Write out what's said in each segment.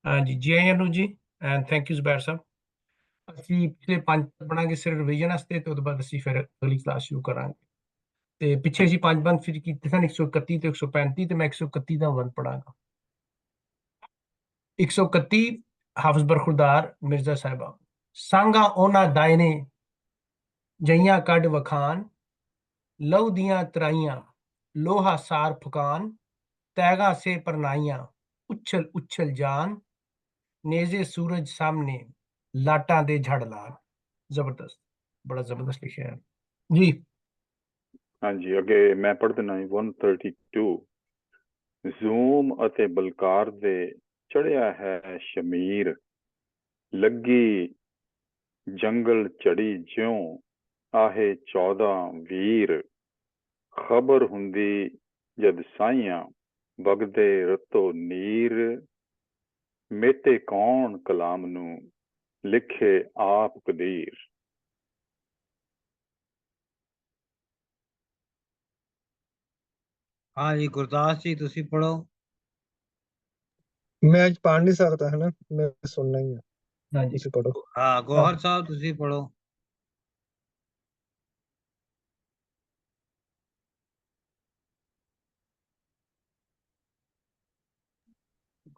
हाँ जी, जी आइए Anu ji, and thank you Zubair साहब। ਅਸੀਂ ਪਿਛਲੇ 5 ਪੜਾਂਗੇ ਸਿਰਫ ਰਿਵੀਜ਼ਨ ਵਾਸਤੇ ਤੇ ਉਹਦੇ ਬਾਅਦ ਅਸੀਂ ਫਿਰ ਅਗਲੀ ਕਲਾਸ ਸ਼ੁਰੂ ਕਰਾਂਗੇ। ਤੇ ਪਿੱਛੇ ਅਸੀਂ 5 ਬੰਦ ਫਿਰ ਕੀਤੇ ਸਨ, 131 ਤੇ 135, ਤੇ ਮੈਂ 131 ਦਾ ਵੰਡ ਪੜਾਂਗਾ। 131 ਹਾਫਿਜ਼ ਬਰਖੁਰਦਾਰ ਮਿਰਜ਼ਾ ਸਾਹਿਬਾ। ਸੰਗਾ ਉਹਨਾਂ ਦਾਇਨੇ ਜਈਆਂ ਕੱਢ ਵਖਾਨ, ਲਹੂ ਦੀਆਂ ਤਰਾਈਆਂ ਲੋਹਾ ਸਾਰ ਫੁਕਾਨ, ਤੈਗਾ ਸੇ ਪਰਨਾਈਆਂ उछल उछल जान, नेजे सूरज सामने लाटा दे झड़ लाल। जबरदस्त, बड़ा जबरदस्त लिखा है जी। हाँ जी, अगे मैं पढ़ देना 132। ਜ਼ੂਮ ਅਤੇ ਬਲਕਾਰ ਦੇ ਚੜਿਆ ਹੈ ਸ਼ਮੀਰ, ਲੱਗੀ ਜੰਗਲ ਚੜੀ ਜਿਉਂ ਆਹੇ 14 ਵੀਰ, ਖਬਰ ਹੁੰਦੀ ਜਦ ਸਾਈਆਂ ਵਗਦੇ ਰਤੋ ਨੀਰ, ਮੇਟੇ ਕੌਣ ਕਲਾਮ ਨੂੰ ਲਿਖੇ ਆਪ ਕਦੀਰ। हाँ जी गुरदास जी तुसी पढ़ो। मैं आज पढ़ नहीं सकता है ना, मैं सुनना ही है। हाँ जी, तुसी पढ़ो। हाँ गौहर साहब तुसी पढ़ो।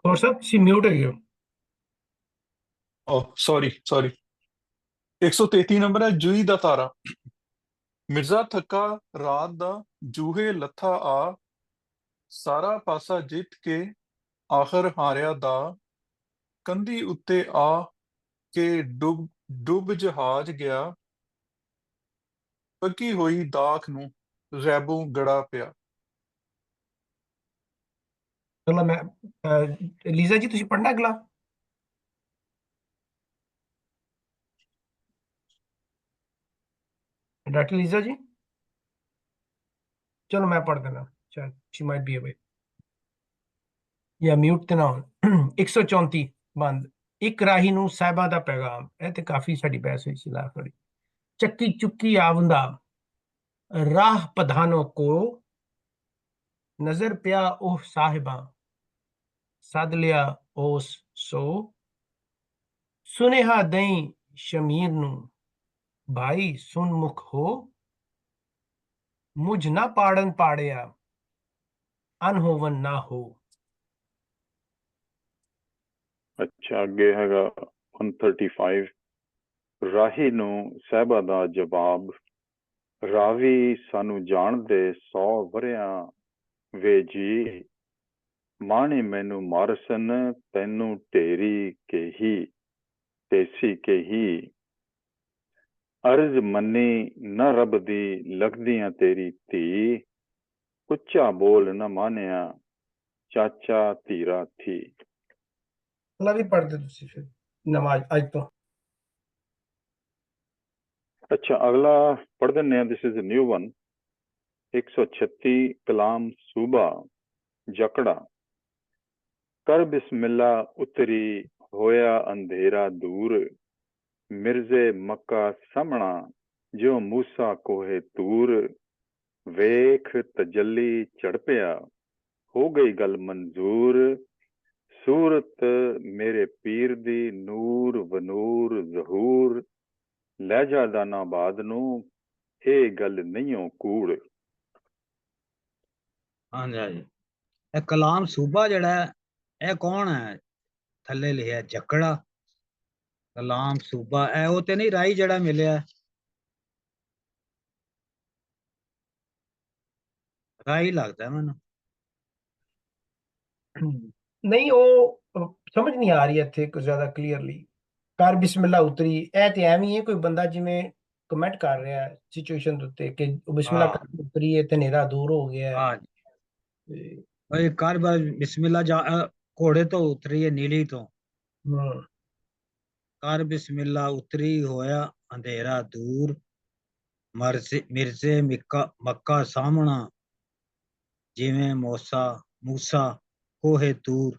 और सब सी म्यूट है गए। सॉरी 133 ਨੰਬਰ ਹੈ ਜੂਈ ਦਾ ਤਾਰਾ। ਮਿਰਜ਼ਾ ਥੱਕਾ ਰਾਤ ਦਾ ਜੂਹੇ ਲੱਥਾ ਆ, ਸਾਰਾ ਪਾਸਾ ਜਿੱਤ ਕੇ ਆਖਰ ਹਾਰਿਆ ਦਾ, ਕੰਧੀ ਉੱਤੇ ਆ ਕੇ ਡੁੱਬ ਜਹਾਜ਼ ਗਿਆ, ਪੱਕੀ ਹੋਈ ਦਾਖ ਨੂੰ ਰੈਬੋਂ ਗੜਾ ਪਿਆ। चलो मैं लीजा जी तुसी पढ़ना अगला। डॉक्टर लीजा जी, चलो मैं पढ़ देना, शायद शी माइट बी अवे या म्यूट ਤੇ ਨਾ ਹੋਣ। 134 ਬੰਦ। ਇੱਕ ਰਾਹੀ ਨੂੰ ਸਾਹਿਬਾ ਦਾ ਪੈਗਾਮ। ਇਹ ਤੇ ਕਾਫੀ ਸਾਡੀ ਬਹਿਸ ਹੋਈ ਸੀ ਲਾਖ ਵਾਲੀ। ਚੱਕੀ ਚੁੱਕੀ ਆਵੰਦਾ ਰਾਹ ਪਧਾਨੋ ਕੋ, ਨਜ਼ਰ ਪਿਆ ਉਹ ਸਾਹਿਬਾ ਸੱਦ ਲਿਆ ਉਸ ਸੋ, ਸੁਨੇਹਾ ਦਈ ਸ਼ਮੀਰ ਨੂੰ ਭਾਈ ਸੁਨਮੁਖ ਹੋ, ਮੁਝ ਨਾ ਪਾੜਨ ਪਾੜਿਆ ਅਨਹੋਵਨ ਨਾ ਹੋ। ਅੱਛਾ, ਅੱਗੇ ਹੈਗਾ 135। ਰਾਹੀ ਨੂੰ ਸਾਹਿਬਾ ਦਾ ਜਵਾਬ, ਰਾਵੀ ਸਾਨੂੰ ਜਾਣਦੇ 100 ਵਰਿਆਂ ਵੇ ਜੀ, ਮਾਣੇ ਮੈਨੂੰ ਮਾਰਸਨ ਤੈਨੂੰ ਢੇਰੀ ਕਹੀ ਤੇਸੀ ਕਹੀ, ਅਰਜ਼ ਮੰਨੀ ਨਾ ਰੱਬ ਦੀ ਲੱਗਦੀਆਂ ਤੇਰੀ ਧੀ, ਉੱਚਾ ਬੋਲ ਨਾ ਮਾਨਿਆ ਚਾਚਾ ਧੀਰਾ ਥੀ। अगला भी पढ़ दो तुसी फिर नमाज आज तो। अच्छा, अगला पढ़ दिन्ने दिस इज न्यू वन। 136 कलाम सूबा जकड़ा। कर बिस्मिल्ला उतरी होया अंधेरा दूर, मिर्जे मक्का सामना जो मूसा कोहे तूर, वेख तजल्ली चढ़ पिया हो गई गल मंजूर, सूरत मेरे पीर दी नूर वनूर जहूर, लहजा दानाबाद नू ये गल नहीं कूड़। हाँ जी, ਇਹ ਕਲਾਮ ਸੂਬਾ ਜਿਹੜਾ ਹੈ ਇਹ ਕੌਣ ਹੈ? ਥੱਲੇ ਲਿਖਿਆ ਜਕੜਾ। ਕਲਾਮ ਸੂਬਾ ਇਹ ਉਹ ਤੇ ਨਹੀਂ ਰਾਈ ਜਿਹੜਾ ਮਿਲਿਆ? ਰਾਈ ਲੱਗਦਾ ਮੈਨੂੰ। नहीं वो समझ नहीं आ रही थे कुछ ज्यादा क्लियरली। कर बिस्मिल्लाह उतरी ए ते एवं ही है, कोई बंदा जिवें कमेंट कर रहा है सिचुएशन उत्ते कि बिस्मिल्लाह कर उतरी है ते नेरा दूर हो गया है। हाँ भाई कर बिस्मिल्लाह जा घोड़े तो उतरी है नीली तो। कर बिस्मिल्लाह उतरी होया अंधेरा दूर, मिर्जे मक्का सामना जिवें मूसा कोहे दूर।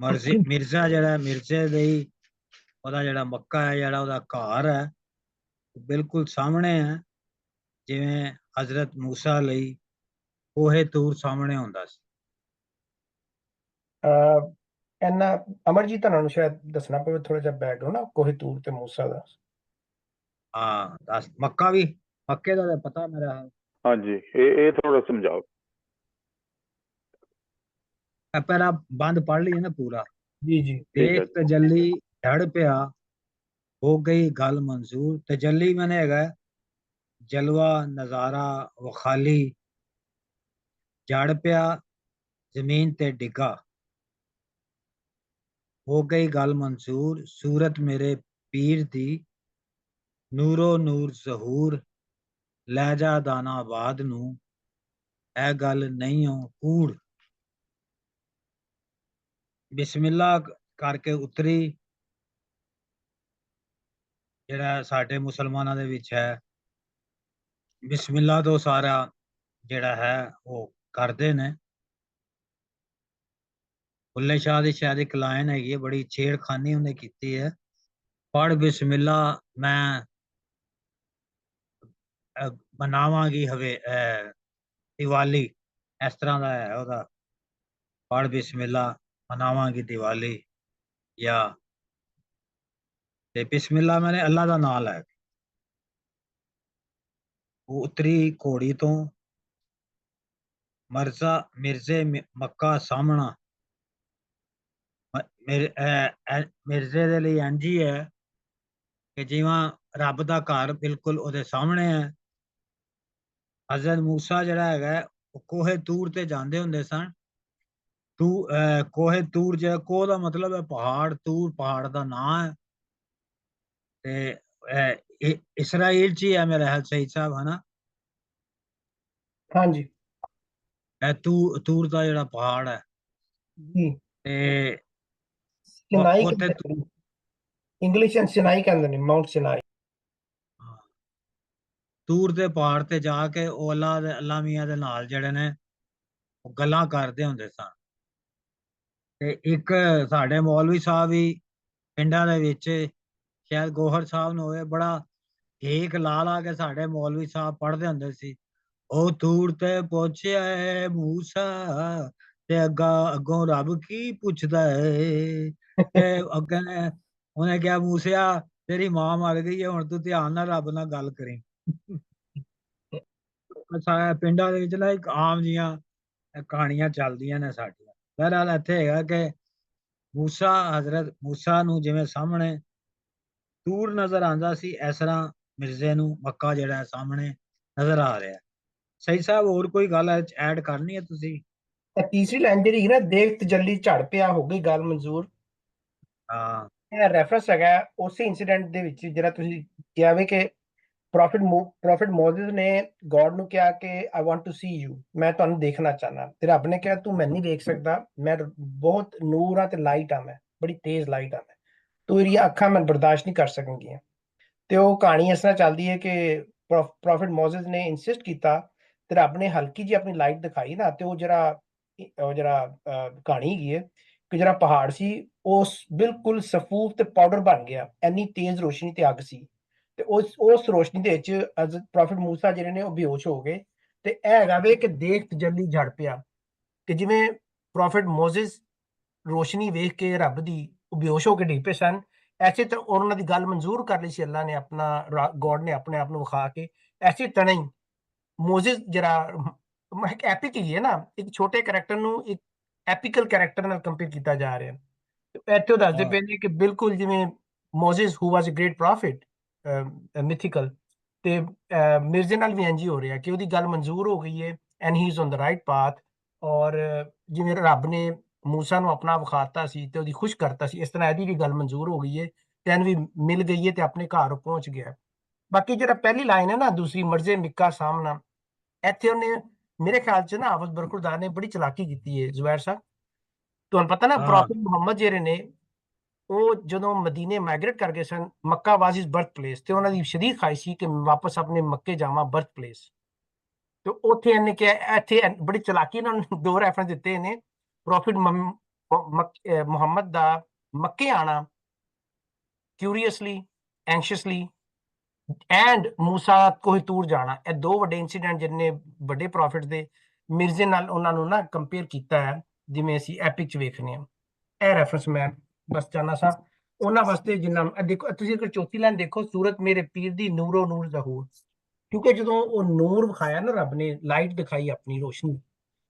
मिर्जा ਜਿਹੜਾ ਮਿਰਜ਼ੇ ਦੇ ਉਹਦਾ ਜਿਹੜਾ ਮੱਕਾ ਹੈ ਜਿਹੜਾ ਉਹਦਾ ਘਰ ਹੈ ਬਿਲਕੁਲ ਸਾਹਮਣੇ ਹੈ, ਜਿਵੇਂ ਹਜ਼ਰਤ ਮੂਸਾ ਲਈ ਕੋਹੇ ਤੂਰ ਸਾਹਮਣੇ ਹੁੰਦਾ ਸੀ। ਇਹਨਾਂ ਅਮਰਜੀਤ ਤੁਹਾਨੂੰ ਸ਼ਾਇਦ ਦੱਸਣਾ ਪਵੇ ਥੋੜਾ ਜਿਹਾ ਬੈਕਗ੍ਰਾਉਂਡ ਨਾ ਕੋਹਿਤੂਰ ਤੇ ਮੂਸਾ ਦਾ। ਹਾਂ ਦੱਸ, ਮੱਕਾ ਵੀ, ਮੱਕੇ ਦਾ ਤਾਂ ਪਤਾ ਮੇਰਾ। ਹਾਂਜੀ, ਇਹ ਥੋੜਾ ਸਮਝਾਓ। ਪਹਿਲਾਂ ਬੰਦ ਪੜ੍ਹ ਲਈਏ ਨਾ ਪੂਰਾ। ਜੀ ਜੀ ਠੀਕ ਹੈ ਦੇਖ ਤਜੱਲੀ ਝੜ ਪਿਆ, ਹੋ ਗਈ ਗੱਲ ਮਨਜ਼ੂਰ। ਤਜੱਲੀ ਮੈਨੇ ਹੈਗਾ ਜਲਵਾ, ਨਜ਼ਾਰਾ, ਵਖਾਲੀ। ਝੜ ਪਿਆ ਜ਼ਮੀਨ ਤੇ ਡਿੱਗਾ, ਹੋ ਗਈ ਗੱਲ ਮਨਜ਼ੂਰ। ਸੂਰਤ ਮੇਰੇ ਪੀਰ ਦੀ, ਨੂਰੋ ਨੂਰ ਜ਼ਹੂਰ। ਲਹਿਜਾ ਦਾਨਾਬਾਦ ਨੂੰ, ਇਹ ਗੱਲ ਨਹੀਂ ਹੋ ਕੂੜ। ਬਿਸਮਿਲ੍ਲਾ ਕਰਕੇ ਉਤਰੀ, ਜਿਹੜਾ ਸਾਡੇ ਮੁਸਲਮਾਨਾਂ ਦੇ ਵਿੱਚ ਹੈ। ਬਿਸਮਿਲ੍ਲਾ ਤੋਂ ਸਾਰਾ ਜਿਹੜਾ ਹੈ ਉਹ ਕਰਦੇ ਨੇ। ਬੁੱਲੇ ਸ਼ਾਹ ਦੀ ਸ਼ਾਇਦ ਇੱਕ ਲਾਈਨ ਹੈਗੀ ਹੈ, ਬੜੀ ਛੇੜਖਾਨੀ ਉਹਨੇ ਕੀਤੀ ਹੈ। ਪੜ੍ਹ ਬਿਸਮਿਲ੍ਲਾ ਮੈਂ ਮਨਾਵਾਂਗੀ ਦੀਵਾਲੀ, ਇਸ ਤਰ੍ਹਾਂ ਦਾ ਹੈ ਉਹਦਾ। ਪੜ੍ਹ ਬਿਸਮਿਲ੍ਲਾ ਮਨਾਵਾਂਗੀ ਦੀਵਾਲੀ, ਜਾਂ ਤੇ ਬਿਸਮਿਲ੍ਲਾ ਮੈਨੇ ਅੱਲਾ ਦਾ ਨਾਮ ਲੈ। ਉਹ ਉਤਰੀ ਘੋੜੀ ਤੋਂ, ਮਿਰਜ਼ੇ ਮੱਕਾ ਸਾਹਮਣਾ। ਮਿਰਜ਼ੇ ਦੇ ਲਈ ਇੰਝ ਹੀ ਹੈ ਕਿ ਜਿਵੇਂ ਰੱਬ ਦਾ ਘਰ ਬਿਲਕੁਲ ਉਹਦੇ ਸਾਹਮਣੇ ਹੈ। ਹਜ਼ਰਤ ਮੂਸਾ ਜਿਹੜਾ ਹੈਗਾ ਉਹ ਕੋਹੇ ਤੂਰ ਤੇ ਜਾਂਦੇ ਹੁੰਦੇ ਸਨ। ਕੋਹੇ ਤੂਰ, ਜਿਹੜਾ ਕੋਹ ਦਾ ਮਤਲਬ ਹੈ ਪਹਾੜ, ਤੂਰ ਪਹਾੜ ਦਾ ਨਾਂ ਹੈ। ਤੇ ਇਸਰਾਈਲ ਚ ਹੀ ਹੈ ਮੇਰਾ ਖਿਆਲ, ਸਹੀਦ ਸਾਹਿਬ ਹੈ ਨਾ। ਹਾਂਜੀ ਇਹ ਤੂਰ ਦਾ ਜਿਹੜਾ ਪਹਾੜ ਹੈ, ਜੀ ਤੇ ਸਿਨਾਈ ਉੱਥੇ ਕਹਿੰਦੇ ਨੇ, ਇੰਗਲਿਸ਼ ਵਿੱਚ ਸਿਨਾਈ ਕਹਿੰਦੇ ਨੇ, ਮਾਊਂਟ ਸਿਨਾਈ। ਤੂਰ ਦੇ ਪਹਾੜ ਤੇ ਜਾ ਕੇ ਉਹ ਅੱਲਾ ਮੀਆਂ ਦੇ ਨਾਲ ਜਿਹੜੇ ਨੇ ਉਹ ਗੱਲਾਂ ਕਰਦੇ ਹੁੰਦੇ ਸਨ। ਤੇ ਇੱਕ ਸਾਡੇ ਮੌਲਵੀ ਸਾਹਿਬ ਵੀ ਪਿੰਡਾਂ ਦੇ ਵਿੱਚ, ਸ਼ਾਇਦ ਗੋਹਰ ਸਾਹਿਬ ਨੂੰ ਹੋਵੇ, ਬੜਾ ਏਕ ਲਾ ਲਾ ਕੇ ਸਾਡੇ ਮੌਲਵੀ ਸਾਹਿਬ ਪੜ੍ਹਦੇ ਹੁੰਦੇ ਸੀ। ਉਹ ਤੂਰ ਤੇ ਪਹੁੰਚਿਆ ਹੈ ਮੂਸਾ, ਤੇ ਅੱਗੋਂ ਰੱਬ ਕੀ ਪੁੱਛਦਾ ਹੈ। ਤੇ ਅੱਗੇ ਉਹਨੇ ਕਿਹਾ ਮੂਸਿਆ ਤੇਰੀ ਮਾਂ ਮਰ ਗਈ ਹੈ, ਹੁਣ ਤੂੰ ਧਿਆਨ ਨਾਲ ਰੱਬ ਨਾਲ ਗੱਲ ਕਰੀ। ਪਿੰਡਾਂ ਦੇ ਵਿੱਚ ਨਾ ਇੱਕ ਆਮ ਜੀਆਂ ਕਹਾਣੀਆਂ ਚੱਲਦੀਆਂ ਨੇ ਸਾਡੀਆਂ। ਬਹਰਹਾਲ ਇੱਥੇ ਹੈਗਾ ਕਿ ਹਜ਼ਰਤ ਮੂਸਾ ਨੂੰ ਜਿਵੇਂ ਸਾਹਮਣੇ ਤੂਰ ਨਜ਼ਰ ਆਉਂਦਾ ਸੀ, ਇਸ ਤਰ੍ਹਾਂ ਮਿਰਜ਼ੇ ਨੂੰ ਮੱਕਾ ਜਿਹੜਾ ਸਾਹਮਣੇ ਨਜ਼ਰ ਆ ਰਿਹਾ। ਸਹੀ ਸਾਹਿਬ, ਹੋਰ ਕੋਈ ਗੱਲ ਐਡ ਕਰਨੀ ਹੈ ਤੁਸੀਂ? ਤੀਸਰੀ ਲਾਈਨ ਜਿਹੜੀ ਨਾ, ਦੇਖ ਤਜੱਲੀ ਝੜ ਪਿਆ, ਹੋ ਗਈ ਗੱਲ ਮਨਜ਼ੂਰ। ਹਾਂ, ਇਹ ਰੈਫਰੈਂਸ ਹੈਗਾ ਉਸੇ ਇੰਸੀਡੈਂਟ ਦੇ ਵਿੱਚ ਜਿਹੜਾ ਤੁਸੀਂ ਕਿਹਾ ਵੇ ਕਿ ਪ੍ਰੋਫਿਟ ਮੋਜ਼ਸ ਨੇ ਗੋਡ ਨੂੰ ਕਿਹਾ ਕਿ I want to see you, ਮੈਂ ਤੁਹਾਨੂੰ ਦੇਖਣਾ ਚਾਹਨਾ। ਤੇ ਰੱਬ ਨੇ ਕਿਹਾ ਤੂੰ ਮੈਨੂੰ ਨਹੀਂ ਦੇਖ ਸਕਦਾ, ਮੈਂ ਬਹੁਤ ਨੂਰ ਆ ਤੇ ਲਾਈਟ ਆ, ਮੈਂ ਬੜੀ ਤੇਜ਼ ਲਾਈਟ ਆ, ਮੈਂ ਤੂੰ ਇਹਦੀਆਂ ਅੱਖਾਂ ਮੈਂ ਬਰਦਾਸ਼ਤ ਨਹੀਂ ਕਰ ਸਕਣਗੀਆਂ। ਤੇ ਉਹ ਕਹਾਣੀ ਇਸ ਤਰ੍ਹਾਂ ਚੱਲਦੀ ਹੈ ਕਿ ਪ੍ਰੋਫਿਟ ਮੋਜ਼ਸ ਨੇ ਇਨਸਿਸਟ ਕੀਤਾ ਤੇ ਰੱਬ ਨੇ ਹਲਕੀ ਜਿਹੀ ਆਪਣੀ ਲਾਈਟ ਦਿਖਾਈ ਨਾ, ਤੇ ਉਹ ਜਿਹੜਾ ਕਹਾਣੀ ਹੈਗੀ ਹੈ ਕਿ ਜਿਹੜਾ ਪਹਾੜ ਸੀ ਉਹ ਬਿਲਕੁਲ ਸਫੂਫ ਤੇ ਪਾਊਡਰ ਬਣ ਗਿਆ, ਇੰਨੀ ਤੇਜ਼ ਰੋਸ਼ਨੀ ਤੇ ਅੱਗ ਸੀ। ਤੇ ਉਸ ਰੋਸ਼ਨੀ ਦੇ ਵਿੱਚ ਪ੍ਰੋਫਿਟ ਮੂਸਾ ਜਿਹੜੇ ਨੇ ਉਹ ਬੇਹੋਸ਼ ਹੋ ਗਏ। ਤੇ ਇਹ ਹੈਗਾ ਵੇ ਕਿ ਦੇਖ ਤਜੱਲੀ ਝੜ ਪਿਆ, ਕਿ ਜਿਵੇਂ ਪ੍ਰੋਫਿਟ ਮੋਜ਼ਸ ਰੋਸ਼ਨੀ ਵੇਖ ਕੇ ਰੱਬ ਦੀ ਉਹ ਬੇਹੋਸ਼ ਹੋ ਕੇ ਡਿੱਗ ਪਏ ਸਨ, ਐਸੇ ਤਰ੍ਹਾਂ ਉਹਨਾਂ ਦੀ ਗੱਲ ਮਨਜ਼ੂਰ ਕਰ ਲਈ ਸੀ ਅੱਲਾ ਨੇ, ਆਪਣਾ ਗੋਡ ਨੇ ਆਪਣੇ ਆਪ ਨੂੰ ਵਿਖਾ ਕੇ। ਐਸੀ ਤਰ੍ਹਾਂ ਹੀ ਮੋਜ਼ਸ ਜਿਹੜਾ ਇੱਕ ਐਪਿਕ ਹੀ ਹੈ ਨਾ, ਇੱਕ ਛੋਟੇ ਕਰੈਕਟਰ ਨੂੰ ਇੱਕ ਐਪੀਕਲ ਕਰੈਕਟਰ ਨਾਲ ਕੰਪੇਅਰ ਕੀਤਾ ਜਾ ਰਿਹਾ। ਇੱਥੇ ਉਹ ਦੱਸਦੇ ਪਏ ਨੇ ਕਿ ਬਿਲਕੁਲ ਜਿਵੇਂ ਮੋਜ਼ਸ ਹੂ ਵਾਸ ਅ ਗ੍ਰੇਟ ਪ੍ਰੋਫਿਟ ਮਿਥੀਕਲ, ਤੇ ਮਿਰਜ਼ੇ ਨਾਲ ਵੀ ਇੰਝ ਹੀ ਹੋ ਰਿਹਾ ਕਿ ਉਹਦੀ ਗੱਲ ਮਨਜ਼ੂਰ ਹੋ ਗਈ ਹੈ and he is on the right path. ਔਰ ਜਿਵੇਂ ਰੱਬ ਨੇ ਮੂਸਾ ਨੂੰ ਆਪਣਾ ਵਿਖਾਤਾ ਸੀ ਤੇ ਉਹਦੀ ਖੁਸ਼ ਕਰਤਾ ਸੀ, ਇਸ ਤਰ੍ਹਾਂ ਇਹਦੀ ਵੀ ਗੱਲ ਮਨਜ਼ੂਰ ਹੋ ਗਈ ਹੈ ਤੇ ਇਹਨੂੰ ਵੀ ਮਿਲ ਗਈ ਹੈ ਤੇ ਆਪਣੇ ਘਰ ਪਹੁੰਚ ਗਿਆ। ਬਾਕੀ ਜਿਹੜਾ ਪਹਿਲੀ ਲਾਈਨ ਹੈ ਨਾ, ਦੂਸਰੀ ਮਰਜ਼ੇ ਮਿੱਕਾ ਸਾਹਮਣਾ, ਇੱਥੇ ਉਹਨੇ ਮੇਰੇ ਖਿਆਲ ਚ ਨਾ ਹਾਫਿਜ਼ ਬਰਖੁਰਦਾਰ ਨੇ ਬੜੀ ਚਲਾਕੀ ਕੀਤੀ ਹੈ ਜ਼ੁਬੈਰ ਸਾਹਿਬ। ਤੁਹਾਨੂੰ ਪਤਾ ਨਾ ਹਾਂ, ਪ੍ਰੋਫਿਟ ਮੁਹੰਮਦ ਜਿਹੜੇ ਨੇ ਉਹ ਜਦੋਂ ਮਦੀਨੇ ਮਾਈਗ੍ਰੇਟ ਕਰ ਗਏ ਸਨ, ਮੱਕਾ ਵਾਜ਼ ਹਿਸ ਬਰਥ ਪਲੇਸ, ਤੇ ਉਹਨਾਂ ਦੀ ਸ਼ਦੀਦ ਖਾਹਿਸ਼ ਸੀ ਕਿ ਵਾਪਸ ਆਪਣੇ ਮੱਕੇ ਜਾਵਾਂ, ਬਰਥ ਪਲੇਸ। ਤੇ ਉੱਥੇ ਇਹਨੇ ਕਿਹਾ, ਇੱਥੇ ਬੜੀ ਚਲਾਕੀ ਨਾਲ ਦੋ ਰੈਫਰੈਂਸ ਦਿੱਤੇ ਨੇ। ਪ੍ਰੋਫਿਟ ਮੁਹੰਮਦ ਦਾ ਮੱਕੇ ਆਣਾ ਕਿਊਰੀਅਸਲੀ, ਐਂਸ਼ੀਅਸਲੀ, ਐਂਡ ਮੂਸਾ ਕੋਹਿਤੂਰ ਜਾਣਾ, ਇਹ ਦੋ ਵੱਡੇ ਇੰਸੀਡੈਂਟ ਜਿਹਨੇ ਵੱਡੇ ਪ੍ਰੋਫਿਟ ਦੇ ਮਿਰਜ਼ੇ ਨਾਲ ਉਹਨਾਂ ਨੂੰ ਨਾ ਕੰਪੇਅਰ ਕੀਤਾ ਹੈ। ਜਿਵੇਂ ਅਸੀਂ ਐਪਿਕ ਚ ਵੇਖਨੇ ਆ। ਇਹ ਰੈਫਰੈਂਸ ਮੈਂ ਬਸ ਚਾਹਨਾ ਸਾਂ ਉਹਨਾਂ ਵਾਸਤੇ ਜਿੰਨਾ ਦੇਖੋ ਤੁਸੀਂ ਅਗਰ ਚੌਥੀ ਲਾਈਨ ਦੇਖੋ, ਸੂਰਤ ਮੇਰੇ ਪੀਰ ਦੀ ਨੂਰੋ ਨੂਰ ਜ਼ਹੂਰ, ਕਿਉਂਕਿ ਜਦੋਂ ਉਹ ਨੂਰ ਵਿਖਾਇਆ ਨਾ ਰੱਬ ਨੇ, ਲਾਈਟ ਦਿਖਾਈ ਆਪਣੀ ਰੋਸ਼ਨੀ,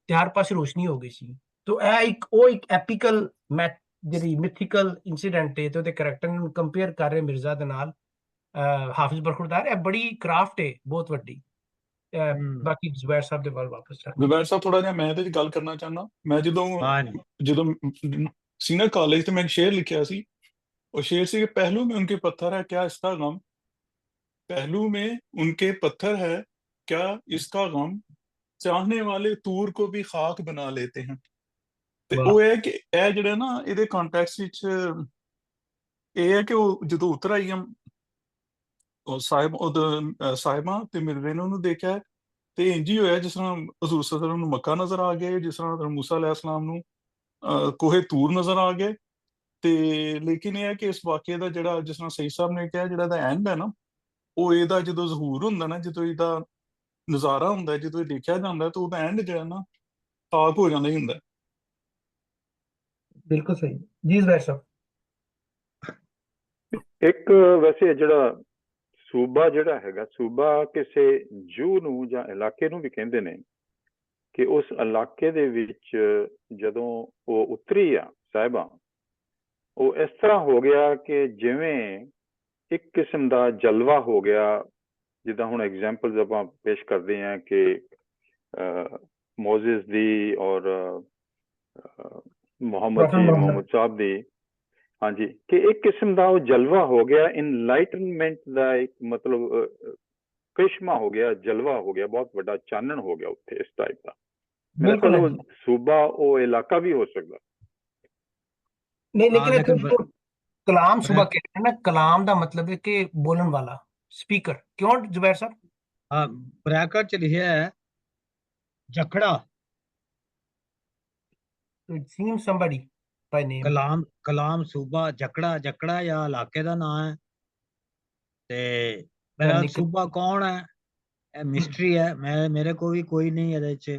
ਤੇ ਹਰ ਪਾਸੇ ਰੋਸ਼ਨੀ ਹੋ ਗਈ ਸੀ। ਤੋ ਇਹ ਇੱਕ ਐਪੀਕਲ ਮੈਥ ਜਿਹੜੀ ਮਿਥੀਕਲ ਇਨਸੀਡੈਂਟ ਹੈ ਤੇ ਉਹਦੇ ਕਰੈਕਟਰ ਨੂੰ ਕੰਪੇਅਰ ਕਰ ਰਹੇ ਮਿਰਜ਼ਾ ਦੇ ਨਾਲ ਹਾਫਿਜ਼ ਬਰਖੁਰਦਾਰ। ਇਹ ਬੜੀ ਕਰਾਫਟ ਹੈ ਬਹੁਤ ਵੱਡੀ। ਬਾਕੀ ਜ਼ੁਬੈਰ ਸਾਹਿਬ ਦੇ ਵੱਲ ਵਾਪਸ ਰੱਖ। ਜ਼ੁਬੈਰ ਸਾਹਿਬ ਥੋੜਾ ਜਿਹਾ ਮੈਂ ਇਹਦੇ 'ਚ ਗੱਲ ਕਰਨਾ ਚਾਹੁੰਦਾ। ਮੈਂ ਜਦੋਂ ਜਦੋਂ ਸੀਨੀਅਰ ਕਾਲਜ ਤੇ ਮੈਂ ਇੱਕ ਸ਼ੇਰ ਲਿਖਿਆ ਸੀ, ਉਹ ਸ਼ੇਰ ਸੀ कि पहलू में उनके पत्थर है क्या इसका गम, पहलू में उनके पत्थर है क्या इसका गम, चाहने वाले तूर को भी खाक बना लेते हैं। ਤੇ ਉਹ ਹੈ ਕਿ ਇਹ ਜਿਹੜਾ ਨਾ ਇਹਦੇ ਕੰਟੈਕਸਟ ਵਿੱਚ ਇਹ ਹੈ ਕਿ ਉਹ ਜਦੋਂ ਉਤਰ ਆਈਆਂ ਉਹ ਸਾਹਿਬਾਂ ਤੇ ਮਿਰਜ਼ੇ ਨੇ ਉਹਨੂੰ ਦੇਖਿਆ ਤੇ ਇੰਝ ਹੀ ਹੋਇਆ ਜਿਸ ਤਰ੍ਹਾਂ ਹਜ਼ੂਰ ਸੱਲੱਲਾਹੁ ਨੂੰ ਮੱਕਾ ਨਜ਼ਰ ਆ ਗਿਆ, ਜਿਸ ਤਰ੍ਹਾਂ ਹਜ਼ਰਤ ਮੂਸਾ ਅਲੈਹਿਸਲਾਮ ਨੂੰ ਕੋਹੇ ਤੂਰ ਨਜ਼ਰ ਆ ਗਏ। ਤੇ ਲੇਕਿਨ ਇਹ ਹੈ ਕਿ ਇਸ ਵਾਕਿਏ ਦਾ ਜਿਹੜਾ ਜਿਸ ਤਰ੍ਹਾਂ ਸਈਦ ਸਾਹਿਬ ਨੇ ਕਿਹਾ ਜਿਹੜਾ ਇਹਦਾ ਐਂਡ ਹੈ ਨਾ, ਉਹ ਇਹਦਾ ਜਦੋਂ ਜ਼ਹੂਰ ਹੁੰਦਾ ਨਾ, ਜਦੋਂ ਇਹਦਾ ਨਜ਼ਾਰਾ ਹੁੰਦਾ, ਜਦੋਂ ਇਹ ਦੇਖਿਆ ਜਾਂਦਾ ਤਾਂ ਉਹਦਾ ਐਂਡ ਜਿਹੜਾ ਨਾ ਖਾਕ ਹੋ ਜਾਂਦਾ ਹੀ ਹੁੰਦਾ। ਬਿਲਕੁਲ ਸਹੀ ਜੀ ਜ਼ੁਬੈਰ ਸਾਹਿਬ। ਇੱਕ ਵੈਸੇ ਜਿਹੜਾ ਸੂਬਾ ਜਿਹੜਾ ਹੈਗਾ, ਸੂਬਾ ਕਿਸੇ ਜੂ ਨੂੰ ਜਾਂ ਇਲਾਕੇ ਨੂੰ ਵੀ ਕਹਿੰਦੇ ਨੇ ਕਿ ਉਸ ਇਲਾਕੇ ਦੇ ਵਿੱਚ ਜਦੋਂ ਉਹ ਉਤਰੀ ਆ ਸਾਹਿਬਾਂ, ਉਹ ਇਸ ਤਰ੍ਹਾਂ ਹੋ ਗਿਆ ਕਿ ਜਿਵੇਂ ਇੱਕ ਕਿਸਮ ਦਾ ਜਲਵਾ ਹੋ ਗਿਆ। ਜਿੱਦਾਂ ਹੁਣ ਐਗਜ਼ਾਮਪਲਸ ਆਪਾਂ ਪੇਸ਼ ਕਰਦੇ ਹਾਂ ਕਿ ਮੋਜ਼ਿਸ ਦੀ ਔਰ ਮੁਹੰਮਦ ਸਾਹਿਬ ਦੀ, ਹਾਂਜੀ, ਕਿ ਇੱਕ ਕਿਸਮ ਦਾ ਉਹ ਜਲਵਾ ਹੋ ਗਿਆ, ਇਨਲਾਈਟਨਮੈਂਟ ਦਾ ਇੱਕ ਮਤਲਬ ਕ੍ਰਿਸ਼ਮਾ ਹੋ ਗਿਆ, ਜਲਵਾ ਹੋ ਗਿਆ, ਬਹੁਤ ਵੱਡਾ ਚਾਨਣ ਹੋ ਗਿਆ ਉੱਥੇ ਇਸ ਟਾਈਪ ਦਾ। ਮੇਰੇ ਕੋਲ ਉਹ ਸੂਬਾ ਉਹ ਇਲਾਕਾ ਵੀ ਹੋ ਸਕਦਾ ਨਹੀਂ, ਲੇਕਿਨ ਕਲਾਮ ਸੂਬਾ कहते हैं ना, कलाम ਦਾ ਮਤਲਬ ਹੈ ਕਿ ਬੋਲਣ ਵਾਲਾ, ਸਪੀਕਰ। ਕਿਉਂ ਜ਼ੁਬੈਰ ਸਾਹਿਬ? ਹਾਂ, ਬ੍ਰੈਕਟ ਚ ਲਿਖਿਆ ਹੈ ਜਖੜਾ। ਇਟ ਸੀਮ ਸਮਬਡੀ ਬਾਈ ਨੇਮ। ਕਲਾਮ ਸੂਬਾ ਜਕੜਾ ਜਾਂ ਇਲਾਕੇ ਦਾ ਨਾਮ ਹੈ। ਤੇ ਮੇਰਾ ਸੂਬਾ ਕੌਣ ਹੈ ਇਹ ਮਿਸਟਰੀ ਹੈ। ਮੇਰੇ ਕੋਲ ਵੀ ਕੋਈ ਨਹੀਂ ਇਹਦੇ ਚ,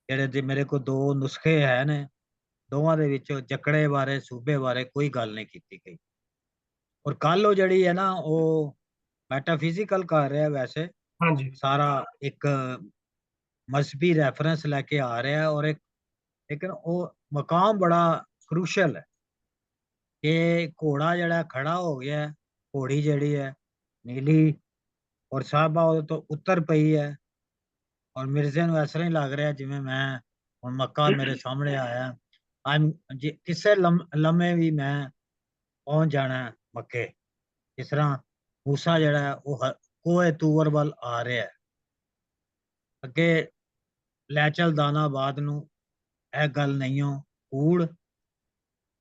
ਜਿਹੜੇ ਮੇਰੇ ਕੋਲ ਦੋ ਨੁਸਖੇ ਹੈ ਨੇ, ਦੋਵਾਂ ਦੇ ਵਿੱਚ ਜਕੜੇ ਬਾਰੇ ਸੂਬੇ ਬਾਰੇ ਕੋਈ ਗੱਲ ਨਹੀਂ ਕੀਤੀ ਗਈ। ਔਰ ਕੱਲ ਉਹ ਜਿਹੜੀ ਹੈ ਨਾ ਉਹ ਮੈਟਾਫਿਜ਼ੀਕਲ ਕਰ ਰਿਹਾ ਵੈਸੇ, ਹਾਂਜੀ, ਸਾਰਾ ਇੱਕ ਮਜ਼ਹਬੀ ਰੈਫਰੈਂਸ ਲੈ ਕੇ ਆ ਰਿਹਾ। ਔਰ ਲੇਕਿਨ ਉਹ ਮਕਾਮ ਬੜਾ ਕ੍ਰੂਸ਼ਲ ਹੈ ਕਿ ਘੋੜਾ ਜਿਹੜਾ ਖੜਾ ਹੋ ਗਿਆ, ਘੋੜੀ ਜਿਹੜੀ ਹੈ ਨੀਲੀ, ਔਰ ਸਾਹਿਬਾ ਉਹਦੇ ਤੋਂ ਉੱਤਰ ਪਈ ਹੈ। ਔਰ ਮਿਰਜ਼ੇ ਨੂੰ ਇਸ ਤਰ੍ਹਾਂ ਹੀ ਲੱਗ ਰਿਹਾ ਜਿਵੇਂ ਮੈਂ ਹੁਣ ਮੱਕਾ ਮੇਰੇ ਸਾਹਮਣੇ ਆਇਆ, ਕਿਸੇ ਲੰਮੇ ਵੀ ਮੈਂ ਪਹੁੰਚ ਜਾਣਾ ਮੱਕੇ। ਜਿਸ ਤਰ੍ਹਾਂ ਮੂਸਾ ਜਿਹੜਾ ਉਹ ਕੋਹੇ ਤੂਰ ਵੱਲ ਆ ਰਿਹਾ, ਅੱਗੇ ਲੈ ਚਲ ਦਾਨਾਬਾਦ ਨੂੰ ਇਹ ਗੱਲ ਨਹੀਂ ਹੋ ਕੂੜ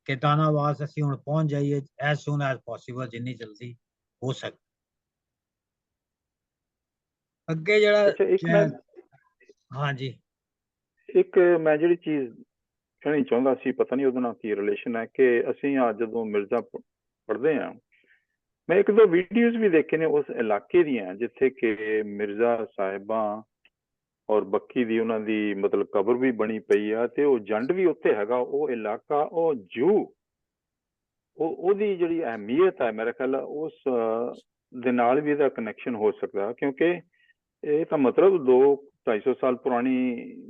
ਕਿ ਦਾਨਾਬਾਦ ਅਸੀਂ ਹੁਣ ਪਹੁੰਚ ਜਾਈਏ ਐਜ਼ ਸੂਨ ਐਜ਼ ਪੋਸੀਬਲ, ਜਿੰਨੀ ਜਲਦੀ ਹੋ ਸਕੇ। ਅੱਗੇ ਜਿਹੜਾ ਹਾਂਜੀ, ਇੱਕ ਮੈਂ ਜਿਹੜੀ ਚੀਜ਼ ਕਹਿਣੀ ਚਾਹੁੰਦਾ ਸੀ, ਪਤਾ ਨਹੀਂ ਉਹਦੇ ਨਾਲ ਕੀ ਰਿਲੇਸ਼ਨ ਹੈ, ਕਿ ਅਸੀਂ ਅੱਜ ਜਦੋਂ ਮਿਰਜ਼ਾ ਪੜ੍ਹਦੇ ਹਾਂ, ਮੈਂ ਇੱਕ ਦੋ ਵੀਡੀਓਜ਼ ਵੀ ਦੇਖੇ ਨੇ ਉਸ ਇਲਾਕੇ ਦੀਆਂ ਜਿੱਥੇ ਕਿ ਮਿਰਜ਼ਾ ਸਾਹਿਬਾਂ ਔਰ ਬੱਕੀ ਦੀ ਉਹਨਾਂ ਦੀ ਮਤਲਬ ਕਬਰ ਵੀ ਬਣੀ ਪਈ ਆ, ਤੇ ਉਹ ਜੰਡ ਵੀ ਉੱਥੇ ਹੈਗਾ। ਉਹ ਇਲਾਕਾ, ਉਹ ਜੂ, ਉਹਦੀ ਜਿਹੜੀ ਅਹਿਮੀਅਤ ਹੈ ਮੇਰੇ ਖਿਆਲ ਉਸ ਦੇ ਨਾਲ ਵੀ ਇਹਦਾ ਕਨੈਕਸ਼ਨ ਹੋ ਸਕਦਾ, ਕਿਉਂਕਿ ਇਹ ਤਾਂ ਮਤਲਬ 200-250 ਸਾਲ ਪੁਰਾਣੀ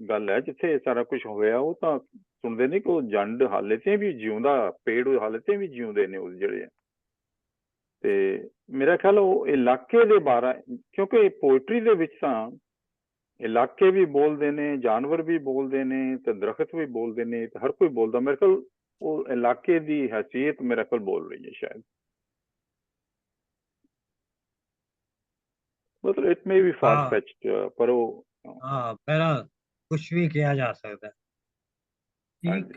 ਗੱਲ ਹੈ ਜਿੱਥੇ ਇਹ ਸਾਰਾ ਕੁਝ ਹੋਇਆ। ਉਹ ਤਾਂ ਸੁਣਦੇ ਨੇ ਕਿ ਉਹ ਜੰਡ ਹਾਲੇ ਤੇ ਵੀ ਜਿਉਂਦਾ, ਪੇੜ ਹਾਲੇ ਤੇ ਵੀ ਜਿਉਂਦੇ ਨੇ ਉਹ ਜਿਹੜੇ ਆ। ਤੇ ਮੇਰਾ ਖਿਆਲ ਉਹ ਇਲਾਕੇ ਦੇ ਬਾਰੇ, ਕਿਉਂਕਿ ਪੋਇਟਰੀ ਦੇ ਵਿੱਚ ਤਾਂ ਇਲਾਕੇ ਵੀ ਬੋਲਦੇ ਨੇ, ਜਾਨਵਰ ਵੀ ਬੋਲਦੇ ਨੇ, ਤੇ ਦਰਖਤ ਵੀ ਬੋਲਦੇ ਨੇ, ਤੇ ਹਰ ਕੋਈ ਬੋਲਦਾ। ਮੇਰੇ ਖਿਆਲ ਉਹ ਇਲਾਕੇ ਦੀ ਹੈਸੀਅਤ ਮੇਰੇ ਖਿਆਲ ਬੋਲ ਰਹੀ ਹੈ ਸ਼ਾਇਦ, ਮਤਲਬ ਇਟ ਮੇ ਬੀ ਫਾਰ ਫੈਚਡ, ਪਰ ਉਹ ਪਹਿਲਾਂ ਕੁਛ ਵੀ ਕਿਹਾ ਜਾ ਸਕਦਾ। ਠੀਕ।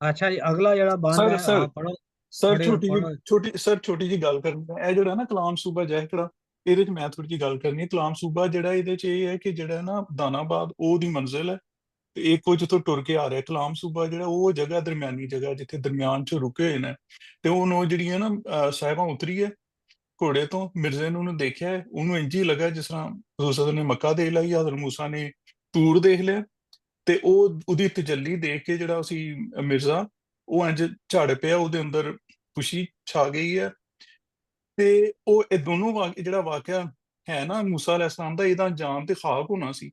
ਅੱਛਾ ਜੀ, ਅਗਲਾ ਜਿਹੜਾ ਬੰਦ ਹੈ ਪੜੋ। ਛੋਟੀ ਜੀ ਗੱਲ ਕਰਨੀ ਹੈ। ਇਹ ਜਿਹੜਾ ਨਾ ਕਲਾਮ ਸੂਬਾ ਜੈਕੜਾ, ਇਹਦੇ 'ਚ ਮੈਂ ਥੋੜੀ ਜਿਹੀ ਗੱਲ ਕਰਨੀ ਹੈ। ਕਲਾਮ ਸੂਬਾ ਜਿਹੜਾ ਇਹਦੇ 'ਚ ਇਹ ਹੈ ਕਿ ਜਿਹੜਾ ਨਾ ਦਾਨਾਬਾਦ ਉਹਦੀ ਮੰਜ਼ਿਲ ਹੈ, ਤੇ ਇਹ ਕੁਝ ਤੋਂ ਟੁਰ ਕੇ ਆ ਰਿਹਾ। ਕਲਾਮ ਸੂਬਾ ਜਿਹੜਾ ਉਹ ਜਗ੍ਹਾ ਦਰਮਿਆਨੀ ਜਗ੍ਹਾ ਜਿੱਥੇ ਦਰਮਿਆਨ 'ਚ ਰੁਕੇ ਹੋਏ ਨੇ, ਤੇ ਉਹਨੂੰ ਜਿਹੜੀਆਂ ਨਾ ਸਾਹਿਬਾਂ ਉਤਰੀ ਹੈ ਘੋੜੇ ਤੋਂ, ਮਿਰਜ਼ੇ ਨੂੰ ਉਹਨੂੰ ਦੇਖਿਆ, ਉਹਨੂੰ ਇੰਝ ਹੀ ਲੱਗਾ ਜਿਸ ਤਰ੍ਹਾਂ ਹਜ਼ੂਰ ਨੇ ਮੱਕਾ ਦੇਖ ਲਿਆ, ਹਜ਼ਰਤ ਮੂਸਾ ਨੇ ਤੂਰ ਦੇਖ ਲਿਆ। ਤੇ ਉਹ ਉਹਦੀ ਤਜੱਲੀ ਦੇਖ ਕੇ ਜਿਹੜਾ ਸੀ ਮਿਰਜ਼ਾ, ਉਹ ਇੰਜ ਝੜ ਪਿਆ, ਉਹਦੇ ਅੰਦਰ ਖੁਸ਼ੀ ਛਾ ਗਈ ਹੈ। ਤੇ ਉਹ ਇਹ ਦੋਨੋਂ ਜਿਹੜਾ ਵਾਕਿਆ ਹੈ ਨਾ ਮੂਸਾ ਅਲੈਹਿਸਲਾਮ ਦਾ, ਇਹਦਾ ਅੰਜਾਮ ਤੇ ਖਾਕ ਹੋਣਾ ਸੀ।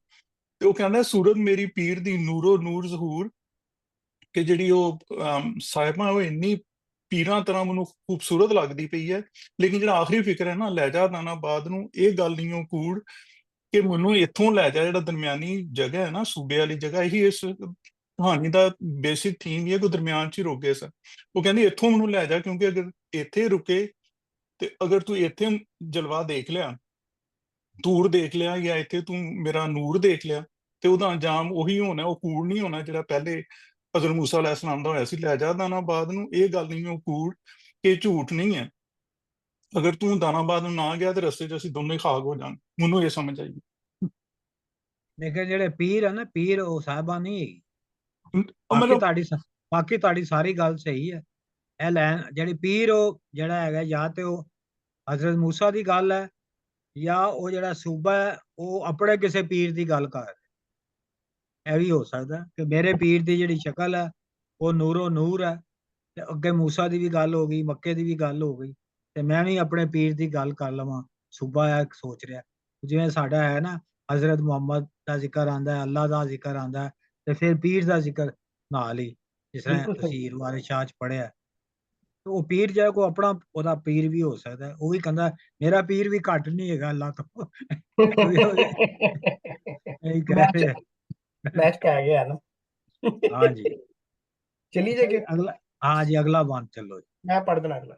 ਤੇ ਉਹ ਕਹਿੰਦਾ ਸੂਰਤ ਮੇਰੀ ਪੀਰ ਦੀ ਨੂਰੋ ਨੂਰ ਜ਼ਹੂਰ, ਕਿ ਜਿਹੜੀ ਉਹ ਸਾਹਿਬਾਂ ਉਹ ਇੰਨੀ ਪੀਰਾਂ ਤਰ੍ਹਾਂ ਮੈਨੂੰ ਖੂਬਸੂਰਤ ਲੱਗਦੀ ਪਈ ਹੈ, ਲੇਕਿਨ ਜਿਹੜਾ ਆਖਰੀ ਫਿਕਰ ਹੈ ਨਾ ਲੈ ਜਾ ਦਾਨਾਬਾਦ ਨੂੰ, ਇਹ ਗੱਲ ਨਹੀਂ ਉਹ ਕੂੜ ਕਿ ਮੈਨੂੰ ਇੱਥੋਂ ਲੈ ਜਾ, ਜਿਹੜਾ ਦਰਮਿਆਨੀ ਜਗ੍ਹਾ ਹੈ ਨਾ ਸੂਬੇ ਵਾਲੀ ਜਗ੍ਹਾ, ਇਹੀ ਇਸ ਕਹਾਣੀ ਦਾ ਬੇਸਿਕ ਥੀਮ ਹੀ ਹੈ ਕਿ ਦਰਮਿਆਨ 'ਚ ਹੀ ਰੁਕੇ ਸਨ। ਉਹ ਕਹਿੰਦੀ ਇੱਥੋਂ ਮੈਨੂੰ ਲੈ ਜਾ, ਕਿਉਂਕਿ ਅਗਰ ਇੱਥੇ ਰੁਕੇ ਤੇ ਅਗਰ ਤੂੰ ਇੱਥੇ ਜਲਵਾ ਦੇਖ ਲਿਆ, ਦੂਰ ਦੇਖ ਲਿਆ, ਜਾਂ ਇੱਥੇ ਤੂੰ ਮੇਰਾ ਨੂਰ ਦੇਖ ਲਿਆ, ਤੇ ਉਹਦਾ ਅੰਜਾਮ ਉਹੀ ਹੋਣਾ, ਉਹ ਕੂੜ ਨਹੀਂ ਹੋਣਾ ਜਿਹੜਾ ਪਹਿਲੇ ਹਜ਼ਰਤ ਮੂਸਾ ਅਲੈਹਿਸਲਾਮ ਦਾ ਹੋਇਆ ਸੀ। ਲੈ ਜਾ ਦਾਨਾਬਾਦ ਨੂੰ, ਇਹ ਗੱਲ ਨਹੀਂ ਉਹ ਕੂੜ, ਇਹ ਝੂਠ ਨਹੀਂ ਹੈ। ਅਗਰ ਤੂੰ ਦਾਨਾਬਾਦ ਨੂੰ ਨਾ ਗਿਆ ਤੇ ਰਸਤੇ 'ਚ ਅਸੀਂ ਦੋਨੇ ਹੀ ਖਾਕ ਹੋ ਜਾਵਾਂਗੇ। ਮੈਨੂੰ ਇਹ ਸਮਝ ਆਈ। ਲੇਕਿਨ ਜਿਹੜੇ ਪੀਰ ਹੈ ਨਾ, ਪੀਰ ਉਹ ਸਾਹਿਬਾਂ ਨਹੀਂ ਹੈਗੀ। ਮਤਲਬ ਬਾਕੀ ਤੁਹਾਡੀ ਸਾਰੀ ਗੱਲ ਸਹੀ ਹੈ। ਇਹ ਲੈਣ ਜਿਹੜੀ ਪੀਰ ਉਹ ਜਿਹੜਾ ਹੈਗਾ, ਜਾਂ ਤੇ ਉਹ ਹਜ਼ਰਤ ਮੂਸਾ ਦੀ ਗੱਲ ਹੈ, ਜਾਂ ਉਹ ਜਿਹੜਾ ਸੂਬਾ ਹੈ ਉਹ ਆਪਣੇ ਕਿਸੇ ਪੀਰ ਦੀ ਗੱਲ ਕਰ ਰਿਹਾ। ਇਹ ਵੀ ਹੋ ਸਕਦਾ ਕਿ ਮੇਰੇ ਪੀਰ ਦੀ ਜਿਹੜੀ ਸ਼ਕਲ ਹੈ ਉਹ ਨੂਰੋ ਨੂਰ ਹੈ, ਤੇ ਅੱਗੇ ਮੂਸਾ ਦੀ ਵੀ ਗੱਲ ਹੋ ਗਈ, ਮੱਕੇ ਦੀ ਵੀ ਗੱਲ ਹੋ ਗਈ, ਤੇ ਮੈਂ ਵੀ ਆਪਣੇ ਪੀਰ ਦੀ ਗੱਲ ਕਰ ਲਵਾਂ। ਸੂਬਾ ਹੈ ਸੋਚ ਰਿਹਾ, ਜਿਵੇਂ ਸਾਡਾ ਹੈ ਨਾ ਹਜ਼ਰਤ ਮੁਹੰਮਦ ਦਾ ਜ਼ਿਕਰ ਆਉਂਦਾ ਹੈ, ਅੱਲਾ ਦਾ ਜ਼ਿਕਰ ਆਉਂਦਾ ਹੈ, ਤੇ ਫਿਰ ਪੀਰ ਦਾ ਜ਼ਿਕਰ ਨਾਲ ਹੀ, ਜਿਸ ਤਰ੍ਹਾਂ ਬਿਲਕੁਲ ਸਹੀ। ਤਸੀਰ ਵਾਲੇ ਸ਼ਾਹ ਚ ਪੜਿਆ। ਉਹ ਪੀਰ ਜਿਹੜਾ ਕੋ ਆਪਣਾ ਉਹਦਾ ਪੀਰ ਵੀ ਹੋ ਸਕਦਾ, ਉਹ ਵੀ ਕਹਿੰਦਾ ਮੇਰਾ ਪੀਰ ਵੀ ਘੱਟ ਨਹੀਂ ਹੈਗਾ ਅੱਲਾ ਤੋਂ। ਇਹੀ ਕਹਿ मैच ਰਿਹਾ। मैच कह गया ना। हाँ जी। चली अच्छा जी, जाएगी। अगला, हाँ जी अगला बंद चलो जी। मैं पढ़ देना अगला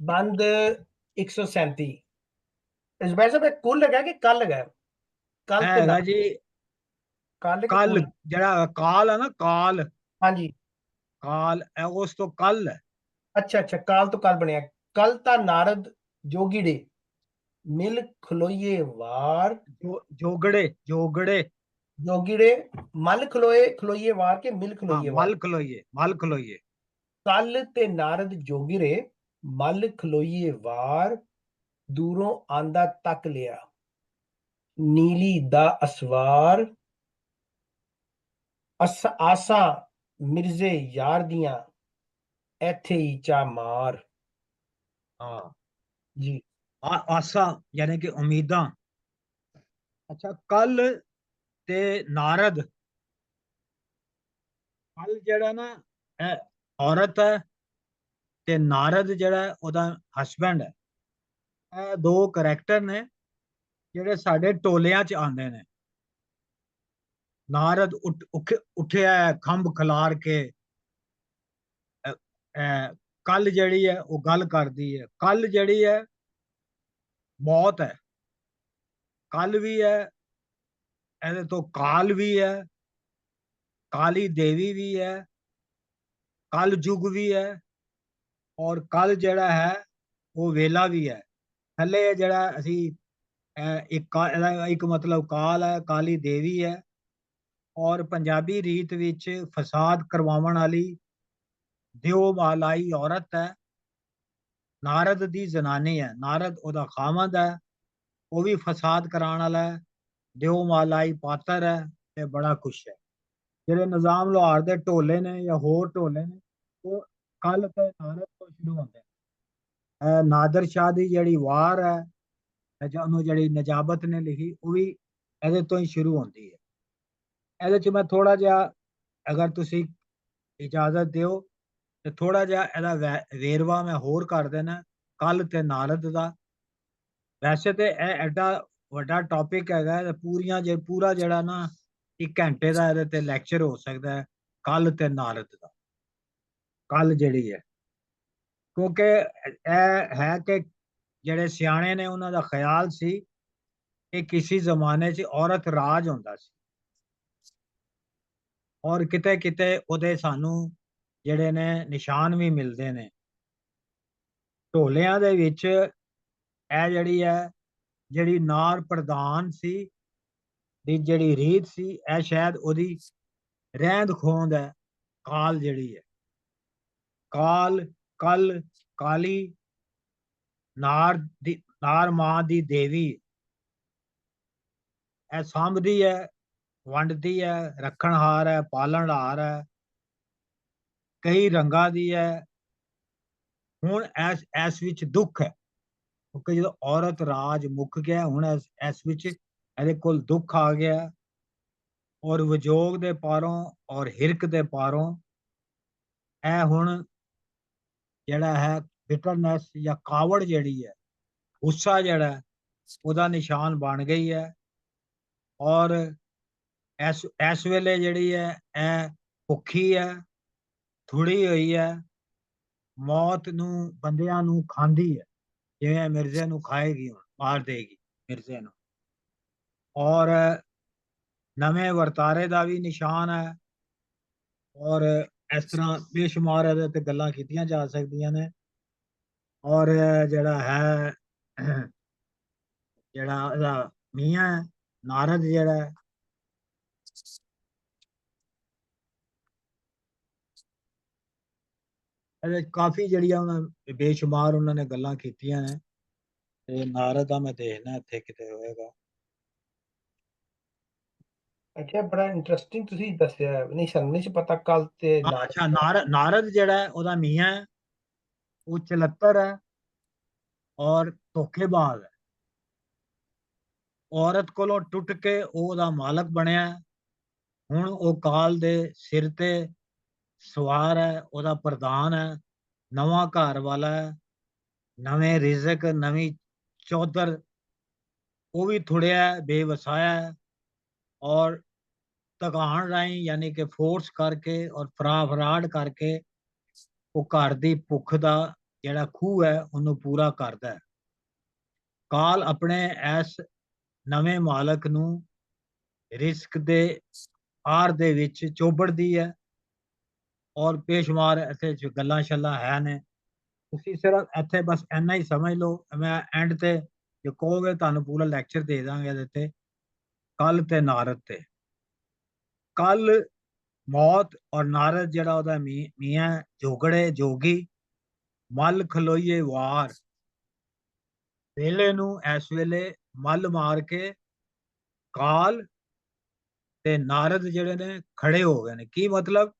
बंद 137। जुबैर साहब ਇਹ ਕੁੱਲ ਲਗਾ ਕਿ ਕੱਲ ਲਗਾ? ਕੱਲ ਇਹ ਤੇ ਹੈਗਾ ਨਾ ਜੀ ਕੱਲ ਕਿ ਕੱਲ, ਕੁੱਲ? ਜਿਹੜਾ ਕਾਲ ਹੈ ਨਾ, ਕਾਲ ਹਾਂਜੀ ਕਾਲ ਇਹ ਉਸ ਤੋਂ ਕੱਲ ਹੈ। ਅੱਛਾ ਅੱਛਾ, ਕਾਲ ਤੋਂ ਕੱਲ ਬਣਿਆ। ਕੱਲ ਤਾਂ ਨਾਰਦ ਜੋਗੀੜੇ ਮਿਲ ਖਲੋਈਏ ਵਾਰ, जोगड़े जोगड़े, ਜੋਗੀੜੇ ਮਲ ਖਲੋਈਏ ਵਾਰ ਕੇ ਮਿਲ हाँ ਖਲੋਈਏ ਵਾਰ। मल खलोइए। ਕੱਲ ਤੇ ਨਾਰਦ ਜੋਗੀੜੇ ਮਲ ਖਲੋਈਏ ਵਾਰ, ਦੂਰੋਂ ਆਂਦਾ ਤੱਕ ਲਿਆ ਨੀਲੀ ਦਾ ਅਸਵਾਰ, ਆਸਾ ਮਿਰਜ਼ੇ ਯਾਰ ਦੀਆਂ ਇੱਥੇ ਹੀ ਚਾ ਮਾਰ। हाँ जी आसा यानी कि उम्मीदां। अच्छा कल ते नारद, कल ਜਿਹੜਾ ਨਾ ਇਹ ਔਰਤ ਹੈ, ਤੇ ਨਾਰਦ ਜਿਹੜਾ ਉਹਦਾ ਹਸਬੈਂਡ ਹੈ। ਇਹ ਦੋ ਕਰੈਕਟਰ ਨੇ ਜਿਹੜੇ ਸਾਡੇ ਟੋਲਿਆਂ 'ਚ ਆਉਂਦੇ ਨੇ। ਨਾਰਦ ਉੱਠਿਆ ਖੰਭ ਖਿਲਾਰ ਕੇ, ਕੱਲ ਜਿਹੜੀ ਹੈ ਉਹ ਗੱਲ ਕਰਦੀ ਹੈ। ਕੱਲ ਜਿਹੜੀ ਹੈ ਮੌਤ ਹੈ, ਕੱਲ ਵੀ ਹੈ, ਇਹਦੇ ਤੋਂ ਕਾਲ ਵੀ ਹੈ, ਕਾਲੀ ਦੇਵੀ ਵੀ ਹੈ, ਕੱਲ ਯੁਗ ਵੀ ਹੈ, ਔਰ ਕੱਲ ਜਿਹੜਾ ਹੈ ਉਹ ਵੇਲਾ ਵੀ ਹੈ। ਥੱਲੇ ਜਿਹੜਾ ਅਸੀਂ ਇੱਕ ਮਤਲਬ ਕਾਲ ਹੈ, ਕਾਲੀ ਦੇਵੀ ਹੈ, ਔਰ ਪੰਜਾਬੀ ਰੀਤ ਵਿੱਚ ਫਸਾਦ ਕਰਵਾਉਣ ਵਾਲੀ ਦਿਓ ਮਾਲਾਈ ਔਰਤ ਹੈ। ਨਾਰਦ ਦੀ ਜ਼ਨਾਨੀ ਹੈ, ਨਾਰਦ ਉਹਦਾ ਖਾਮਦ ਹੈ, ਉਹ ਵੀ ਫਸਾਦ ਕਰਾਉਣ ਵਾਲਾ ਹੈ, ਦਿਓ ਮਾਲਾਈ ਪਾਤਰ ਹੈ, ਤੇ ਬੜਾ ਖੁਸ਼ ਹੈ। ਜਿਹੜੇ ਨਿਜ਼ਾਮ ਲਾਹੌਰ ਦੇ ਢੋਲੇ ਨੇ ਜਾਂ ਹੋਰ ਢੋਲੇ ਨੇ, ਉਹ ਕੱਲ ਤੇ ਨਾਰਦ ਤੋਂ ਸ਼ੁਰੂ ਹੁੰਦੇ ਨੇ। ਨਾਦਰ ਸ਼ਾਹ ਦੀ ਜਿਹੜੀ ਵਾਰ ਹੈ, ਉਹਨੂੰ ਜਿਹੜੀ ਨਜਾਬਤ ਨੇ ਲਿਖੀ, ਉਹ ਵੀ ਇਹਦੇ ਤੋਂ ਹੀ ਸ਼ੁਰੂ ਹੁੰਦੀ ਹੈ। ਇਹਦੇ 'ਚ ਮੈਂ ਥੋੜਾ ਜਿਹਾ, ਅਗਰ ਤੁਸੀਂ ਇਜਾਜ਼ਤ ਦਿਓ, ਤੇ ਥੋੜਾ ਜਿਹਾ ਇਹਦਾ ਵੇਰਵਾ ਮੈਂ ਹੋਰ ਕਰ ਦੇਣਾ ਕੱਲ ਤੇ ਨਾਰਦ ਦਾ। ਵੈਸੇ ਤੇ ਇਹ ਐਡਾ ਵੱਡਾ ਟੌਪਿਕ ਹੈਗਾ, ਪੂਰਾ ਜਿਹੜਾ ਨਾ 1 ਘੰਟੇ ਦਾ ਇਹਦੇ ਤੇ ਲੈਕਚਰ ਹੋ ਸਕਦਾ ਹੈ, ਕੱਲ ਤੇ ਨਾਰਦ ਦਾ। ਕੱਲ ਜਿਹੜੀ ਹੈ, ਕਿਉਂਕਿ ਇਹ ਹੈ ਕਿ ਜਿਹੜੇ ਸਿਆਣੇ ਨੇ ਉਹਨਾਂ ਦਾ ਖਿਆਲ ਸੀ ਕਿ ਕਿਸੇ ਜ਼ਮਾਨੇ 'ਚ ਔਰਤ ਰਾਜ ਹੁੰਦਾ ਸੀ, ਔਰ ਕਿਤੇ ਕਿਤੇ ਉਹਦੇ ਸਾਨੂੰ ਜਿਹੜੇ ਨੇ ਨਿਸ਼ਾਨ ਵੀ ਮਿਲਦੇ ਨੇ। ਢੋਲਿਆਂ ਦੇ ਵਿੱਚ ਇਹ ਜਿਹੜੀ ਹੈ, ਜਿਹੜੀ ਨਾਰ ਪ੍ਰਧਾਨ ਸੀ ਦੀ ਜਿਹੜੀ ਰੀਤ ਸੀ, ਇਹ ਸ਼ਾਇਦ ਉਹਦੀ ਰਹਿੰਦ ਖੂੰਹਦ ਹੈ। ਕਾਲ ਜਿਹੜੀ ਹੈ, ਕਾਲ, ਕੱਲ, ਕਾਲੀ, ਨਾਰ ਮਾਂ ਦੀ ਦੇਵੀ, ਇਹ ਸਾਂਭਦੀ ਹੈ ਵੰਡਦੀ ਹੈ, ਰੱਖਣਹਾਰ ਹੈ, ਪਾਲਣਹਾਰ ਹੈ, ਕਈ ਰੰਗਾਂ ਦੀ ਹੈ। ਹੁਣ ਇਸ ਵਿੱਚ ਦੁੱਖ ਹੈ, ਕਿਉਂਕਿ ਜਦੋਂ ਔਰਤ ਰਾਜ ਮੁੱਕ ਗਿਆ, ਹੁਣ ਇਸ ਵਿੱਚ ਇਹਦੇ ਕੋਲ ਦੁੱਖ ਆ ਗਿਆ, ਔਰ ਵਿਜੋਗ ਦੇ ਪਾਰੋਂ ਔਰ ਹਿਰਕ ਦੇ ਪਾਰੋਂ ਇਹ ਹੁਣ ਜਿਹੜਾ ਹੈ ਬਿਟਰਨੈਸ ਜਾਂ ਕਾਵੜ ਜਿਹੜੀ ਹੈ, ਗੁੱਸਾ ਜਿਹੜਾ ਉਹਦਾ ਨਿਸ਼ਾਨ ਬਣ ਗਈ ਹੈ। ਔਰ ਇਸ ਵੇਲੇ ਜਿਹੜੀ ਹੈ ਇਹ ਭੁੱਖੀ ਹੈ, ਥੁੜੀ ਹੋਈ ਹੈ, ਮੌਤ ਨੂੰ ਬੰਦਿਆਂ ਨੂੰ ਖਾਂਦੀ ਹੈ, ਜਿਵੇਂ ਮਿਰਜ਼ੇ ਨੂੰ ਖਾਏਗੀ, ਹੁਣ ਮਾਰ ਦੇਗੀ ਮਿਰਜ਼ੇ ਨੂੰ। ਔਰ ਨਵੇਂ ਵਰਤਾਰੇ ਦਾ ਵੀ ਨਿਸ਼ਾਨ ਹੈ। ਔਰ ਇਸ ਤਰ੍ਹਾਂ ਬੇਸ਼ੁਮਾਰ ਇਹਦੇ ਤੇ ਗੱਲਾਂ ਕੀਤੀਆਂ ਜਾ ਸਕਦੀਆਂ ਨੇ। ਔਰ ਜਿਹੜਾ ਹੈ ਜਿਹੜਾ ਇਹਦਾ ਮੀਆਂ ਹੈ, ਨਾਰਦ ਜਿਹੜਾ ਹੈ, ਇਹਦੇ ਕਾਫੀ ਜਿਹੜੀਆਂ ਬੇਸ਼ੁਮਾਰ ਉਹਨਾਂ ਨੇ ਗੱਲਾਂ ਕੀਤੀਆਂ ਨੇ। ਤੇ ਨਾਰਦ ਦਾ ਮੈਂ ਦੇਖਣਾ ਇੱਥੇ ਕਿਤੇ ਹੋਏਗਾ। ਅੱਛਾ, ਬੜਾ ਇੰਟਰਸਟਿੰਗ ਤੁਸੀਂ ਦੱਸਿਆ, ਨਹੀਂ ਸਾਨੂੰ ਨਹੀਂ ਸੀ ਪਤਾ ਕੱਲ ਤੇ ਅੱਛਾ, ਨਾਰਦ ਜਿਹੜਾ ਹੈ ਉਹਦਾ ਮੀਆਂ ਹੈ, ਉਹ ਚਲੱਤਰ ਹੈ ਔਰ ਧੋਖੇਬਾਜ਼ ਹੈ। ਔਰਤ ਕੋਲੋਂ ਟੁੱਟ ਕੇ ਉਹ ਉਹਦਾ ਮਾਲਕ ਬਣਿਆ। ਹੁਣ ਉਹ ਕਾਲ ਦੇ ਸਿਰ ਤੇ ਸਵਾਰ ਹੈ, ਉਹਦਾ ਪ੍ਰਧਾਨ ਹੈ, ਨਵਾਂ ਘਰ ਵਾਲਾ ਹੈ, ਨਵੇਂ ਰਿਜ਼ਕ, ਨਵੀਂ ਚੌਧਰ। ਉਹ ਵੀ ਥੁੜਿਆ, ਬੇਵਸਾਇਆ ਹੈ, ਔਰ ਧਗਾਣ ਰਾਹੀਂ ਯਾਨੀ ਕਿ ਫੋਰਸ ਕਰਕੇ ਔਰ ਫਰਾਡ ਕਰਕੇ ਉਹ ਘਰ ਦੀ ਭੁੱਖ ਦਾ ਜਿਹੜਾ ਖੂਹ ਹੈ ਉਹਨੂੰ ਪੂਰਾ ਕਰਦਾ ਹੈ। ਕਾਲ ਆਪਣੇ ਇਸ ਨਵੇਂ ਮਾਲਕ ਨੂੰ ਰਿਸਕ ਦੇ ਆਰ ਦੇ ਵਿੱਚ ਚੋਬੜਦੀ ਹੈ। ਔਰ ਬੇਸ਼ੁਮਾਰ ਇੱਥੇ ਗੱਲਾਂ ਛੱਲਾਂ ਹੈ ਨੇ। ਤੁਸੀਂ ਸਿਰਫ ਇੱਥੇ ਬਸ ਇੰਨਾ ਹੀ ਸਮਝ ਲਓ। ਮੈਂ ਐਂਡ ਤੇ ਜੇ ਕਹੋਗੇ ਤੁਹਾਨੂੰ ਪੂਰਾ ਲੈਕਚਰ ਦੇ ਦਾਂਗੇ ਇਹਦੇ ਤੇ। ਕੱਲ ਤੇ ਨਾਰਦ ਤੇ ਕੱਲ ਮੌਤ ਔਰ ਨਾਰਦ ਜਿਹੜਾ ਉਹਦਾ ਮੀਆਂ ਜੋਗੜੇ ਜੋਗੀ ਮੱਲ ਖਲੋਈਏ ਵਾਰ। ਵੇਲੇ ਨੂੰ ਇਸ ਵੇਲੇ ਮੱਲ ਮਾਰ ਕੇ ਕਾਲ ਤੇ ਨਾਰਦ ਜਿਹੜੇ ਨੇ ਖੜੇ ਹੋ ਗਏ ਨੇ। ਕੀ ਮਤਲਬ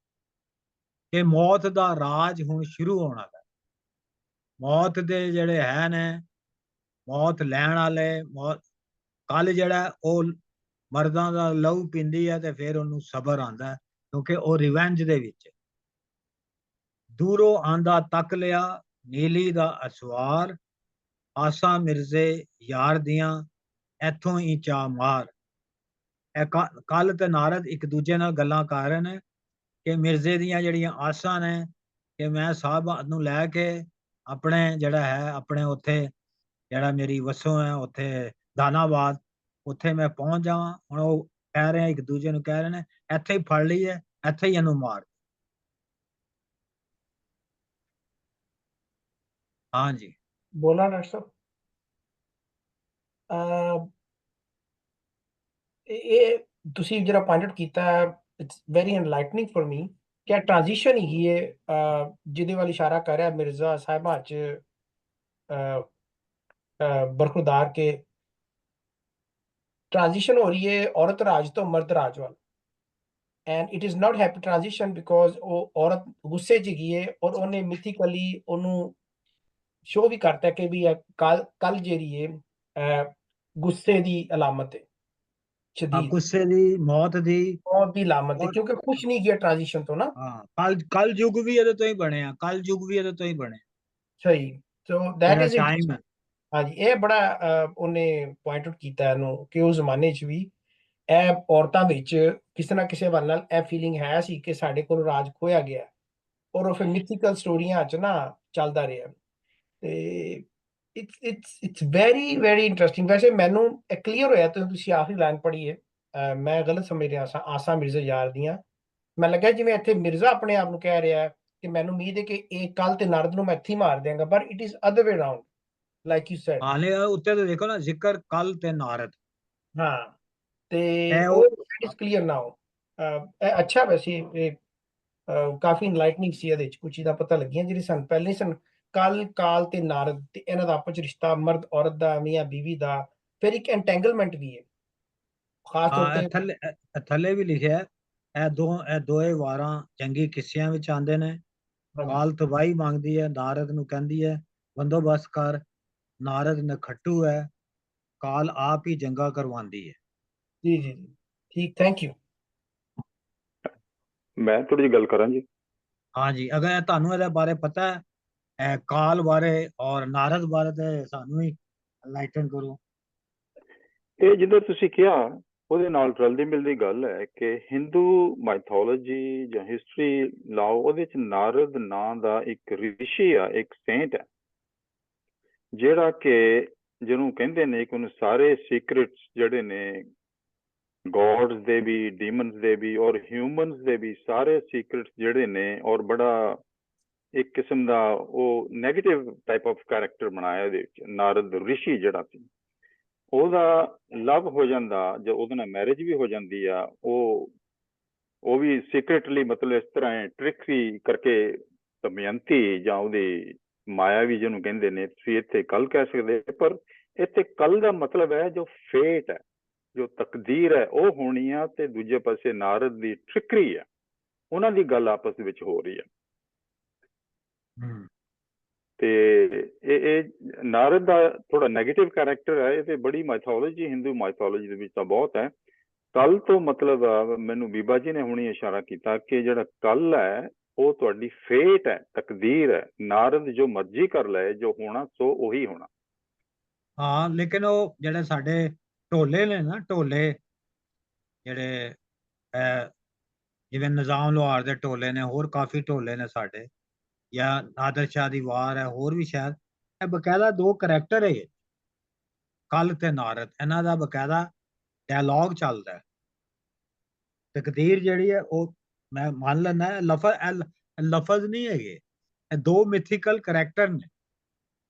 ਕਿ ਮੌਤ ਦਾ ਰਾਜ ਹੁਣ ਸ਼ੁਰੂ ਹੋਣਾ ਹੈ। ਮੌਤ ਦੇ ਜਿਹੜੇ ਹੈ ਨੇ, ਮੌਤ ਲੈਣ ਵਾਲੇ, ਮੌਤ ਕੱਲ ਜਿਹੜਾ ਉਹ ਮਰਦਾਂ ਦਾ ਲਹੂ ਪੀਂਦੀ ਹੈ ਤੇ ਫਿਰ ਉਹਨੂੰ ਸਬਰ ਆਂਦਾ, ਕਿਉਂਕਿ ਉਹ ਰਿਵੈਂਜ ਦੇ ਵਿੱਚ। ਦੂਰੋਂ ਆਂਦਾ ਤੱਕ ਲਿਆ ਨੀਲੀ ਦਾ ਅਸਵਾਰ, ਆਸਾ ਮਿਰਜ਼ੇ ਯਾਰ ਦੀਆਂ ਇੱਥੋਂ ਹੀ ਚਾ ਮਾਰ। ਇਹ ਕੱਲ ਤੇ ਨਾਰਦ ਇੱਕ ਦੂਜੇ ਨਾਲ ਗੱਲਾਂ ਕਰ ਰਹੇ ਨੇ ਕਿ ਮਿਰਜ਼ੇ ਦੀਆਂ ਜਿਹੜੀਆਂ ਆਸਾਂ ਨੇ ਕਿ ਮੈਂ ਸਾਹਿਬ ਨੂੰ ਲੈ ਕੇ ਆਪਣੇ ਜਿਹੜਾ ਹੈ ਆਪਣੇ ਉੱਥੇ ਜਿਹੜਾ ਮੇਰੀ ਵਸੋਂ ਹੈ ਉੱਥੇ ਦਾਨਾਬਾਦ, ਉੱਥੇ ਮੈਂ ਪਹੁੰਚ ਜਾਵਾਂ। ਹੁਣ ਉਹ ਕਹਿ ਰਹੇ ਇੱਕ ਦੂਜੇ ਨੂੰ ਕਹਿ ਰਹੇ ਨੇ ਇੱਥੇ ਹੀ ਫੜ ਲਈਏ, ਇੱਥੇ ਹੀ ਇਹਨੂੰ ਮਾਰ। ਹਾਂਜੀ ਬੋਲਾਂ ਡਾਕਟਰ ਸਾਹਿਬ। ਇਹ ਤੁਸੀਂ ਜਿਹੜਾ ਪੁਆਇੰਟ ਆਊਟ ਕੀਤਾ, ਇਟਸ ਵੈਰੀ ਐਨਲਾਈਟਨਿੰਗ ਫॉर ਮੀ ਕਿ ਟ੍ਰਾਂਜੀਸ਼ਨ ਹੀ ਹੈ ਜਿਹਦੇ ਵੱਲ ਇਸ਼ਾਰਾ ਕਰ ਰਿਹਾ ਮਿਰਜ਼ਾ ਸਾਹਿਬਾਂ ਚ ਬਰਖੁਰਦਾਰ ਕੇ ट्रांजिशन हो रही है औरत राज तो मर्द राज वाल। And it is not happy transition because वो औरत गुस्से च गई है और उन्हें मिथिकली ओनू शो भी करता है कि भी कल कल जेरी है गुस्से दी अलामत है, शदीद ਗੁੱਸੇ ਦੀ, ਮੌਤ ਦੀ। मौत दी अलामत है, क्योंकि खुश नहीं गया ट्रांजिशन तो ना। ਹਾਂ, ਕੱਲ ਯੁੱਗ ਵੀ ਇਹਦੇ ਤੋਂ ਹੀ ਬਣਿਆ, ਕੱਲ ਯੁੱਗ ਵੀ ਇਹਦੇ ਤੋਂ ਹੀ ਬਣਿਆ। सही, तो दैट ਜਿਹੜਾ इज ਟਾਈਮ ਹੈ। ਹਾਂਜੀ, ਇਹ ਬੜਾ ਉਹਨੇ ਪੁਆਇੰਟ ਆਊਟ ਕੀਤਾ ਇਹਨੂੰ ਕਿ ਉਸ ਜ਼ਮਾਨੇ 'ਚ ਵੀ ਇਹ ਔਰਤਾਂ ਵਿੱਚ ਕਿਸੇ ਨਾ ਕਿਸੇ ਵੱਲ ਨਾਲ ਇਹ ਫੀਲਿੰਗ ਹੈ ਸੀ ਕਿ ਸਾਡੇ ਕੋਲ ਰਾਜ ਖੋਇਆ ਗਿਆ, ਔਰ ਉਹ ਫਿਰ ਮਿਥੀਕਲ ਸਟੋਰੀਆਂ 'ਚ ਨਾ ਚੱਲਦਾ ਰਿਹਾ। ਤੇ ਇਟਸ ਵੈਰੀ ਵੈਰੀ ਇੰਟਰਸਟਿੰਗ। ਵੈਸੇ ਮੈਨੂੰ ਇਹ ਕਲੀਅਰ ਹੋਇਆ ਤੇ ਤੁਸੀਂ ਆਖਰੀ ਲਾਈਨ ਪੜ੍ਹੀ ਹੈ, ਮੈਂ ਗਲਤ ਸਮਝ ਰਿਹਾ ਸਾਂ ਆਸਾ ਮਿਰਜ਼ਾ ਯਾਰ ਦੀਆਂ। ਮੈਂ ਲੱਗਾ ਜਿਵੇਂ ਇੱਥੇ ਮਿਰਜ਼ਾ ਆਪਣੇ ਆਪ ਨੂੰ ਕਹਿ ਰਿਹਾ ਕਿ ਮੈਨੂੰ ਉਮੀਦ ਹੈ ਕਿ ਇਹ ਕੱਲ ਤੇ ਨਾਰਦ ਨੂੰ ਮੈਂ ਇੱਥੇ ਹੀ ਮਾਰ ਦਿਆਂਗਾ, ਪਰ it is other way around like you said. ਹਾਲੇ ਉੱਤੇ ਤੇ ਦੇਖੋ ਨਾ, ਜ਼ਿਕਰ ਕੱਲ ਤੇ ਨਾਰਦ। ਹਾਂ, ਤੇ ਇਹ ਉਹ ਇਟ ਇਜ਼ ਕਲੀਅਰ ਨਾਓ। ਅੱਛਾ, ਵੈਸੇ ਇਹ ਕਾਫੀ ਇਨਲਾਈਟਨਿੰਗ ਸੀ, ਇਹਦੇ ਚ ਕੁਝ ਚੀਜ਼ਾਂ ਪਤਾ ਲੱਗੀਆਂ ਜਿਹੜੇ ਸਾਨੂੰ ਪਹਿਲੇ ਸਨ। ਕੱਲ ਕਾਲ ਤੇ ਨਾਰਦ ਤੇ ਇਹਨਾਂ ਦਾ ਆਪਸ ਚ ਰਿਸ਼ਤਾ, ਮਰਦ ਔਰਤ ਦਾ, ਮੀਆਂ ਬੀਵੀ ਦਾ, ਫਿਰ ਇੱਕ ਐਂਟੈਂਗਲਮੈਂਟ ਵੀ ਹੈ। ਖਾਸ ਤੌਰ ਹਾਂ, ਤੇ ਥੱਲੇ ਵੀ ਲਿਖਿਆ ਇਹ ਦੋਏ ਵਾਰਾਂ ਜੰਗੀ ਕਿੱਸਿਆਂ ਵਿੱਚ ਆਉਂਦੇ ਨੇ। ਹਾਂਜੀ ਕਾਲ ਤਬਾਹੀ ਮੰਗਦੀ ਹੈ, ਨਾਰਦ ਨੂੰ ਕਹਿੰਦੀ ਹੈ ਬੰਦੋਬਸਤ ਕਰ। ਨਾਰਦ ਨਖੱਟੂ ਹੈ, ਕਾਲ ਆਪ ਹੀ ਜੰਗਾ ਕਰਵਾਉਂਦੀ ਹੈ। ਜੀ ਜੀ ਜੀ ਠੀਕ, ਥੈਂਕ ਯੂ। ਮੈਂ ਥੋੜੀ ਜਿਹੀ ਗੱਲ ਕਰਾਂ ਜੀ। ਹਾਂਜੀ, ਅਗਰ ਤੁਹਾਨੂੰ ਇਹਦੇ ਬਾਰੇ ਪਤਾ ਹੈ, ਕਾਲ ਬਾਰੇ ਔਰ ਨਾਰਦ ਬਾਰੇ, ਤੇ ਸਾਨੂੰ ਹੀ ਐਨਲਾਈਟਨ ਕਰੋ। ਇਹ ਜਿੱਦਾਂ ਤੁਸੀਂ ਕਿਹਾ ਉਹਦੇ ਨਾਲ ਰਲਦੀ ਮਿਲਦੀ ਗੱਲ ਹੈ ਕਿ ਹਿੰਦੂ ਮਾਈਥੋਲੋਜੀ ਜਾਂ ਹਿਸਟਰੀ ਲਾਓ, ਉਹਦੇ ਚ ਨਾਰਦ ਨਾਂ ਦਾ ਇੱਕ ਰਿਸ਼ੀ ਆ, ਇੱਕ ਸੇਂਟ ਹੈ, ਜਿਹੜਾ ਕਿ ਜਿਹਨੂੰ ਕਹਿੰਦੇ ਨੇ ਕਿ ਉਹਨੂੰ ਸਾਰੇ ਸੀਕ੍ਰੇਟਸ ਜਿਹੜੇ ਨੇ ਗੋਡਸ ਦੇ ਵੀ, ਡੀਮਨਸ ਦੇ ਵੀ ਔਰ ਹਿਊਮਨਸ ਦੇ ਵੀ ਸਾਰੇ ਸੀਕ੍ਰੇਟਸ ਜਿਹੜੇ ਨੇ, ਔਰ ਬੜਾ ਇੱਕ ਕਿਸਮ ਦਾ ਉਹ ਨੈਗੇਟਿਵ ਟਾਈਪ ਆਫ ਕੈਰੈਕਟਰ ਬਣਾਇਆ ਇਹਦੇ ਵਿੱਚ। ਨਾਰਦ ਰਿਸ਼ੀ ਜਿਹੜਾ ਸੀ, ਉਹਦਾ ਲਵ ਹੋ ਜਾਂਦਾ, ਜੇ ਉਹਦੇ ਨਾਲ ਮੈਰਿਜ ਵੀ ਹੋ ਜਾਂਦੀ ਆ, ਉਹ ਵੀ ਸੀਕ੍ਰੇਟਲੀ, ਮਤਲਬ ਇਸ ਤਰ੍ਹਾਂ ਟ੍ਰਿਕਰੀ ਕਰਕੇ ਦਮਯੰਤੀ ਜਾਂ ਉਹਦੀ ਮਾਇਆ ਵੀ ਜਿਹਨੂੰ ਕਹਿੰਦੇ ਨੇ, ਤੁਸੀਂ ਇੱਥੇ ਕੱਲ ਕਹਿ ਸਕਦੇ, ਪਰ ਇੱਥੇ ਕੱਲ ਦਾ ਮਤਲਬ ਹੈ ਜੋ ਫੇਟ ਹੈ, ਜੋ ਤਕਦੀਰ ਹੈ ਉਹ ਹੋਣੀ ਆ, ਤੇ ਦੂਜੇ ਪਾਸੇ ਨਾਰਦ ਦੀ ਟ੍ਰਿਕਰੀ ਹੈ, ਉਹਨਾਂ ਦੀ ਗੱਲ ਆਪਸ ਦੇ ਵਿੱਚ ਹੋ ਰਹੀ ਹੈ। ਤੇ ਇਹ ਨਾਰਦ ਦਾ ਥੋੜਾ ਨੈਗੇਟਿਵ ਕੈਰੈਕਟਰ ਹੈ। ਇਹ ਤੇ ਬੜੀ ਮਾਈਥੋਲੋਜੀ, ਹਿੰਦੂ ਮਾਈਥੋਲੋਜੀ ਦੇ ਵਿੱਚ ਤਾਂ ਬਹੁਤ ਹੈ। ਕੱਲ ਤੋਂ ਮਤਲਬ ਮੈਨੂੰ ਬੀਬਾ ਜੀ ਨੇ ਹੁਣੀ ਇਸ਼ਾਰਾ ਕੀਤਾ ਕਿ ਜਿਹੜਾ ਕੱਲ ਹੈ ਉਹ ਤੁਹਾਡੀ ਫੇਟ ਹੈ, ਤਕਦੀਰ ਹੈ। ਨਾਰਦ ਜੋ ਮਰਜ਼ੀ ਕਰ ਲਏ, ਜੋ ਹੋਣਾ ਸੋ ਉਹੀ ਹੋਣਾ। ਹਾਂ, ਲੇਕਿਨ ਉਹ ਜਿਹੜੇ ਸਾਡੇ ਢੋਲੇ ਨੇ ਨਾ, ਢੋਲੇ ਜਿਹੜੇ ਜਿਵੇਂ ਨਿਜ਼ਾਮ ਲੋਹਾਰ ਦੇ ਢੋਲੇ ਨੇ, ਹੋਰ ਕਾਫੀ ਢੋਲੇ ਨੇ ਸਾਡੇ, ਜਾਂ ਨਾਦਰ ਸ਼ਾਹ ਦੀ ਵਾਰ ਹੈ, ਹੋਰ ਵੀ ਸ਼ਾਇਦ, ਇਹ ਬਕਾਇਦਾ ਦੋ ਕਰੈਕਟਰ ਹੈ, ਕੱਲ ਤੇ ਨਾਰਦ, ਇਹਨਾਂ ਦਾ ਬਕਾਇਦਾ ਡਾਇਲੌਗ ਚੱਲਦਾ ਹੈ। ਤਕਦੀਰ ਜਿਹੜੀ ਹੈ ਉਹ ਮੈਂ ਮੰਨ ਲੈਂਦਾ ਲਫ਼ਜ਼ ਨਹੀਂ ਹੈਗੇ, ਇਹ ਦੋ ਮਿਥੀਕਲ ਕਰੈਕਟਰ ਨੇ।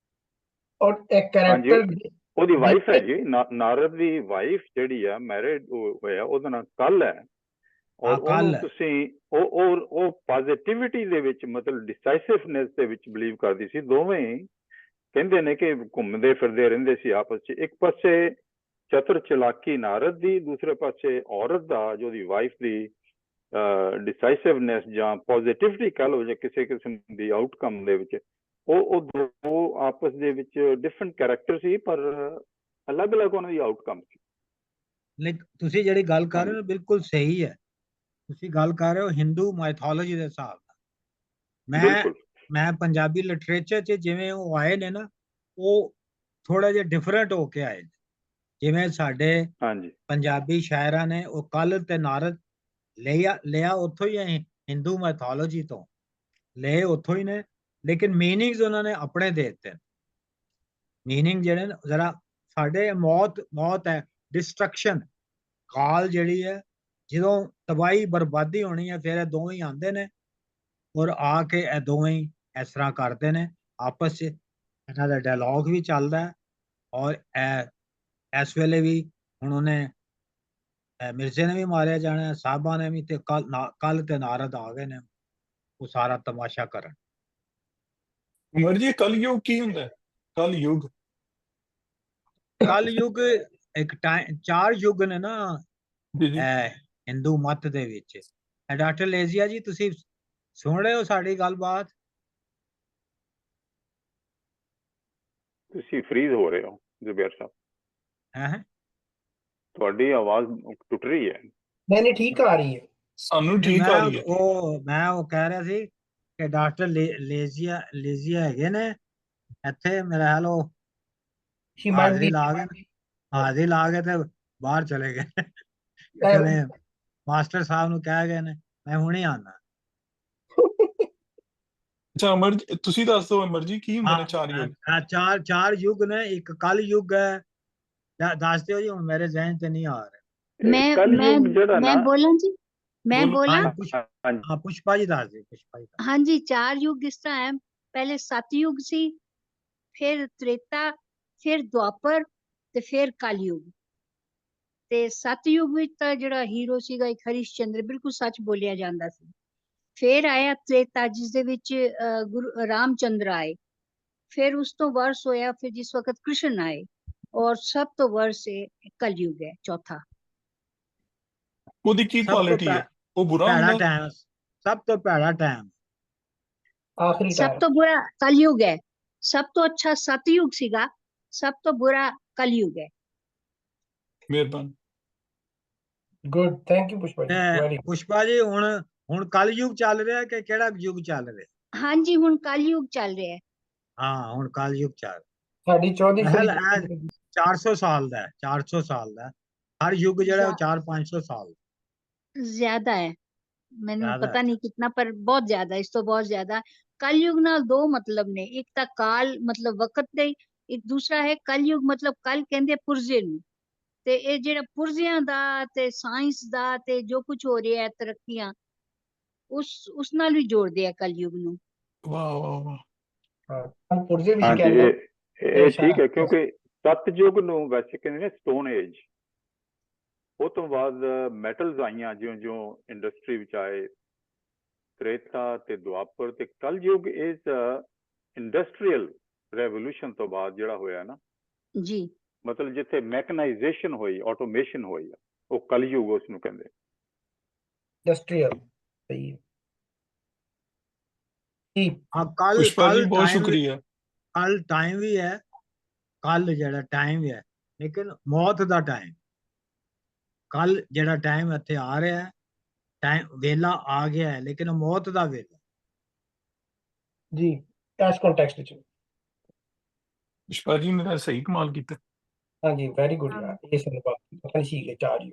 ਔਰ ਇੱਕ ਹਾਂਜੀ, ਕੈਰੈਕਟਰ ਉਹਦੀ ਵਾਈਫ ਹੈ ਜੀ, ਨਾਰਦ ਦੀ ਵਾਈਫ ਜਿਹੜੀ ਆ, ਮੈਰਿਡ ਹੋਇਆ, ਉਹਦਾ ਨਾਮ ਕੱਲ ਹੈ। ਔਰ ਉਹਨੂੰ ਤੁਸੀਂ ਉਹ ਪੋਜ਼ਿਟਿਵਿਟੀ ਦੇ ਵਿੱਚ, ਮਤਲਬ ਡਿਸਾਈਸਿਵਨੈਸ ਦੇ ਵਿੱਚ ਬਿਲੀਵ ਕਰਦੀ ਸੀ। ਦੋਵੇਂ ਕਹਿੰਦੇ ਨੇ ਕਿ ਘੁੰਮਦੇ ਫਿਰਦੇ ਰਹਿੰਦੇ ਸੀ ਆਪਸ 'ਚ, ਇੱਕ ਪਾਸੇ ਚਤੁਰ ਚਲਾਕੀ ਨਾਰਦ ਦੀ, ਦੂਸਰੇ ਪਾਸੇ ਔਰਤ ਦਾ, ਜੋ ਉਹਦੀ ਵਾਈਫ ਦੀ ਡਿਸਾਈਸਿਵਨੈਸ ਜਾਂ ਪੋਜ਼ਿਟਿਵਿਟੀ ਕਹਿ ਲਓ, ਜਾਂ ਕਿਸੇ ਕਿਸਮ ਦੀ ਆਊਟਕਮ ਦੇ ਵਿੱਚ, ਉਹ ਦੋ ਆਪਸ ਦੇ ਵਿੱਚ ਡਿਫਰੈਂਟ ਕੈਰੈਕਟਰ ਸੀ, ਪਰ ਅਲੱਗ-ਅਲੱਗ ਉਹਨਾਂ ਦੀ ਆਊਟਕਮ ਸੀ। ਲੇਕਿਨ ਤੁਸੀਂ ਜਿਹੜੀ ਗੱਲ ਕਰ ਰਹੇ ਹੋ ਬਿਲਕੁਲ ਸਹੀ ਹੈ। ਤੁਸੀਂ ਗੱਲ ਕਰ ਰਹੇ ਹੋ ਹਿੰਦੂ ਮਾਈਥੋਲੋਜੀ ਦੇ ਹਿਸਾਬ ਨਾਲ। ਮੈਂ ਪੰਜਾਬੀ ਲਿਟਰੇਚਰ 'ਚ ਜਿਵੇਂ ਉਹ ਆਏ ਨੇ ਨਾ, ਉਹ ਥੋੜਾ ਜਿਹਾ ਡਿਫਰੈਂਟ ਹੋ ਕੇ ਆਏ ਨੇ। ਜਿਵੇਂ ਸਾਡੇ ਪੰਜਾਬੀ ਸ਼ਾਇਰਾਂ ਨੇ ਉਹ ਕੱਲ ਤੇ ਨਾਰਦ ਲਿਆ ਉੱਥੋਂ ਹੀ ਹੈ, ਹਿੰਦੂ ਮਾਈਥੋਲੋਜੀ ਤੋਂ ਲਏ ਉੱਥੋਂ ਹੀ ਨੇ, ਲੇਕਿਨ ਮੀਨਿੰਗਸ ਉਹਨਾਂ ਨੇ ਆਪਣੇ ਦੇ ਦਿੱਤੇ। ਮੀਨਿੰਗ ਜਿਹੜੇ ਨੇ ਜ਼ਰਾ ਸਾਡੇ ਮੌਤ ਹੈ, ਡਿਸਟਰਕਸ਼ਨ, ਕਾਲ ਜਿਹੜੀ ਹੈ, ਜਦੋਂ ਤਬਾਹੀ ਬਰਬਾਦੀ ਹੋਣੀ ਹੈ, ਫਿਰ ਇਹ ਦੋਵੇਂ ਹੀ ਆਉਂਦੇ ਨੇ, ਔਰ ਆ ਕੇ ਇਹ ਦੋਵੇਂ ਹੀ ਇਸ ਤਰ੍ਹਾਂ ਕਰਦੇ ਨੇ ਆਪਸ 'ਚ। ਇਹਨਾਂ ਦਾ ਡਾਇਲੌਗ ਵੀ ਚੱਲਦਾ ਹੈ, ਔਰ ਇਸ ਵੇਲੇ ਵੀ ਹੁਣ ਉਹਨੇ ਮਿਰਜ਼ੇ ਨੇ ਵੀ ਮਾਰਿਆ ਜਾਣਾ, ਸਾਹਿਬਾਂ ਨੇ ਵੀ, ਤੇ ਕੱਲ ਤੇ ਨਾਰਦ ਆ ਗਏ ਨੇ ਉਹ ਸਾਰਾ ਤਮਾਸ਼ਾ ਕਰਨ। ਉਮਰ ਜੀ, ਕਲਯੁਗ ਕੀ ਹੁੰਦਾ ਹੈ? ਕਲਯੁਗ ਕਲਯੁਗ ਇੱਕ ਟਾਈਮ, 4 ਯੁੱਗ ਨੇ ਨਾ ਹਿੰਦੂ ਮਤ ਦੇ ਵਿੱਚ। ਡਾਕਟਰ ਲੇਜ਼ੀਆ ਜੀ, ਤੁਸੀਂ ਸੁਣ ਰਹੇ ਹੋ ਸਾਡੀ ਗੱਲਬਾਤ? ਤੁਸੀਂ ਫਰੀਜ਼ ਹੋ ਰਹੇ ਹੋ ਜ਼ੁਬੈਰ ਸਾਹਿਬ, ਹੈ ਤੁਹਾਡੀ ਆਵਾਜ਼ ਟੁੱਟ ਰਹੀ ਹੈ। ਨਹੀਂ ਠੀਕ ਆ ਰਹੀ ਹੈ, ਸਾਨੂੰ ਠੀਕ ਆ ਰਹੀ ਹੈ। ਮੈਂ ਉਹ ਕਹਿ ਰਿਹਾ ਸੀ ਕਿ ਡਾਕਟਰ ਲੇਜ਼ੀਆ ਹੈਗੇ ਨੇ ਇੱਥੇ, ਮੇਰਾ ਹਾਲ ਉਹ ਹਾਜ਼ਰੀ ਲਾ ਕੇ ਤੇ ਬਾਹਰ ਚਲੇ ਗਏ। ਕਹਿੰਦੇ ਮਾਸਟਰ ਸਾਹਿਬ ਨੂੰ ਕਹਿ ਗਏ ਨੇ ਮੈਂ ਹੁਣੇ ਆਉਣਾ। ਅੱਛਾ ਅਮਰ ਜੀ, ਤੁਸੀਂ ਦੱਸ ਦਿਓ ਅਮਰ ਜੀ, ਕੀ ਹੁੰਦੇ ਨੇ 4 ਯੁੱਗ? ਚਾਰ ਯੁੱਗ ਨੇ, ਇੱਕ ਕਲ ਯੁੱਗ ਹੈ। ਦੱਸ ਦਿਓ ਜੀ, ਹੁਣ ਮੇਰੇ ਜ਼ਿਹਨ ਤੇ ਨਹੀਂ ਆ ਰਿਹਾ। ਮੈਂ बोला जी, मैं बोला। हाँ, पुष्पा जी दस दे, पुष्पा जी। हाँ जी, 4 युग इस तरह है, पहले सतयुग सी, फिर त्रेता, फिर द्वापर ते फिर कलयुग। ते सतयुग विच तां जिहड़ा हीरो सीगा एक हरिश्चंद्र, बिल्कुल सच बोलिया जांदा सी। फिर आया त्रेता, जिस दे विच गुरु रामचंद्र आए। फिर उस तो वर्ष होया, फिर जिस वक्त कृष्ण आए, और सब तो वर्ष कलयुग है चौथा। ਉਹਦੀ ਕੀ ਸਭ ਤੋਂ ਕੁਆਲਿਟੀ ਹੈ? ਉਹ ਬੁਰਾ ਭੈੜਾ ਹੁੰਦਾ? ਟਾਈਮ, ਸਭ ਤੋਂ ਭੈੜਾ ਟਾਈਮ। ਆਖਰੀ सब टाइम तो बुरा कलयुग है, सब तो अच्छा सतयुग सीगा, सब तो बुरा कलयुग है। ਮਿਹਰਬਾਨੀ। Good thank you Pushpa ji ਤੇ वेरी गुड ਪੁਸ਼ਪਾ ਜੀ ਹੁਣ ਕਲਯੁਗ ਚੱਲ ਰਿਹਾ ਕਿ ਕਿਹੜਾ ਯੁੱਗ ਚੱਲ ਰਿਹਾ? हाँ जी, हुन कलयुग चल रहा है। ਹਾਂ ਹੁਣ ਕਲਯੁਗ ਚੱਲ ਸਾਡੀ 14ਵੀਂ ਮਹਿਲ 400 ਸਾਲ ਦਾ ਹੈ, 400 ਸਾਲ ਦਾ ਹੈ। ਹਰ ਯੁੱਗ ਜਿਹੜਾ ਉਹ 400-500 ਸਾਲ ज्यादा है, मैंने ज्यादा पता है। नहीं कितना, पर बहुत ज्यादा, इस तो बहुत ज्यादा। कलयुग नाल दो मतलब ने, एक ਤਾਂ काल मतलब वक्त ਦੇ, ਇੱਕ ਦੂਸਰਾ ਹੈ ਕਲਯੁਗ ਮਤਲਬ ਕਲ ਕਹਿੰਦੇ ਪੁਰਜ਼ੇ ਨੂੰ। ਤੇ ਇਹ ਜਿਹੜਾ ਪੁਰਜ਼ਿਆਂ ਦਾ ਤੇ ਸਾਇੰਸ ਦਾ ਤੇ ਜੋ ਕੁਝ ਹੋ ਰਿਹਾ ਹੈ ਤਰੱਕੀਆਂ, ਉਸ ਨਾਲ ਵੀ ਜੋੜਦੇ ਆ ਕਲਯੁਗ ਨੂੰ। ਵਾਹ ਵਾਹ ਵਾਹ। ਹਾਂ ਪੁਰਜੇ ਵੀ ਹਾਂਜੀ ਕਹਿੰਦੇ ਇਹ ਠੀਕ ਹੈ, ਕਿਉਂਕਿ ਸਤਯੁਗ ਨੂੰ ਵੈਸੇ ਕਹਿੰਦੇ ਨੇ ਸਟੋਨ ਏਜ। ਉਹ ਤੋਂ ਬਾਅਦ ਮੈਟਲਸ ਆਈਆਂ, ਜਿਉਂ ਇੰਡਸਟਰੀ ਵਿੱਚ ਆਏ, ਤ੍ਰੇਤਾ ਤੇ ਦੁਆਪਰ ਤੇ ਕਲਯੁਗ ਇਸ ਇੰਡਸਟਰੀਅਲ ਰੈਵੋਲੂਸ਼ਨ ਤੋਂ ਬਾਅਦ ਜਿਹੜਾ ਹੋਇਆ ਨਾ ਜੀ, ਮਤਲਬ ਜਿੱਥੇ ਮੈਕਨਾਈਜੇਸ਼ਨ ਹੋਈ, ਆਟੋਮੇਸ਼ਨ ਹੋਈ, ਉਹ ਕਲਯੁਗ ਉਸ ਨੂੰ ਕਹਿੰਦੇ। ਇੰਡਸਟਰੀਅਲ ਸਹੀ ਹੈ ਠੀਕ ਹਾਂ ਕੱਲ ਪੁਸ਼ਪਾ ਜੀ ਕੱਲ ਬਹੁਤ ਟਾਈਮ ਸ਼ੁਕਰੀਆ। ਕੱਲ ਟਾਈਮ ਵੀ ਹੈ, ਕੱਲ ਜਿਹੜਾ ਟਾਈਮ ਹੈ, ਲੇਕਿਨ ਮੌਤ ਦਾ ਟਾਈਮ। ਕੱਲ ਜਿਹੜਾ ਟਾਈਮ ਇੱਥੇ ਆ ਰਿਹਾ ਹੈ, ਟਾਈਮ ਵੇਲਾ ਆ ਗਿਆ ਹੈ, ਲੇਕਿਨ ਮੌਤ ਦਾ ਵੇਲਾ। ਜੀ ਇਸ ਕੰਟੈਕਸਟ ਵਿੱਚ ਪੁਸ਼ਪਾ ਜੀ ਨੇ ਤਾਂ ਸਹੀ ਕਮਾਲ ਕੀਤਾ। ਹਾਂਜੀ ਵੈਰੀ ਗੁੱਡ ਯਾਰ, ਇਹ ਸਾਨੂੰ ਪਤਾ ਸੀ ਕਿ 4 ਯੂ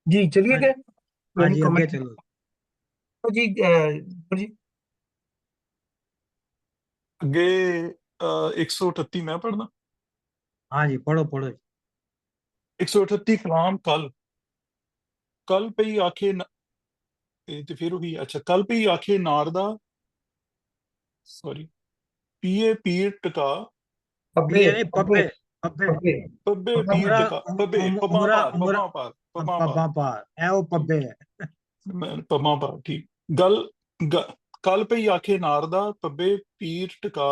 ਜੀ ਚलिए गए ਹਾਂਜੀ ਅੱਗੇ ਚਲੋ। जी जी ਅੱਗੇ 138 ਮੈਂ ਪੜ੍ਹਨਾ। ਹਾਂਜੀ ਪੜੋ ਪੜੋ। 138 ਕਲਾਮ ਕੱਲ ਪਈ ਆਖੇ ਇਹ ਤੇ ਫਿਰ ਉਹੀ ਅੱਛਾ, ਕੱਲ ਪਈ ਆਖੇ ਨਾਰਦਾ ਸੌਰੀ ਪੀਏ ਪੀਰ ਟਕਾ पब्बे ਇਹ ਨਹੀਂ ਪੱਬੇ ਪੱਬੇ पब्बे ਪੱਬੇ ਪੀਰ ਟਕਾ ਪੱਬੇ ਪੱਬਾਂ ਪਾਰ ਇਹ ਉਹ ਪੱਬੇ ਹੈ। ਪੱਬਾਂ ਪਾਰ ਠੀਕ। ਕੱਲ ਪਈ ਆਖੇ ਨਾਰਦਾ ਪੱਬੇ ਪੀਰ ਟਕਾ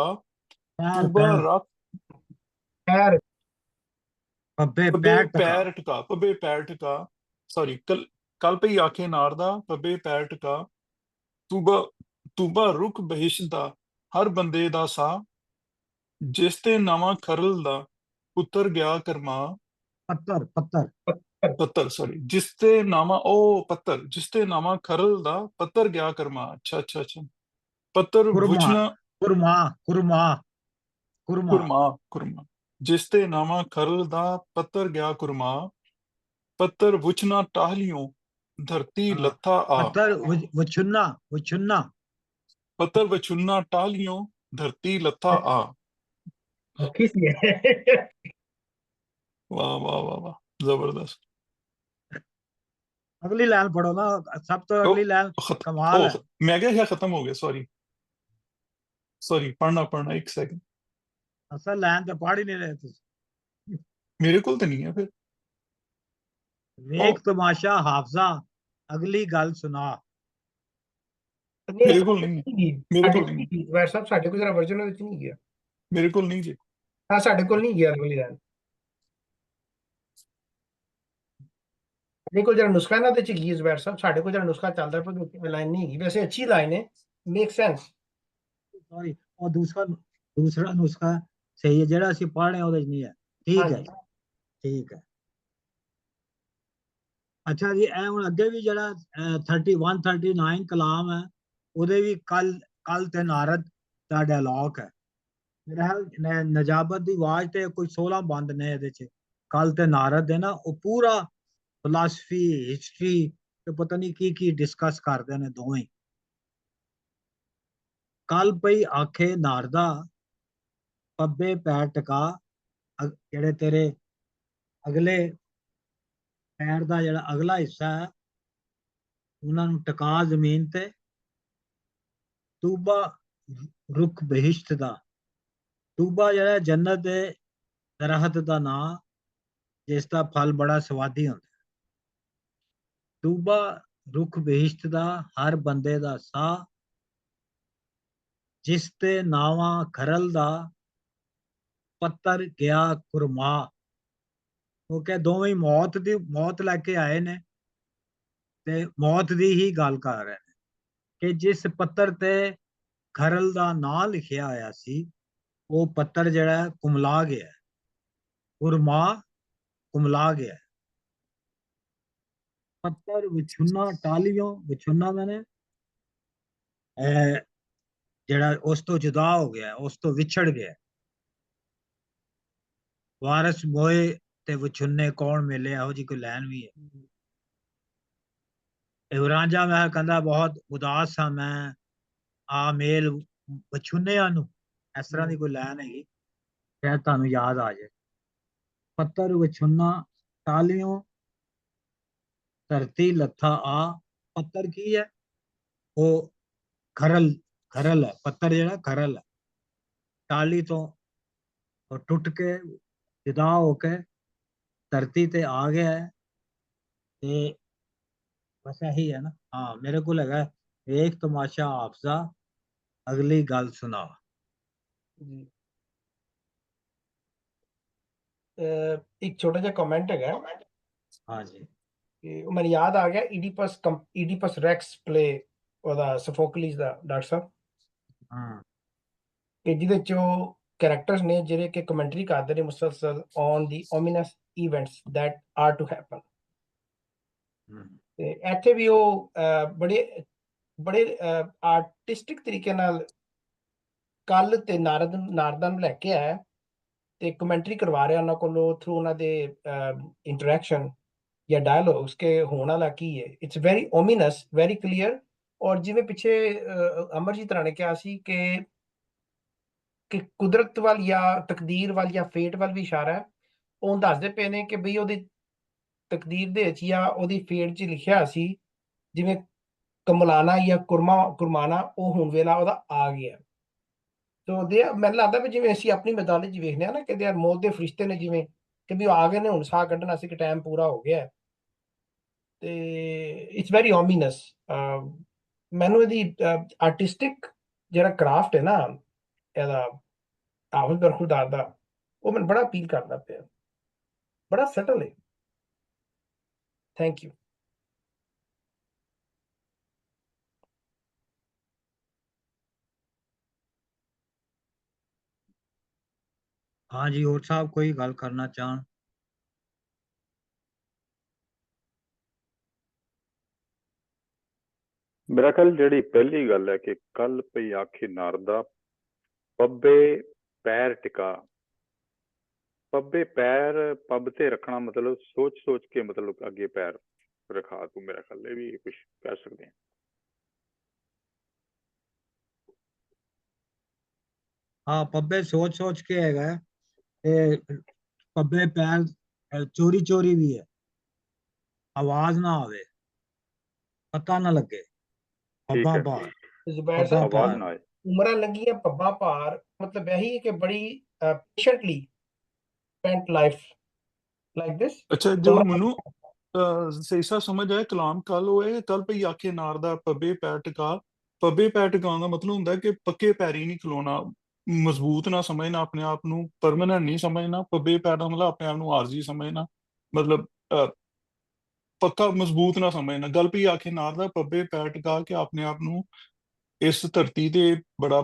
ਤੂਬਾ ਰੱਖ पैर ਪੱਬੇ ਪੱਬੇ ਪੈਰ ਟਕਾ। ਪੈਰ ਟਕਾ ਪੱਬੇ ਪੈਰ ਟਕਾ ਸੌਰੀ ਕੱਲ ਪਈ ਆਖੇ ਨਾਰਦਾ ਪੱਬੇ ਪੈਰ ਟਕਾ ਤੂਬਾ ਰੁੱਖ ਬਹਿਸ਼ਤ ਦਾ ਹਰ ਬੰਦੇ ਦਾ ਸਾਹ ਜਿਸ ਤੇ ਨਵਾਂ ਖਰਲ ਦਾ ਪੁੱਤਰ ਗਿਆ ਕਰਮਾ ਪੱਤਰ ਸੌਰੀ ਜਿਸ ਤੇ ਨਾਵਾਂ ਉਹ ਪੱਤਰ ਜਿਸ ਤੇ ਨਾਵਾਂ ਖਰਲ ਦਾ ਪੱਤਰ ਗਿਆ ਕਰਮਾ। ਅੱਛਾ ਅੱਛਾ ਅੱਛਾ ਪੱਤਰ ਵੁਚਣਾ ਕੁਰਮਾ ਜਿਸ ਤੇ ਨਾਵਾਂ ਖਰਲ ਦਾ ਪੱਤਰ ਗਿਆ ਕੁਰਮਾ ਪੱਤਰ ਵੁਚਣਾ ਟਾਹਲਿਓ ਧਰਤੀ ਲੱਥਾ ਆ ਪੱਤਰ ਪੱਤਰ ਵਚੁੰਨਾ ਟਾਹਲਿਓ ਧਰਤੀ ਲੱਥਾ ਆ। किस लिए ਵਾਹ ਵਾਹ ਵਾਹ ਵਾਹ ਜ਼ਬਰਦਸਤ। ਅਗਲੀ ਲਾਈਨ ਪੜੋ ਨਾ, ਸਭ ਤੋਂ ਅਗਲੀ ਲਾਈਨ ਕਮਾਲ ਹੈ। ਮੈਂ ਕਿਹਾ ਖਤਮ ਹੋ ਗਿਆ ਸੌਰੀ ਪੜਨਾ ਇੱਕ ਸੈਕਿੰਡ। ਅਸਲ ਲਾਈਨ ਤੇ ਪੜ੍ਹ ਹੀ ਨਹੀਂ ਰਹੇ ਤੁਸੀਂ। ਮੇਰੇ ਕੋਲ ਤਾਂ ਨਹੀਂ ਹੈ ਫਿਰ। ਵੇਖ ਤਮਾਸ਼ਾ ਹਾਫਜ਼ਾ ਅਗਲੀ ਗੱਲ ਸੁਣਾ। ਮੇਰੇ ਕੋਲ ਨਹੀਂ ਹੈ ਮੇਰੇ ਕੋਲ ਨਹੀਂ ਵੈਰ ਸਾਹਿਬ ਸਾਡੇ ਕੋਲ ਜਰਾ ਵਰਜਨ ਵਿੱਚ ਨਹੀਂ ਗਿਆ। ਮੇਰੇ ਕੋਲ ਨਹੀਂ ਜੀ। ਹਾਂ ਸਾਡੇ ਕੋਲ ਨਹੀਂ ਗਿਆ ਅਗਲੀ ਲਾਈਨ। ਕੋਲ ਜਿਹੜਾ ਨੁਸਖਾ ਨਾ ਤੇ ਚ ਗੀਜ਼ ਵੈਰ ਸਾਹਿਬ ਸਾਡੇ ਕੋਲ ਜਿਹੜਾ ਨੁਸਖਾ ਚੱਲਦਾ ਪਰ ਲਾਈਨ ਨਹੀਂ ਹੈਗੀ। ਵੈਸੇ ਅੱਛੀ ਲਾਈਨ ਹੈ, ਮੇਕ ਸੈਂਸ। ਸੌਰੀ ਉਹ ਦੂਸਰਾ ਨੁਸਖਾ ਸਹੀ ਹੈ, ਜਿਹੜਾ ਅਸੀਂ ਪੜ੍ਹ ਰਹੇ ਉਹਦੇ ਚ ਨਹੀਂ ਹੈ। ਠੀਕ ਹੈ ਠੀਕ ਹੈ। ਅੱਛਾ ਜੀ ਇਹ ਹੁਣ ਅੱਗੇ ਵੀ ਜਿਹੜਾ 39 ਕਲਾਮ ਹੈ, ਉਹਦੇ ਵੀ ਕੱਲ ਤੇ ਨਾਰਦ ਦਾ ਡਾਇਲੌਗ ਹੈ। ਮੇਰਾ ਨਜਾਬਤ ਦੀ ਆਵਾਜ਼ ਤੇ ਕੋਈ 16 ਬੰਦ ਨੇ ਇਹਦੇ ਚ। ਕੱਲ ਤੇ ਨਾਰਦ ਦੇ ਨਾ ਉਹ ਪੂਰਾ ਫਿਲਾਸਫੀ ਹਿਸਟਰੀ ਤੇ ਪਤਾ ਨਹੀਂ ਕੀ ਡਿਸਕਸ ਕਰਦੇ ਨੇ ਦੋਵੇਂ। ਕੱਲ ਪਈ ਆਖੇ ਨਾਰਦਾ ਪੱਬੇ ਪੈਰ ਟਕਾ, ਜਿਹੜੇ ਤੇਰੇ ਅਗਲੇ ਪੈਰ ਦਾ ਜਿਹੜਾ ਅਗਲਾ ਹਿੱਸਾ ਹੈ ਉਹਨਾਂ ਨੂੰ ਟਿਕਾ ਜ਼ਮੀਨ ਤੇ। ਤੂਬਾ ਰੁੱਖ ਬਹਿਸ਼ਤ ਦਾ, ਤੂਬਾ ਜਿਹੜਾ ਜੰਨਤ ਦੇ ਦਰਖਤ ਦਾ ਨਾਂ ਜਿਸ ਦਾ ਫਲ ਬੜਾ ਸਵਾਦੀ ਹੁੰਦਾ। ਤੂਬਾ ਰੁੱਖ ਬਹਿਸ਼ਤ ਦਾ ਹਰ ਬੰਦੇ ਦਾ ਸਾਹ ਜਿਸ ਤੇ ਨਾਵਾਂ ਖਰਲ ਦਾ ਪੱਤਰ ਗਿਆ ਕੁਰਮਾ। ਕਿਉਂਕਿ ਦੋਵੇਂ ਹੀ ਮੌਤ ਲੈ ਕੇ ਆਏ ਨੇ ਤੇ ਮੌਤ ਦੀ ਹੀ ਗੱਲ ਕਰ ਰਹੇ ਨੇ ਕਿ ਜਿਸ ਪੱਤਰ ਤੇ ਖਰਲ ਦਾ ਨਾਂ ਲਿਖਿਆ ਹੋਇਆ ਸੀ ਉਹ ਪੱਤਰ ਜਿਹੜਾ ਹੈ ਕੁਮਲਾ ਗਿਆ ਹੈ। ਕੁਰਮਾ ਕੁਮਲਾ ਗਿਆ ਹੈ। ਪੱਤਰ ਵਿਛੁੰਨਾ ਟਾਲੀਓ, ਵਿਛੁੰਨਾ ਮੈਨੇ ਜਿਹੜਾ ਉਸ ਤੋਂ ਜੁਦਾ ਹੋ ਗਿਆ, ਉਸ ਤੋਂ ਵਿਛੜ ਗਿਆ। ਵਾਰਸ ਮੋਏ ਤੇ ਵਿਛੁੰਨੇ ਕੌਣ ਮਿਲੇ, ਇਹੋ ਜੀ ਕੋਈ ਲਾਈਨ ਵੀ ਹੈ। ਇਹ ਰਾਂਝਾ ਮੈਂ ਕਹਿੰਦਾ ਬਹੁਤ ਉਦਾਸ ਹਾਂ ਮੈਂ, ਆ ਮੇਲ ਵਿਛੁੰਨਿਆਂ ਨੂੰ, ਇਸ ਤਰ੍ਹਾਂ ਦੀ ਕੋਈ ਲਾਈਨ ਹੈਗੀ, ਸ਼ਾਇਦ ਤੁਹਾਨੂੰ ਯਾਦ ਆ ਜਾਏ। ਪੱਤਰ ਵਿਛੁੰਨਾ ਟਾਲੀਓ ਧਰਤੀ ਲੱਥਾ ਆ। ਪੱਤਰ ਕੀ ਹੈ? ਉਹ ਖਰਲ, ਖਰਲ ਹੈ ਪੱਤਰ, ਜਿਹੜਾ ਖਰਲ ਹੈ ਟਾਲੀ ਤੋਂ ਉਹ ਟੁੱਟ ਕੇ ਜੁਦਾ ਹੋ ਕੇ ਧਰਤੀ ਤੇ ਆ ਗਿਆ ਹੈ। ਤੇ ਬਸ ਇਹੀ ਹੈ ਨਾ। ਹਾਂ, ਮੇਰੇ ਕੋਲ ਹੈਗਾ ਵੇਖ ਤਮਾਸ਼ਾ ਹਾਫਜ਼ਾ, ਅਗਲੀ ਗੱਲ ਸੁਣਾ। ਜੀ ਇੱਕ ਛੋਟਾ ਜਿਹਾ ਕਮੈਂਟ ਹੈਗਾ ਹਾਂਜੀ ਕਿ ਉਹ ਮੈਨੂੰ ਯਾਦ ਆ ਗਿਆ, ਈਡੀਪਸ ਰੈਕਸ ਪਲੇ ਉਹਦਾ ਸਫੋਕਲੀਸ ਦਾ, ਡਾਕਟਰ ਸਾਹਿਬ, ਹਾਂ ਕਿ ਜਿਹਦੇ ਚ ਉਹ ਕੈਰੈਕਟਰਸ ਨੇ ਜਿਹੜੇ ਕਿ ਕਮੈਂਟਰੀ ਕਰਦੇ ਨੇ ਮੁਸਲਸਲ on the ominous events that are to happen. ਤੇ ਇੱਥੇ ਵੀ ਉਹ ਬੜੇ ਬੜੇ ਆਰਟਿਸਟਿਕ ਤਰੀਕੇ ਨਾਲ ਕੱਲ ਤੇ ਨਾਰਦਾਂ ਨੂੰ ਲੈ ਕੇ ਆਇਆ ਤੇ ਕਮੈਂਟਰੀ ਕਰਵਾ ਰਿਹਾ ਉਹਨਾਂ ਕੋਲੋਂ ਥਰੂ ਉਹਨਾਂ ਦੇ ਇੰਟਰੈਕਸ਼ਨ ਜਾਂ ਡਾਇਲੋਗਸ ਕਿ ਹੋਣ ਵਾਲਾ ਕੀ ਹੈ। It's very ominous, very clear. ਔਰ ਜਿਵੇਂ ਪਿੱਛੇ ਅਮਰਜੀਤ ਰਾਣੇ ਕਿਹਾ ਸੀ ਕਿ ਕੁਦਰਤ ਵੱਲ ਜਾਂ ਤਕਦੀਰ ਵੱਲ ਜਾਂ ਫੇਟ ਵੱਲ ਵੀ ਇਸ਼ਾਰਾ ਹੈ। ਉਹ ਦੱਸਦੇ ਪਏ ਨੇ ਕਿ ਬਈ ਉਹਦੀ ਤਕਦੀਰ ਦੇ ਵਿੱਚ ਜਾਂ ਉਹਦੀ ਫੇਟ 'ਚ ਲਿਖਿਆ ਸੀ ਜਿਵੇਂ ਕਮਲਾਨਾ ਜਾਂ ਕੁਰਮਾਨਾ, ਉਹ ਹੁਣ ਵੇਲਾ ਉਹਦਾ ਆ ਗਿਆ। ਤੋ ਮੈਨੂੰ ਲੱਗਦਾ ਵੀ ਜਿਵੇਂ ਅਸੀਂ ਆਪਣੀ ਮੈਦਾਨੀ 'ਚ ਵੇਖਦੇ ਹਾਂ ਨਾ ਕਿ ਦੇ ਮੌਤ ਦੇ ਫਰਿਸ਼ਤੇ ਨੇ, ਜਿਵੇਂ ਕਿ ਵੀ ਉਹ ਆ ਗਏ ਨੇ, ਹੁਣ ਸਾਹ ਕੱਢਣਾ ਸੀ ਕਿ ਟਾਈਮ ਪੂਰਾ ਹੋ ਗਿਆ। ਤੇ ਇਟਸ ਵੈਰੀ ਓਮੀਨਸ। ਮੈਨੂੰ ਇਹਦੀ ਆਰਟਿਸਟਿਕ ਜਿਹੜਾ ਕਰਾਫਟ ਹੈ ਨਾ ਇਹਦਾ ਹਾਫਿਜ਼ ਬਰਖੁਰਦਾਰ ਦਾ, ਉਹ ਮੈਨੂੰ ਬੜਾ ਅਪੀਲ ਕਰਦਾ ਪਿਆ, ਬੜਾ ਸਟਲ ਹੈ। Thank you. ਹਾਂਜੀ, ਹੋਰ ਸਾਹਿਬ ਕੋਈ ਗੱਲ ਕਰਨਾ ਚਾਹਣ? ਮੇਰਾ ਖਿਆਲ ਜਿਹੜੀ ਪਹਿਲੀ ਗੱਲ ਹੈ ਕਿ ਕੱਲ ਪਈ ਆਖੇ ਨਾਰਦਾ, ਪੱਬੇ ਪੈਰ ਟਿਕਾ। ਪੱਬੇ ਪੈਰ ਪੱਬ ਤੇ ਰੱਖਣਾ ਮਤਲਬ ਸੋਚ ਸੋਚ ਕੇ, ਮਤਲਬ ਅੱਗੇ ਪੈਰ ਰਖਾ ਤੂੰ। ਮੇਰਾ ਖਿਆਲ ਇਹ ਵੀ ਕੁਝ ਕਹਿ ਸਕਦੇ ਹਾਂ। ਹਾਂ, ਪੱਬੇ ਸੋਚ ਸੋਚ ਕੇ ਹੈਗਾ ਤੇ ਪੱਬੇ ਪੈਰ ਚੋਰੀ ਚੋਰੀ ਵੀ ਹੈ, ਆਵਾਜ਼ ਨਾ ਆਵੇ, ਪਤਾ ਨਾ ਲੱਗੇ। ਠੀਕ ਪੱਬਾਂ ਹੈ, ਭਾਰ, ਜ਼ੁਬੈਰ ਪੱਬਾਂ ਸਾਹਿਬ, ਆਵਾਜ਼ ਭਾਰ। ਨਾ ਆਏ। ਉਮਰਾਂ ਲੰਘੀਆਂ ਪੱਬਾਂ ਭਾਰ, ਮਤਲਬ ਇਹੀ ਹੈ ਕਿ ਬੜੀ patiently spent life like this। ਅੱਛਾ, ਜੋ ਮੈਨੂੰ ਸਹੀ ਸਾ ਸਮਝ ਆਇਆ ਕਲਾਮ ਕੱਲ ਉਹ ਹੈ, ਕੱਲ ਭਈ ਆਖੇ ਨਾਰ ਦਾ ਪੱਬੇ ਪੈਰ ਟਿਕਾ। ਪੱਬੇ ਪੈਰ ਟਿਕਾਉਣ ਦਾ ਮਤਲਬ ਹੁੰਦਾ ਕਿ ਪੱਕੇ ਪੈਰੀ ਨਹੀਂ ਖਲੋਣਾ, ਮਜ਼ਬੂਤ ਨਾ ਸਮਝਣਾ ਆਪਣੇ ਆਪ ਨੂੰ, ਪਰਮਾਨੈਂਟ ਨਹੀਂ ਸਮਝਣਾ। ਪੱਬੇ ਪੈਰ ਦਾ ਮਤਲਬ ਆਪਣੇ ਆਪ ਨੂੰ ਆਰਜ਼ੀ ਸਮਝਣਾ, ਮਤਲਬ ਪੱਕਾ ਮਜ਼ਬੂਤ ਨਾ ਸਮਝਣਾ। ਗੱਲ ਭਈ ਆਖੇ ਨਾਰ ਦਾ ਪੱਬੇ ਪੈਰ ਟਿਕਾ ਕੇ ਆਪਣੇ ਆਪ ਨੂੰ ਇਸ ਧਰਤੀ ਤੇ ਬੜਾ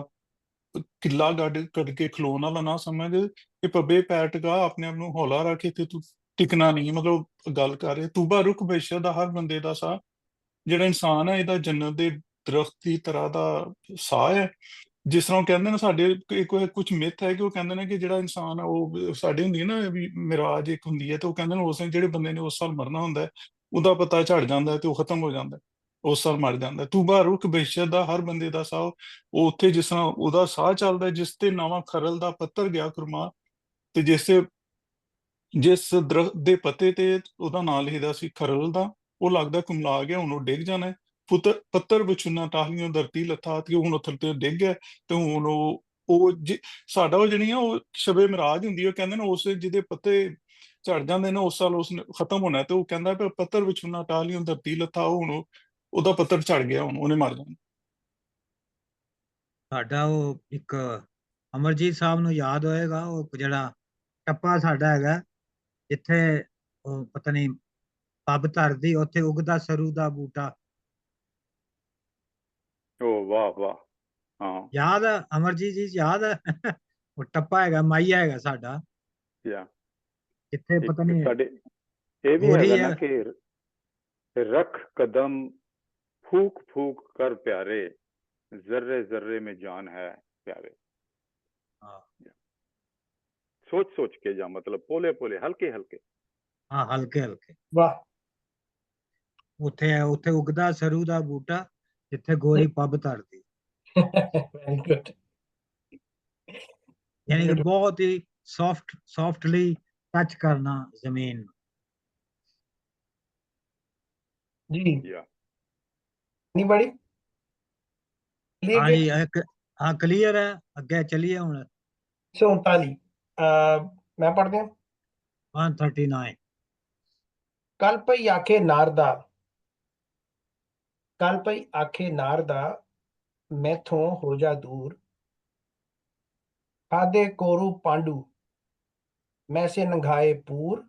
ਕਿੱਲਾ ਕੱਢ ਕੇ ਖਲੋਣ ਵਾਲਾ ਨਾ ਸਮਝ ਕਿ ਪੱਬੇ ਪੈਰ ਟਿਕਾ, ਆਪਣੇ ਆਪ ਨੂੰ ਹੌਲਾ ਰੱਖ ਕੇ ਤੇ ਤੂੰ ਟਿਕਣਾ ਨਹੀਂ। ਮਤਲਬ ਗੱਲ ਕਰ ਰਹੇ ਤੂਬਾ ਰੁੱਖ ਬੇਸ਼ਰ ਦਾ ਹਰ ਬੰਦੇ ਦਾ ਸਾਹ, ਜਿਹੜਾ ਇਨਸਾਨ ਹੈ ਇਹਦਾ ਜੰਨਤ ਦੇ ਦਰਖਤ ਦੀ ਤਰ੍ਹਾਂ ਦਾ ਸਾਹ ਹੈ। ਜਿਸ ਤਰ੍ਹਾਂ ਉਹ ਕਹਿੰਦੇ ਨੇ ਸਾਡੇ ਕੁਝ ਮਿੱਥ ਹੈ ਕਿ ਉਹ ਕਹਿੰਦੇ ਨੇ ਕਿ ਜਿਹੜਾ ਇਨਸਾਨ ਆ ਉਹ ਸਾਡੇ ਹੁੰਦੀ ਹੈ ਨਾ ਵੀ ਮਿਰਾਜ ਇੱਕ ਹੁੰਦੀ ਹੈ, ਤੇ ਉਹ ਕਹਿੰਦੇ ਨੇ ਉਸ ਜਿਹੜੇ ਬੰਦੇ ਨੇ ਉਸ ਸਾਲ ਮਰਨਾ ਹੁੰਦਾ ਹੈ ਉਹਦਾ ਪਤਾ ਝੜ ਜਾਂਦਾ ਤੇ ਉਹ ਖਤਮ ਹੋ ਜਾਂਦਾ, ਉਸ ਸਾਲ ਮਰ ਜਾਂਦਾ। ਤੂਬਾ ਰੁੱਖ ਬੇਸ਼ਰ ਦਾ ਹਰ ਬੰਦੇ ਦਾ ਸਾਹ, ਉਹ ਉੱਥੇ ਜਿਸ ਤਰ੍ਹਾਂ ਉਹਦਾ ਸਾਹ ਚੱਲਦਾ ਜਿਸ ਤੇ ਨਵਾਂ ਖਰਲ ਦਾ ਪੱਤਰ ਗਿਆ ਕੁਰਮਾ, ਤੇ ਜਿਸ ਦਰਖਤ ਦੇ ਪੱਤੇ ਤੇ ਉਹਦਾ ਨਾਂ ਲਿਖਦਾ ਸੀ ਖਰਲ ਦਾ, ਉਹ ਲੱਗਦਾ ਕੁਮਲਾ ਗਿਆ, ਹੁਣ ਉਹ ਡਿੱਗ ਜਾਣਾ। ਪੱਤਰ ਵਿਛੁੰਨਾ ਟਾਹਲੀਆਂ ਧਰਤੀ ਲੱਥਾ, ਤੇ ਹੁਣ ਉੱਥੇ ਤੇ ਡਿੱਗ ਗਿਆ। ਤੇ ਹੁਣ ਸਾਡਾ ਉਹ ਜਿਹੜੀ ਆ ਉਹ ਸ਼ਬੇ ਮਿਰਾਜ ਹੁੰਦੀ ਹੈ, ਉਹ ਕਹਿੰਦੇ ਨੇ ਉਸ ਜਿਹਦੇ ਪੱਤੇ ਝੜ ਜਾਂਦੇ ਨੇ ਉਸ ਸਾਲ ਉਸ ਖਤਮ ਹੋਣਾ। ਤੇ ਉਹ ਕਹਿੰਦਾ ਪੱਤਰ ਵਿਛੁੰਨਾ ਟਾਹਲੀਆਂ ਧਰਤੀ ਲੱਥਾ, ਉਹ ਹੁਣ ਉਹਦਾ ਪੱਤਰ ਝੜ ਗਿਆ, ਹੁਣ ਉਹਨੇ ਮਰ ਜਾਣਾ। ਸਾਡਾ ਉਹ ਇੱਕ ਅਮਰਜੀਤ ਸਾਹਿਬ ਨੂੰ ਯਾਦ ਹੋਏਗਾ, ਉਹ ਜਿਹੜਾ ਟੱਪਾ ਸਾਡਾ ਹੈਗਾ ਜਿੱਥੇ ਉਹ ਪਤਾ ਨਹੀਂ ਪੱਬ ਧਰਦੀ, ਉੱਥੇ ਉਗਦਾ ਸਰੂ ਦਾ ਬੂਟਾ। ਉਹ ਵਾਹ ਵਾਹ, ਹਾਂ ਯਾਦ ਹੈ ਅਮਰਜੀਤ ਜੀ, ਯਾਦ ਹੈ? ਉਹ ਟੱਪਾ ਹੈਗਾ, ਮਾਈਆ ਹੈਗਾ ਸਾਡਾ, ਯਾ ਜਿੱਥੇ ਇੱਕ ਪਤਾ ਨਹੀਂ ਸਾਡੇ ਇਹ ਵੀ ਗੋਰੀ ਹੈਗਾ ਨਾ ਹੈ। ਕਿ रख कदम फूक फूक कर प्यारे, जर्रे जर्रे में जान है प्यारे। हाँ सोच सोच के जा, मतलब पोले पोले हल्के हल्के। हाँ, हल्के हल्के। वाह ਉੱਥੇ ਉੱਥੇ ਉਗਦਾ ਸਰੂ ਦਾ ਬੂਟਾ, ਜਿੱਥੇ ਗੋਰੀ ਪੱਬ ਧਰਦੀ। वेरी गुड ਯਾਨੀ ਕਿ ਬਹੁਤ ਹੀ ਸੌਫਟਲੀ ਟੱਚ ਕਰਨਾ ਜ਼ਮੀਨ ਨੂੰ। जी या एनीबॉडी हाँ जी, एक हाँ क्लियर है, ਅੱਗੇ ਚਲੀਏ ਹੁਣ। 139 मैं पढ़ दिया। 139 कल पई आखे नारदा, कल पई आखे नारदा, मैथों हो जा दूर, खादे कोरु पांडु, मैं से नंगाए पूर।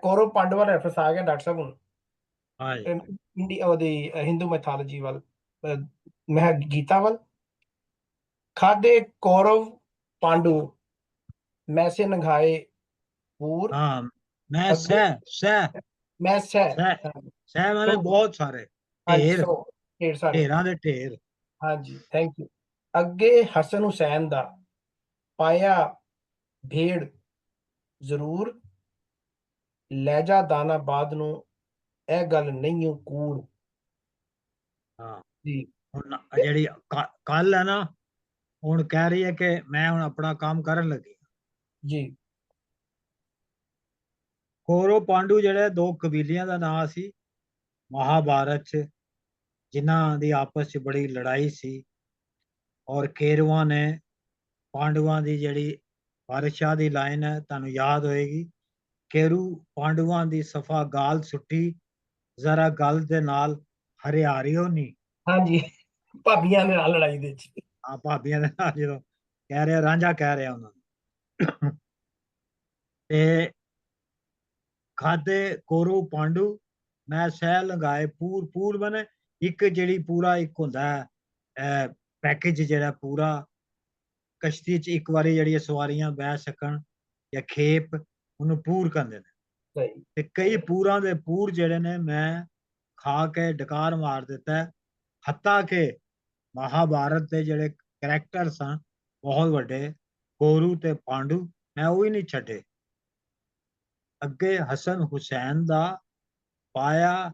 कौरव पांडवा रेफरेंस आ गया डॉक्टर साहब हूँ हाँ जी। इंडिया ओदी हिंदू मैथोलॉजी वाल, मैं गीता वाल। खादे कौरव पांडु, मैं से नंगाए पूर। हाँ, मैं अगे मैं सह सह माने तो बहुत सारे हाँ जी, ढेर, 100 ढेर सारे। ढेरां ਦੇ ਢੇਰ। हाँ जी थैंक यू। अगे हसन हुसैन दा पाया भेड़ जरूर, लहजा दानाबाद नू ए गल नहीं हो कूड़। ਹਾਂ जी ਹੁਣ ਜਿਹੜੀ ਕੱਲ ਹੈ ਨਾ, ਹੁਣ ਕਹਿ ਰਹੀ ਹੈ ਕਿ ਮੈਂ ਹੁਣ ਆਪਣਾ ਕੰਮ ਕਰਨ ਲੱਗੀ। जी ਕੌਰਵ ਪਾਂਡੂ ਜਿਹੜੇ ਦੋ ਕਬੀਲਿਆਂ ਦਾ ਨਾਂ ਸੀ ਮਹਾਭਾਰਤ 'ਚ, ਜਿਨ੍ਹਾਂ ਦੀ ਆਪਸ 'ਚ ਬੜੀ ਲੜਾਈ ਸੀ, ਔਰ ਕੇਰਵਾਂ ਨੇ ਪਾਂਡਵਾਂ ਦੀ ਜਿਹੜੀ ਬਾਦਸ਼ਾਹ ਦੀ ਲਾਈਨ ਹੈ ਤੁਹਾਨੂੰ ਯਾਦ ਹੋਏਗੀ, ਕੇਰੂ ਪਾਂਡਵਾਂ ਦੀ ਸਫਾ ਗਾਲ ਸੁੱਟੀ, ਜ਼ਰਾ ਗੱਲ ਦੇ ਨਾਲ ਹਰਿਆਰਿਓ ਨਹੀਂ। हाँ जी भाबियां ने नाल लड़ाई दे च। ਆ ਭਾਬੀਆਂ ਦੇ ਨਾਲ ਜਦੋਂ ਕਹਿ ਰਿਹਾ, ਰਾਂਝਾ ਕਹਿ ਰਿਹਾ ਉਹਨਾਂ ਨੂੰ। ਤੇ ਖਾਦੇ ਕੋਰੂ ਪਾਂਡੂ, ਮੈਂ ਸਹਿ ਲੰਗਾਏ ਪੂਰ। ਪੂਰ ਬਣੇ ਇੱਕ ਜਿਹੜੀ ਪੂਰਾ ਇੱਕ ਹੁੰਦਾ ਹੈ ਪੈਕੇਜ ਜਿਹੜਾ ਪੂਰਾ, ਕਸ਼ਤੀ 'ਚ ਇੱਕ ਵਾਰੀ ਜਿਹੜੀ ਸਵਾਰੀਆਂ ਬਹਿ ਸਕਣ ਜਾਂ ਖੇਪ, ਉਹਨੂੰ ਪੂਰ ਕਹਿੰਦੇ ਨੇ। सही ਤੇ ਕਈ ਪੂਰਾਂ ਦੇ ਪੂਰ ਜਿਹੜੇ ਨੇ ਮੈਂ ਖਾ ਕੇ ਡਕਾਰ ਮਾਰ ਦਿੱਤਾ, ਹੱਤਾ ਕਿ ਮਹਾਭਾਰਤ ਦੇ ਜਿਹੜੇ ਕਰੈਕਟਰ ਸਨ ਬਹੁਤ ਵੱਡੇ, ਕੋਰੂ ਤੇ ਪਾਂਡੂ, ਮੈਂ ਉਹ ਵੀ ਨਹੀਂ ਛੱਡੇ। ਅੱਗੇ ਹਸਨ ਹੁਸੈਨ ਦਾ ਪਾਇਆ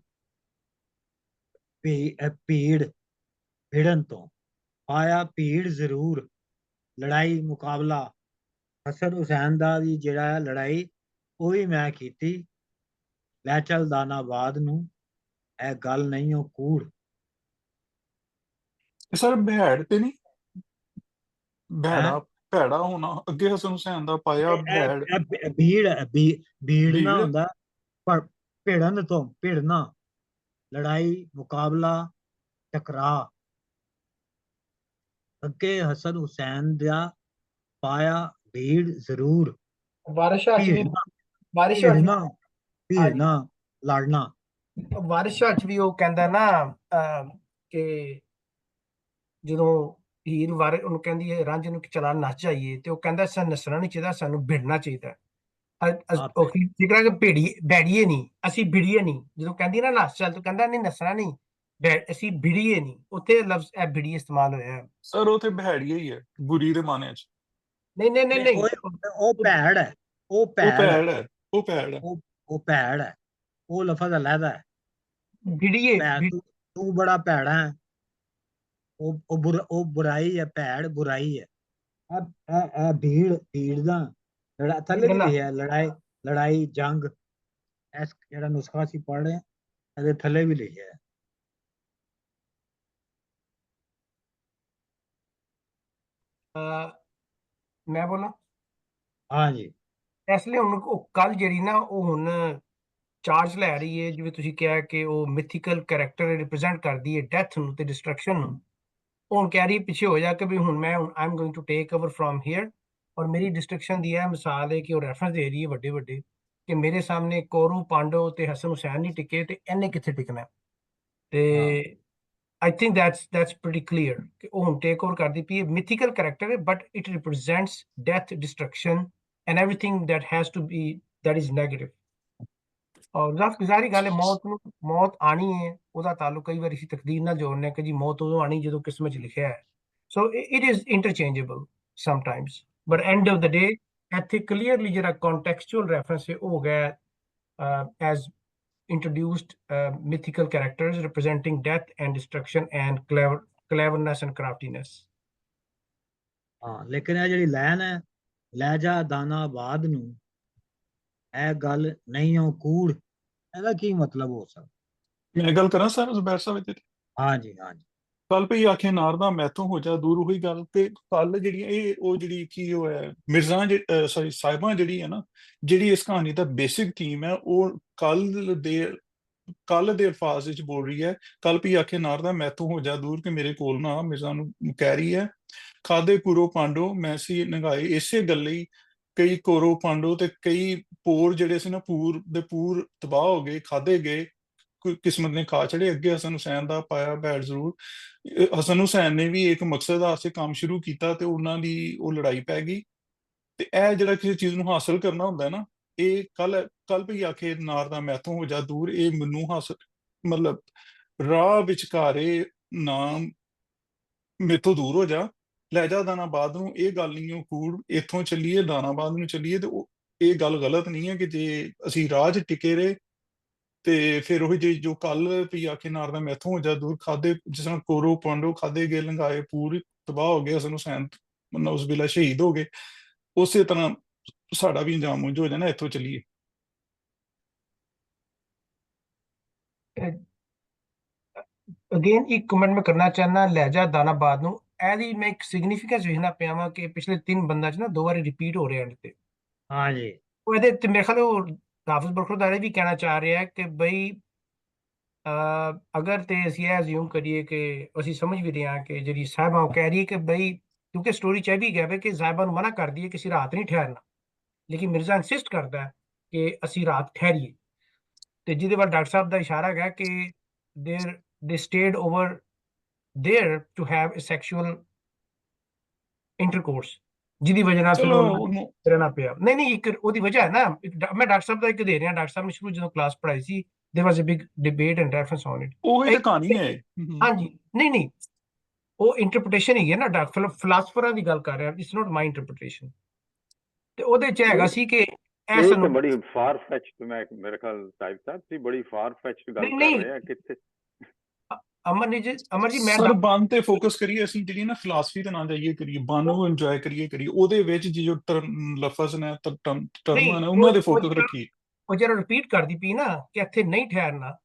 ਭੀੜਨ ਤੋਂ, ਪਾਇਆ ਭੀੜ ਜ਼ਰੂਰ, ਲੜਾਈ ਮੁਕਾਬਲਾ ਹਸਨ ਹੁਸੈਨ ਦਾ ਵੀ ਜਿਹੜਾ ਹੈ ਲੜਾਈ, ਉਹ ਵੀ ਮੈਂ ਕੀਤੀ। ਲੈ ਚੱਲ ਦਾਨਾਬਾਦ ਨੂੰ, ਇਹ ਗੱਲ ਨਹੀਂ ਉਹ ਕੂੜ। ਸਰ ਭੈੜ ਤੇ ਨਹੀਂ, ਹੈਂ? ਭੈੜਾ ਹੋਣਾ। ਅੱਗੇ ਹਸਨ ਹੁਸੈਨ ਦਾ ਪਾਇਆ ਭੈੜ, ਇਹ ਭੀੜ ਹੈ, ਭੀੜ ਨਾ ਭੀੜ? ਹੁੰਦਾ ਪਰ ਭਿੜਨ ਤੋਂ, ਭਿੜਨਾ, ਲੜਾਈ ਮੁਕਾਬਲਾ ਟਕਰਾ। ਅੱਗੇ ਹਸਨ ਹੁਸੈਨ ਦਾ ਪਾਇਆ ਭੀੜ ਜ਼ਰੂਰ, बारिशा च भी, ਭੀੜਨਾ, बारिशा च ਭੀੜਨਾ, हाँ जी ਭੀੜਨਾ, ਲੜਨਾ। ਬਾਰਿਸ਼ਾਂ ਚ ਵੀ ਉਹ ਕਹਿੰਦਾ ਨਾ ਕਿ ਜਦੋਂ ਹੀਰ ਵਾਰ ਉਹਨੂੰ ਕਹਿੰਦੀ ਹੈ ਰਾਂਝੇ ਨੂੰ ਕਿ ਚਲਾ ਨੱਚ ਜਾਈਏ, ਤੇ ਉਹ ਕਹਿੰਦਾ ਸਾਨੂੰ ਨੱਚਣਾ ਨਹੀਂ ਚਾਹੀਦਾ, ਸਾਨੂੰ ਭਿੜਨਾ ਚਾਹੀਦਾ। ਉਹ ਠੀਕ ਹੈ ਕਿ ਭੈੜੀਏ ਨਹੀਂ, ਅਸੀਂ ਭਿੜੀਏ ਨਹੀਂ। ਜਦੋਂ ਕਹਿੰਦੀ ਨਾ ਨੱਚ ਚੱਲ, ਤੂੰ ਕਹਿੰਦਾ ਨਹੀਂ ਨੱਚਣਾ ਨਹੀਂ, ਅਸੀਂ ਭਿੜੀਏ ਨਹੀਂ। ਉੱਥੇ ਲਫ਼ਜ਼ ਇਹ ਭਿੜੀ ਇਸਤੇਮਾਲ ਹੋਇਆ ਹੈ। ਸਰ ਉਹ ਤੇ ਭੈੜੀ ਹੀ ਹੈ, ਬੁਰੀ ਦੇ ਮਾਨੇ ਚ। ਨਹੀਂ ਨਹੀਂ ਨਹੀਂ ਨਹੀਂ ਉਹ ਭੈੜ ਹੈ, ਉਹ ਉਹ ਭੈੜ ਹੈ, ਭੈੜ ਹੈ, ਉਹ ਭੈੜ ਹੈ। ਉਹ ਭੈੜ ਹੈ, ਉਹ ਲਫ਼ਜ਼ ਅਲੱਗਾ ਹੈ। ਭਿੜੀਏ ਭੈੜ, ਤੂੰ ਬੜਾ ਭੈੜਾ ਹੈ, ਉਹ ਬੁਰਾਈ ਹੈ, ਭੈੜ ਬੁਰਾਈ ਹੈ। ਇਹ ਭੀੜ ਦਾ ਥੱਲੇ ਵੀ ਲਿਖਿਆ ਲੜਾਈ ਜੰਗ, ਇਸ ਜਿਹੜਾ ਨੁਸਖਾ ਅਸੀਂ ਪੜ੍ਹ ਰਹੇ ਹਾਂ ਇਹਦੇ ਥੱਲੇ ਵੀ ਲਿਖਿਆ ਹੈ। ਮੈਂ ਬੋਲਾਂ? ਹਾਂਜੀ ਇਸ ਲਈ ਹੁਣ ਉਹ ਕੱਲ ਜਿਹੜੀ ਨਾ ਉਹ ਹੁਣ ਚਾਰਜ ਲੈ ਰਹੀ ਹੈ, ਜਿਵੇਂ ਤੁਸੀਂ ਕਿਹਾ ਕਿ ਉਹ ਮਿਥੀਕਲ ਕੈਰੈਕਟਰ ਰਿਪਰੈਜ਼ੈਂਟ ਕਰਦੀ ਹੈ ਡੈਥ ਨੂੰ ਤੇ ਡਿਸਟਰਕਸ਼ਨ ਨੂੰ। ਹੁਣ ਕਹਿ ਰਹੀ ਪਿੱਛੇ ਹੋ ਜਾ ਕੇ ਵੀ ਹੁਣ ਮੈਂ I am going to take over from here, ਔਰ ਮੇਰੀ ਡਿਸਟਰਕਸ਼ਨ ਦੀ ਇਹ ਮਿਸਾਲ ਹੈ ਕਿ ਉਹ ਰੈਫਰੈਂਸ ਦੇ ਰਹੀ ਹੈ ਵੱਡੇ ਵੱਡੇ कि मेरे सामने कौरू पांडव ते हसन हुसैन नहीं टिके ते इन्ने किथे टिकना है। ते I think that's pretty clear कि ਉਹ ਹੁਣ ਟੇਕ ਓਵਰ ਕਰਦੀ ਪਈ ਹੈ। ਮਿਥੀਕਲ ਕੈਰੈਕਟਰ ਹੈ but it represents death, destruction and everything that has to be that is negative। ਔਰ ਜ਼ਾਹਿਰ ਗੱਲ ਹੈ ਮੌਤ ਆਣੀ ਹੈ, ਉਹਦਾ ਤਾਲੁਕ ਕਈ ਵਾਰ ਅਸੀਂ ਤਕਦੀਰ ਨਾਲ ਜੋੜਨੇ ਆ ਕਿ ਜੀ ਮੌਤ ਉਦੋਂ ਆਣੀ ਜਦੋਂ ਕਿਸਮਤ 'ਚ ਲਿਖਿਆ ਹੈ। So it is interchangeable sometimes but end of the day ਇੱਥੇ ਕਲੀਅਰਲੀ ਜਿਹੜਾ ਕੰਟੈਕਸਚੁਅਲ ਰੈਫਰੈਂਸ ਹੈ ਉਹ ਹੋ ਗਿਆ as introduced mythical characters representing death and destruction and cleverness and craftiness। ਹਾਂ ਲੇਕਿਨ ਇਹ ਜਿਹੜੀ ਲਾਈਨ ਹੈ, ਲੈ ਜਾ ਦਾਨਾਬਾਦ ਨੂੰ, ਇਹ ਗੱਲ ਨਹੀਂ ਉਹ ਕੂੜ, ਇਹਦਾ ਕੀ ਮਤਲਬ ਹੋ ਸਕਦਾ? ਮੈਂ ਗੱਲ ਕਰਾਂ ਸਰ ਜ਼ੁਬੈਰ ਸਾਹਿਬ ਇੱਥੇ? ਹਾਂਜੀ ਹਾਂਜੀ। ਕੱਲ ਭਈ ਆਖੇ ਨਾਰਦਾ ਮੈਥੋਂ ਹੋ ਜਾ ਦੂਰ, ਉਹੀ ਗੱਲ। ਤੇ ਕੱਲ ਜਿਹੜੀ ਇਹ ਉਹ ਜਿਹੜੀ ਕੀ ਉਹ ਹੈ ਮਿਰਜ਼ਾ ਸੌਰੀ ਸਾਹਿਬਾਂ ਜਿਹੜੀ ਹੈ ਨਾ, ਜਿਹੜੀ ਇਸ ਕਹਾਣੀ ਦਾ ਬੇਸਿਕ ਥੀਮ ਹੈ, ਉਹ ਕੱਲ ਦੇ ਅਲਫਾਜ਼ ਵਿੱਚ ਬੋਲ ਰਹੀ ਹੈ। ਕੱਲ ਭਈ ਆਖੇ ਨਾਰਦਾ ਮੈਥੋਂ ਹੋ ਜਾ ਦੂਰ ਕਿ ਮੇਰੇ ਕੋਲ ਨਾ, ਮਿਰਜ਼ਾ ਨੂੰ ਕਹਿ ਰਹੀ ਹੈ ਖਾਦੇ ਕੁਰੋ ਪਾਂਡੋ ਮੈਂ ਸੀ ਨੰਗਾਏ। ਇਸੇ ਗੱਲੇ ਹੀ ਕਈ ਕੋਰੋ ਪਾਂਡੋ ਤੇ ਕਈ ਪੋਰ ਜਿਹੜੇ ਸੀ ਨਾ, ਪੂਰ ਤਬਾਹ ਹੋ ਗਏ, ਖਾਦੇ ਗਏ, ਕਿਸਮਤ ਨੇ ਖਾ ਚੜੇ। ਅੱਗੇ ਹਸਨ ਹੁਸੈਨ ਦਾ ਪਾਇਆ ਬੈਠ ਜ਼ਰੂਰ। ਹਸਨ ਹੁਸੈਨ ਨੇ ਵੀ ਇੱਕ ਮਕਸਦ ਵਾਸਤੇ ਕੰਮ ਸ਼ੁਰੂ ਕੀਤਾ ਤੇ ਉਹਨਾਂ ਦੀ ਉਹ ਲੜਾਈ ਪੈ ਗਈ। ਤੇ ਇਹ ਜਿਹੜਾ ਕਿਸੇ ਚੀਜ਼ ਨੂੰ ਹਾਸਲ ਕਰਨਾ ਹੁੰਦਾ ਨਾ, ਇਹ ਕੱਲ ਵੀ ਆਖੇ ਨਾਰ ਦਾ ਮੈਥੋਂ ਹੋ ਜਾ ਦੂਰ, ਇਹ ਮੈਨੂੰ ਹਾਸਲ ਮਤਲਬ ਰਾਹ ਵਿਚਕਾਰੇ ਨਾਮ ਮੇਥੋਂ ਦੂਰ ਹੋ ਜਾ, ਲੈ ਜਾ ਦਾਨਾਬਾਦ ਨੂੰ। ਇਹ ਗੱਲ ਨਹੀਂ ਉਹ ਕੂੜ, ਇੱਥੋਂ ਚੱਲੀਏ ਦਾਨਾਬਾਦ ਨੂੰ ਚੱਲੀਏ। ਤੇ ਇਹ ਗੱਲ ਗਲਤ ਨਹੀਂ ਹੈ ਕਿ ਜੇ ਅਸੀਂ ਰਾਹ 'ਚ ਟਿਕੇ ਰਹੇ ਤੇ ਫਿਰ ਉਹ ਜਿਹੀ ਜੋ ਕੱਲ ਵੀ ਆਖੇ ਨਾਰ ਦਾ ਮੈਥੋਂ ਹੋ ਜਾ ਦੂਰ, ਖਾਦੇ ਜਿਸ ਤਰ੍ਹਾਂ ਕੋਰੋ ਪਾਂਡੋ ਖਾਦੇ ਗਏ, ਲੰਘਾਏ, ਪੂਰੀ ਤਬਾਹ ਹੋ ਗਏ, ਹਸਨ ਹੁਸੈਨ ਉਸ ਵੇਲੇ ਸ਼ਹੀਦ ਹੋ ਗਏ, ਉਸੇ ਤਰ੍ਹਾਂ ਸਾਡਾ ਵੀ ਅੰਜਾਮ ਉਂਝ ਹੋ ਜਾਣਾ, ਇੱਥੋਂ ਚੱਲੀਏ। ਅਗੇਨ ਇੱਕ ਕਮੈਂਟ ਮੈਂ ਕਰਨਾ ਚਾਹੁੰਦਾ ਲਹਿਜਾ ਦਾਨਾਬਾਦ ਨੂੰ, ਇਹਦੀ ਮੈਂ ਇੱਕ ਸਿਗਨੀਫਿਕੈਂਸ ਵੇਖਣਾ ਪਿਆ ਵਾਂ ਕਿ ਪਿਛਲੇ 3 ਬੰਦਾਂ 'ਚ ਨਾ 2 ਵਾਰੀ ਰਿਪੀਟ ਹੋ ਰਿਹਾ ਤੇ ਹਾਂਜੀ ਉਹ ਇਹਦੇ ਤੇ ਮੇਰੇ ਖਿਆਲ ਉਹ ਹਾਫਿਜ਼ ਬਰਖੁਰਦਾਰੇ ਵੀ ਕਹਿਣਾ ਚਾਹ ਰਿਹਾ ਕਿ ਬਈ ਅਗਰ ਤੇ ਅਸੀਂ ਇਹ ਅਜ਼ਿਊਮ ਕਰੀਏ ਕਿ ਅਸੀਂ ਸਮਝ ਵੀ ਰਹੇ ਹਾਂ ਕਿ ਜਿਹੜੀ ਸਾਹਿਬਾਂ ਉਹ ਕਹਿ ਰਹੀ ਹੈ ਕਿ ਬਈ ਕਿਉਂਕਿ ਸਟੋਰੀ 'ਚ ਇਹ ਵੀ ਗਿਆ ਵੇ ਕਿ ਸਾਹਿਬਾਂ ਨੂੰ ਮਨਾ ਕਰ ਦਈਏ ਕਿ ਅਸੀਂ ਰਾਤ ਨਹੀਂ ਠਹਿਰਨਾ, ਲੇਕਿਨ ਮਿਰਜ਼ਾ ਇਨਸਿਸਟ ਕਰਦਾ ਹੈ ਕਿ ਅਸੀਂ ਰਾਤ ਠਹਿਰੀਏ। ਤੇ ਜਿਹਦੇ ਵੱਲ ਡਾਕਟਰ ਸਾਹਿਬ ਦਾ ਇਸ਼ਾਰਾ ਹੈਗਾ ਕਿ they stayed over there to have a sexual intercourse, ਜਿਹਦੀ ਵਜ੍ਹਾ ਨਾਲ ਫਿਰ ਚਲੋ ਉਹਨਾਂ ਉਹਨੂੰ ਨੂੰ ਰਹਿਣਾ ਪਿਆ। ਨਹੀਂ ਇੱਕ ਉਹਦੀ ਵਜ੍ਹਾ ਹੈ ਨਾ, ਮੈਂ ਡਾਕਟਰ ਸਾਹਿਬ ਦਾ ਇੱਕ ਦੇ ਰਿਹਾ। ਡਾਕਟਰ ਸਾਹਿਬ ਨੇ ਸ਼ੁਰੂ ਜਦੋਂ ਕਲਾਸ ਪੜ੍ਹਾਈ ਸੀ there was a big debate and reference on it। ਉਹੀ ਤਾਂ ਕਹਾਣੀ ਹੈ। ਹਾਂਜੀ ਨਹੀਂ ਉਹ ਇੰਟਰਪ੍ਰੀਟੇਸ਼ਨ ਹੀ ਹੈ ਨਾ, ਡਾਕਟਰ ਫਿਲਾਸਫਰਾਂ ਦੀ ਗੱਲ ਕਰ ਰਿਹਾ, ਇਟਸ ਨਾਟ ਮਾਈ ਇੰਟਰਪ੍ਰੀਟੇਸ਼ਨ। ਤੇ ਉਹਦੇ ਚ ਹੈਗਾ ਸੀ ਕਿ ਇਹ ਤਾਂ ਬੜੀ ਫਾਰ ਫੈਚਡ, ਮੇਰੇ ਖਿਆਲ ਸਾਹਿਬ ਸੀ ਬੜੀ ਫਾਰ ਫੈਚਡ ਗੱਲ ਕਰ ਰਹੇ ਆ। ਕਿੱਥੇ ਅਮਰ ਜੀ ਮੈਂ ਸਰ ਬੰਨ ਤੇ ਫੋਕਸ ਕਰੀਏ, ਅਸੀਂ ਜਿਹੜੀ ਨਾ ਫਿਲਾਸਫੀ ਤੇ ਨਾ ਜਾਈਏ ਕਰੀਏ, ਬੰਨ ਨੂੰ ਇੰਜੋਏ ਕਰੀਏ ਉਹਦੇ ਵਿੱਚ ਜੋ ਲਫ਼ਜ਼ ਨੇ ਟਰਮਾਂ ਨੇ ਉਹਨਾਂ ਦੇ ਫੋਕਸ ਰੱਖੀਏ। ਉਹ ਜਿਹੜਾ ਰਿਪੀਟ ਕਰਦੀ ਪਈ ਨਾ ਕਿ ਇੱਥੇ ਨਹੀਂ ਠਹਿਰਨਾ,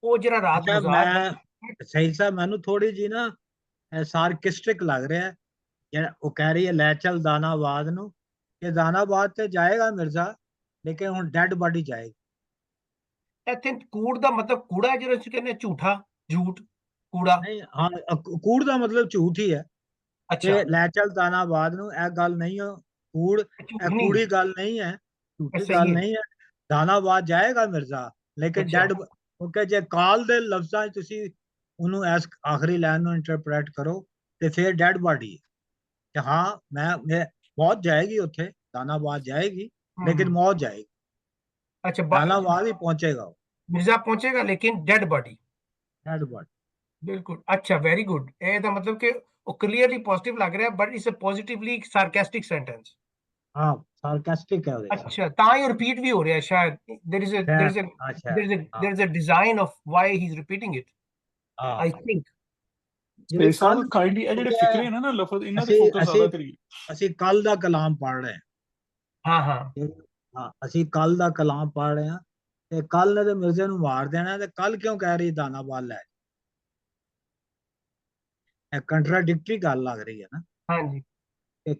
ਉਹ ਜਿਹੜਾ ਰਾਤ ਗੁਜ਼ਾਰ ਮੈਂ ਸਹੀ ਸਾਹਿਬ ਮੈਨੂੰ ਥੋੜੀ ਜੀ ਨਾ ਸਾਰਕਿਸਟਿਕ ਲੱਗ ਰਿਹਾ ਜਿਹੜਾ ਉਹ ਕਹਿ ਰਹੀ ਹੈ ਲੈ ਚੱਲ ਦਾਨਾਬਾਦ ਨੂੰ, ਕਿ ਦਾਨਾਬਾਦ ਤੇ ਜਾਏਗਾ ਮਿਰਜ਼ਾ ਲੇਕਿਨ ਹੁਣ ਡੈਡ ਬਾਡੀ ਜਾਏਗੀ। ਇੱਥੇ ਕੂੜ ਦਾ ਮਤਲਬ ਕੂੜਾ ਜਿਹੜਾ ਅਸੀਂ ਕਹਿੰਦੇ ਝੂਠਾ, ਝੂਠ, ਕੂੜਾ। ਨਹੀਂ ਹਾਂ ਕੂੜ ਦਾ ਮਤਲਬ ਝੂਠ ਹੀ ਹੈ। ਅੱਛਾ ਲੈ ਚੱਲ ਦਾਨਾਬਾਦ ਨੂੰ ਇਹ ਗੱਲ ਨਹੀਂ ਹੈ ਕੂੜ, ਇਹ ਕੂੜੀ ਗੱਲ ਨਹੀਂ ਹੈ, ਝੂਠੀ ਗੱਲ ਨਹੀਂ ਹੈ। ਦਾਨਾਬਾਦ ਜਾਏਗਾ ਮਿਰਜ਼ਾ ਲੇਕਿਨ ਡੈਡ, ਕਿਉਂਕਿ ਜੇ ਕਾਲ ਦੇ ਲਫ਼ਜ਼ਾਂ 'ਚ ਤੁਸੀਂ ਉਹਨੂੰ ਇਸ ਆਖਰੀ ਲਾਈਨ ਨੂੰ ਇੰਟਰਪ੍ਰੇਟ ਕਰੋ ਤੇ ਫਿਰ ਡੈਡ ਬਾਡੀ ਕਿ ਹਾਂ ਮੈਂ ਮੌਤ ਜਾਏਗੀ, ਉੱਥੇ ਦਾਨਾਬਾਦ ਜਾਏਗੀ लेकिन मौत जाएगी। अच्छा दानाबाद ही पहुंचेगा, मिर्जा पहुंचेगा लेकिन डेड बॉडी। डेड बॉडी बिल्कुल, अच्छा वेरी गुड। ਇਹਦਾ ਮਤਲਬ ਕਿ ਉਹ ਕਲੀਅਰਲੀ ਪੋਜ਼ਿਟਿਵ ਲੱਗ ਰਿਹਾ but it's a positively sarcastic sentence. हाँ सार्कास्टिक है ਉਹਦੇ अच्छा ਤਾਂ ਹੀ ਰਿਪੀਟ ਵੀ ਹੋ ਰਿਹਾ ਸ਼ਾਇਦ। there is a design of why he's repeating it, I think। ਇਹ ਸਭ ਕਾਈਂਡਲੀ ਇਹ ਜਿਹੜੇ ਫਿਕਰੇ ਨੇ ਨਾ ਲਫ਼ਜ਼ ਇਹਨਾਂ ਤੇ ਫੋਕਸ ਜ਼ਿਆਦਾ ਕਰੀਏ। ਅਸੀਂ ਕੱਲ ਦਾ ਕਲਾਮ ਪੜ੍ਹ ਰਹੇ ਹਾਂ ਹਾਂ ਅਸੀਂ ਕੱਲ ਦਾ ਕਲਾਮ ਪੜ੍ਹ ਰਹੇ ਹਾਂ ਤੇ ਕੱਲ ਨੇ ਤੇ ਮਿਰਜ਼ੇ ਨੂੰ ਮਾਰ ਦੇਣਾ ਤੇ ਕੱਲ ਕਿਉਂ ਕਹਿ ਰਹੀ ਦਾਨਾਬਾਦ ਲੈ, ਇਹ ਕੰਟਰਾਡਿਕਟਰੀ ਗੱਲ ਲੱਗ ਰਹੀ ਹੈ ਨਾ। ਹਾਂਜੀ ਕਿ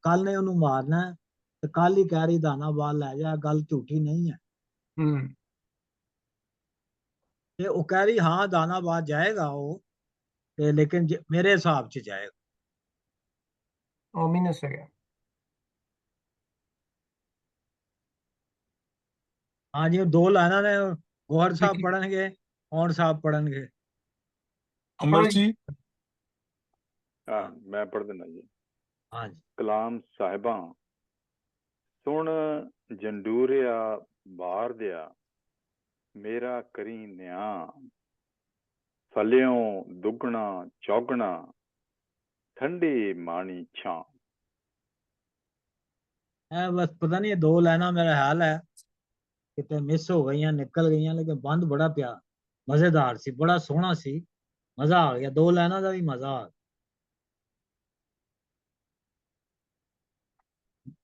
ਕੱਲ ਨੇ ਉਹਨੂੰ ਮਾਰਨਾ ਤੇ ਕੱਲ ਹੀ ਕਹਿ ਰਹੀ ਦਾਨਾਬਾਦ ਲੈ ਜਾ, ਗੱਲ ਝੂਠੀ ਨਹੀਂ ਹੈ। ਤੇ ਉਹ ਕਹਿ ਰਹੀ ਹਾਂ ਦਾਨਾਬਾਦ ਜਾਏਗਾ ਉਹ ਤੇ ਲੇਕਿਨ ਮੇਰੇ ਹਿਸਾਬ 'ਚ ਜਾਏਗਾ। ओमिनस है। ਹਾਂਜੀ ਉਹ ਦੋ ਲਾਈਨਾਂ ਨੇ, ਗੌਹਰ ਸਾਹਿਬ ਲਿਖੀ ਪੜਨਗੇ, ਔਰ ਸਾਹਿਬ ਪੜਨਗੇ। ਅਮਰ ਪੜ੍ਹੋ ਜੀ। ਜੀ। ਹਾਂ ਮੈਂ ਪੜ੍ਹ ਦਿੰਦਾ ਜੀ। ਹਾਂਜੀ ਕਲਾਮ ਸਾਹਿਬਾਂ ਸੁਣ ਜੰਡੂਰਿਆ ਬਾਰ ਦਿਆ, ਮੇਰਾ ਕਰੀ ਨਿਆਂ, ਫਲਿਓਂ ਦੁੱਗਣਾ ਚੌਗਣਾ, ਠੰਡੀ ਮਾਣੀ ਛਾਂ। ਇਹ ਬਸ ਪਤਾ ਨਹੀਂ, ਇਹ ਦੋ ਲਾਈਨਾਂ ਮੇਰਾ ਹਾਲ ਹੈ ਕਿਤੇ ਮਿਸ ਹੋ ਗਈਆਂ, ਨਿਕਲ ਗਈਆਂ, ਲੇਕਿਨ ਬੰਦ ਬੜਾ ਪਿਆ, ਮਜ਼ੇਦਾਰ ਸੀ, ਬੜਾ ਸੋਹਣਾ ਸੀ, ਮਜ਼ਾ ਆ ਗਿਆ, ਦੋ ਲਾਈਨਾਂ ਦਾ ਵੀ ਮਜ਼ਾ ਆ ਗਿਆ।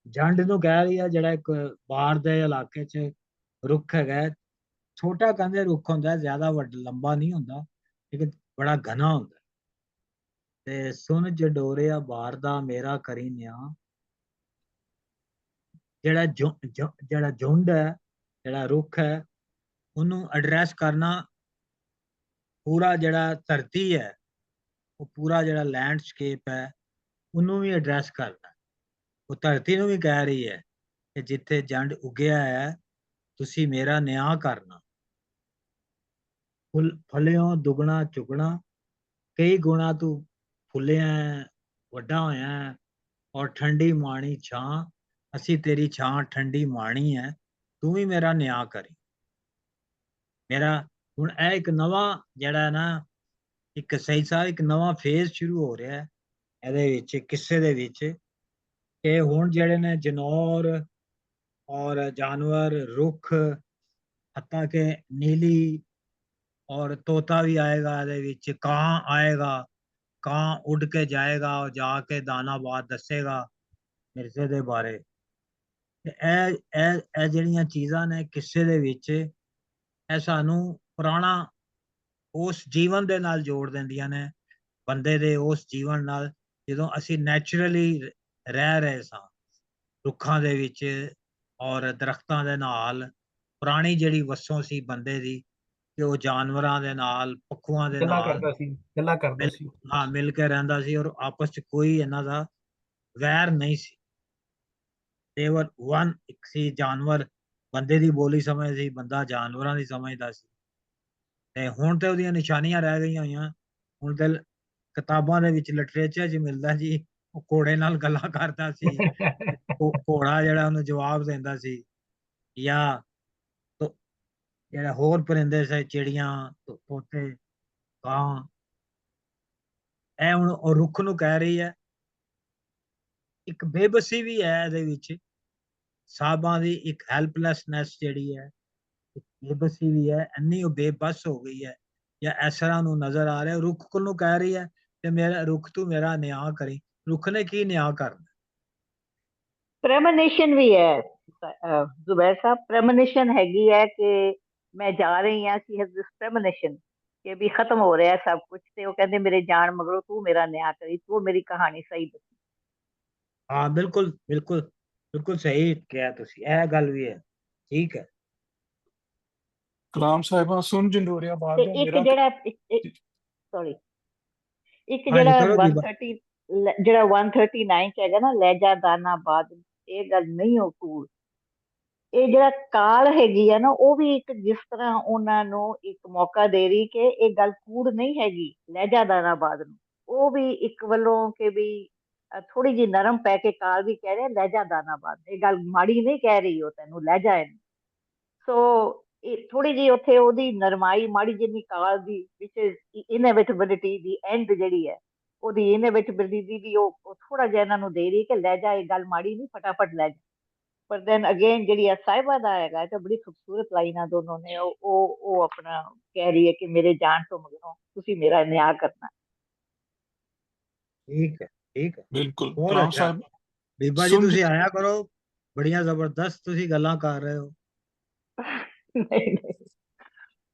ਜੰਡ ਨੂੰ ਕਹਿ ਰਹੀ ਆ, ਜਿਹੜਾ ਇੱਕ ਬਾਹਰ ਦੇ ਇਲਾਕੇ 'ਚ ਰੁੱਖ ਹੈਗਾ ਹੈ, ਛੋਟਾ ਕਹਿੰਦੇ ਰੁੱਖ ਹੁੰਦਾ, ਜ਼ਿਆਦਾ ਵੱਡਾ ਲੰਬਾ ਨਹੀਂ ਹੁੰਦਾ, ਲੇਕਿਨ ਬੜਾ ਘਣਾ ਹੁੰਦਾ। ਤੇ ਸੁਣ ਜਡੋਰਿਆ ਬਾਹਰ ਦਾ, ਮੇਰਾ ਕਰੀ ਨਿਆਂ। ਜਿਹੜਾ ਝੁੰਡ ਹੈ, ਜਿਹੜਾ ਰੁੱਖ ਹੈ, ਉਹਨੂੰ ਐਡਰੈਸ ਕਰਨਾ, ਪੂਰਾ ਜਿਹੜਾ ਧਰਤੀ ਹੈ, ਉਹ ਪੂਰਾ ਜਿਹੜਾ ਲੈਂਡਸਕੇਪ ਹੈ, ਉਹਨੂੰ ਵੀ ਐਡਰੈਸ ਕਰਦਾ। ਉਹ ਧਰਤੀ ਨੂੰ ਵੀ ਕਹਿ ਰਹੀ ਹੈ ਕਿ ਜਿੱਥੇ ਜੰਡ ਉਗਿਆ ਹੈ, ਤੁਸੀਂ ਮੇਰਾ ਨਿਆਂ ਕਰਨਾ। ਫਲਿਓਂ ਦੁਗਣਾ ਚੁਗਣਾ, ਕਈ ਗੁਣਾ ਤੂੰ ਫੁੱਲਿਆ ਹੈ, ਵੱਡਾ ਹੋਇਆ ਹੈ, ਔਰ ਠੰਡੀ ਮਾਣੀ ਛਾਂ, ਅਸੀਂ ਤੇਰੀ ਛਾਂ ਠੰਡੀ ਮਾਣੀ ਹੈ, ਤੂੰ ਵੀ ਮੇਰਾ ਨਿਆਂ ਕਰੀ। ਮੇਰਾ ਹੁਣ ਇਹ ਇੱਕ ਨਵਾਂ ਜਿਹੜਾ ਹੈ ਨਾ, ਇੱਕ ਸਹੀ ਸਾਹ ਇੱਕ ਨਵਾਂ ਫੇਜ਼ ਸ਼ੁਰੂ ਹੋ ਰਿਹਾ ਹੈ ਇਹਦੇ ਵਿੱਚ, ਕਿੱਸੇ ਦੇ ਵਿੱਚ, ਕਿ ਹੁਣ ਜਿਹੜੇ ਨੇ ਜਨੌਰ ਔਰ ਜਾਨਵਰ, ਰੁੱਖ, ਹੱਤਾ ਕਿ ਨੀਲੀ ਔਰ ਤੋਤਾ ਵੀ ਆਏਗਾ ਇਹਦੇ ਵਿੱਚ, ਕਾਂ ਆਏਗਾ, ਕਾਂ ਉੱਡ ਕੇ ਜਾਏਗਾ ਔਰ ਜਾ ਕੇ ਦਾਨਾਬਾਦ ਦੱਸੇਗਾ ਮਿਰਜ਼ੇ ਦੇ ਬਾਰੇ। ਤੇ ਇਹ ਜਿਹੜੀਆਂ ਚੀਜ਼ਾਂ ਨੇ ਕਿੱਸੇ ਦੇ ਵਿੱਚ, ਇਹ ਸਾਨੂੰ ਪੁਰਾਣਾ ਉਸ ਜੀਵਨ ਦੇ ਨਾਲ ਜੋੜ ਦਿੰਦੀਆਂ ਨੇ, ਬੰਦੇ ਦੇ ਉਸ ਜੀਵਨ ਨਾਲ, ਜਦੋਂ ਅਸੀਂ ਨੈਚੁਰਲੀ ਰਹਿ ਰਹੇ ਸਾਂ ਰੁੱਖਾਂ ਦੇ ਵਿੱਚ ਔਰ ਦਰਖਤਾਂ ਦੇ ਨਾਲ। ਪੁਰਾਣੀ ਜਿਹੜੀ ਵਸੋਂ ਸੀ ਬੰਦੇ ਦੀ, ਕਿ ਉਹ ਜਾਨਵਰਾਂ ਦੇ ਨਾਲ, ਪਸ਼ੂਆਂ ਦੇ ਗੱਲਾਂ ਨਾਲ ਕਰਦਾ ਸੀ, ਗੱਲਾਂ ਕਰਦਾ ਮਿਲ ਸੀ। ਮਿਲ ਕੇ ਰਹਿੰਦਾ ਸੀ, ਔਰ ਆਪਸ 'ਚ ਕੋਈ ਇਹਨਾਂ ਦਾ ਵੈਰ ਨਹੀਂ ਸੀ। ਦੇਵਰ ਵਨ ਇੱਕ ਸੀ, ਜਾਨਵਰ ਬੰਦੇ ਦੀ ਬੋਲੀ ਸਮਝਦੇ ਸੀ, ਬੰਦਾ ਜਾਨਵਰਾਂ ਦੀ ਸਮਝਦਾ ਸੀ। ਤੇ ਹੁਣ ਤੇ ਉਹਦੀਆਂ ਨਿਸ਼ਾਨੀਆਂ ਰਹਿ ਗਈਆਂ ਹੋਈਆਂ। ਹੁਣ ਤੇ ਕਿਤਾਬਾਂ ਦੇ ਵਿੱਚ, ਲਿਟਰੇਚਰ 'ਚ ਮਿਲਦਾ ਜੀ, ਉਹ ਘੋੜੇ ਨਾਲ ਗੱਲਾਂ ਕਰਦਾ ਸੀ, ਘੋੜਾ ਜਿਹੜਾ ਉਹਨੂੰ ਜਵਾਬ ਦਿੰਦਾ ਸੀ, ਜਾਂ ਜਿਹੜਾ ਹੋਰ ਪਰਿੰਦੇ ਸੀ, ਚਿੜੀਆਂ, ਤੋਤੇ, ਕਾਂ। ਇਹ ਹੁਣ ਉਹ ਰੁੱਖ ਨੂੰ ਕਹਿ ਰਹੀ ਹੈ। ਇੱਕ ਬੇਬਸੀ ਵੀ ਹੈ ਇਹਦੇ ਵਿੱਚ, ਸਾਹਬਾਂ ਦੀ ਇੱਕ ਹੈਲਪਲੈਸਨੈਸ ਜਿਹੜੀ ਹੈ, ਇੱਕ ਬੇਬਸੀ ਵੀ ਹੈ, ਇੰਨੀ ਉਹ ਬੇਬਸ ਹੋ ਗਈ ਹੈ, ਜਾਂ ਇਸ ਤਰ੍ਹਾਂ ਨੂੰ ਨਜ਼ਰ ਆ ਰਿਹਾ। ਰੁੱਖ ਨੂੰ ਕਹਿ ਰਹੀ ਹੈ ਤੇ ਮੇਰਾ ਰੁੱਖ, ਤੂੰ ਮੇਰਾ ਨਿਆਂ ਕਰੀ। ਰੁੱਖ ਨੇ ਕੀ ਨਿਆਂ ਕਰਨਾ? ਪ੍ਰੈਮੋਨੇਸ਼ਨ ਵੀ ਹੈ ਜ਼ੁਬੈਰ ਸਾਹਿਬ, ਪ੍ਰੈਮੋਨੇਸ਼ਨ ਹੈਗੀ ਹੈ ਕਿ ਮੈਂ ਜਾ ਰਹੀ ਹਾਂ, ਸੀ ਹੈਜ਼ ਦਿਸ ਪ੍ਰੈਮੋਨੇਸ਼ਨ ਕਿ ਵੀ ਖਤਮ ਹੋ ਰਿਹਾ ਸਭ ਕੁਝ, ਤੇ ਉਹ ਕਹਿੰਦੇ ਮੇਰੇ ਜਾਣ ਮਗਰੋਂ ਤੂੰ ਮੇਰਾ ਨਿਆਂ ਕਰੀ, ਤੂੰ ਮੇਰੀ ਕਹਾਣੀ ਸਹੀ ਦੱਸੀ। ਹਾਂ ਬਿਲਕੁਲ ਬਿਲਕੁਲ ਬਿਲਕੁਲ ਸਹੀ ਕਿਹਾ ਤੁਸੀਂ, ਇਹ ਗੱਲ ਵੀ ਹੈ, ਠੀਕ ਹੈ। ਕਲਾਮ ਸਾਹਿਬਾਂ ਸੁਣ ਜੰਡੋਰਿਆ ਬਾਹਰ ਤੇ ਦੇ, ਇੱਕ ਮੇਰਾ ਜਿਹੜਾ ਸੌਰੀ, ਇੱਕ ਹਾਂਜੀ ਜਿਹੜਾ ਕਰੋ ਜੀ। 130, ਜਿਹੜਾ 139 ਚ ਹੈਗਾ ਨਾ, ਲਹਿਜਾ ਦਾਨਾ ਬਾਦ, ਇਹ ਗੱਲ ਨਹੀਂ ਹੋ ਕੂੜ। ਇਹ ਜਿਹੜਾ ਕਾਲ ਹੈਗੀ ਆ ਨਾ, ਉਹ ਵੀ ਇੱਕ ਜਿਸ ਤਰ੍ਹਾਂ ਉਹਨਾਂ ਨੂੰ ਇੱਕ ਮੌਕਾ ਦੇ ਰਹੀ ਕਿ ਇਹ ਗੱਲ ਕੂੜ ਨਹੀਂ ਹੈਗੀ ਲਹਿਜਾ ਦਾਨਾਬਾਦ ਨੂੰ। ਉਹ ਵੀ ਇੱਕ ਵੱਲੋਂ ਕਿ ਵੀ ਥੋੜੀ ਜਿਹੀ ਨਰਮ ਪੈ ਕੇ ਕਾਲ ਵੀ ਕਹਿ ਰਿਹਾ ਲਹਿਜਾ ਦਾਨਾਬਾਦ, ਇਹ ਗੱਲ ਮਾੜੀ ਨਹੀਂ ਕਹਿ ਰਹੀ ਉਹ ਤੈਨੂੰ, ਲਹਿਜਾ ਹੈ। ਸੋ ਇਹ ਥੋੜੀ ਜਿਹੀ ਉੱਥੇ ਉਹਦੀ ਨਰਮਾਈ, ਮਾੜੀ ਜਿੰਨੀ ਕਾਲ ਦੀ ਵਿੱਚ ਇਨੋਵੇਟਿਬਿਲਿਟੀ ਦੀ ਐਂਡ ਜਿਹੜੀ ਹੈ, ਉਹਦੀ ਇਨੋਵੇਟਿਬਿਲਿਟੀ ਦੀ ਵੀ ਉਹ ਥੋੜਾ ਜਿਹਾ ਇਹਨਾਂ ਨੂੰ ਦੇ ਰਹੀ ਕਿ ਲਹਿਜਾ, ਇਹ ਗੱਲ ਮਾੜੀ ਨਹੀਂ, ਫਟਾਫਟ ਲੈ ਜਾ। ਪਰ ਦੈਨ ਅਗੇਨ ਜਿਹੜੀ ਆ ਸਾਹਿਬਾ ਦਾ ਹੈਗਾ, ਤਾਂ ਬੜੀ ਖੂਬਸੂਰਤ ਲਾਈਨਾਂ ਦੋਨੋਂ ਨੇ। ਉਹ ਆਪਣਾ ਕਹਿ ਰਹੀ ਹੈ ਕਿ ਮੇਰੇ ਜਾਣ ਤੋਂ ਮਗਰੋਂ ਤੁਸੀਂ ਮੇਰਾ ਨਿਆਂ ਕਰਨਾ। ਠੀਕ ਹੈ ਠੀਕ ਹੈ, ਬਿਲਕੁਲ ਬਹੁਤ ਕਲਾਮ ਅੱਛਾ। ਸਾਹਿਬ ਬੀਬਾ ਜੀ ਸੁਣ ਤੁਸੀਂ ਆਇਆ ਕਰੋ, ਬੜੀਆਂ ਜ਼ਬਰਦਸਤ ਤੁਸੀਂ ਗੱਲਾਂ ਕਰ ਰਹੇ ਹੋ। ਨਹੀਂ ਨਹੀਂ,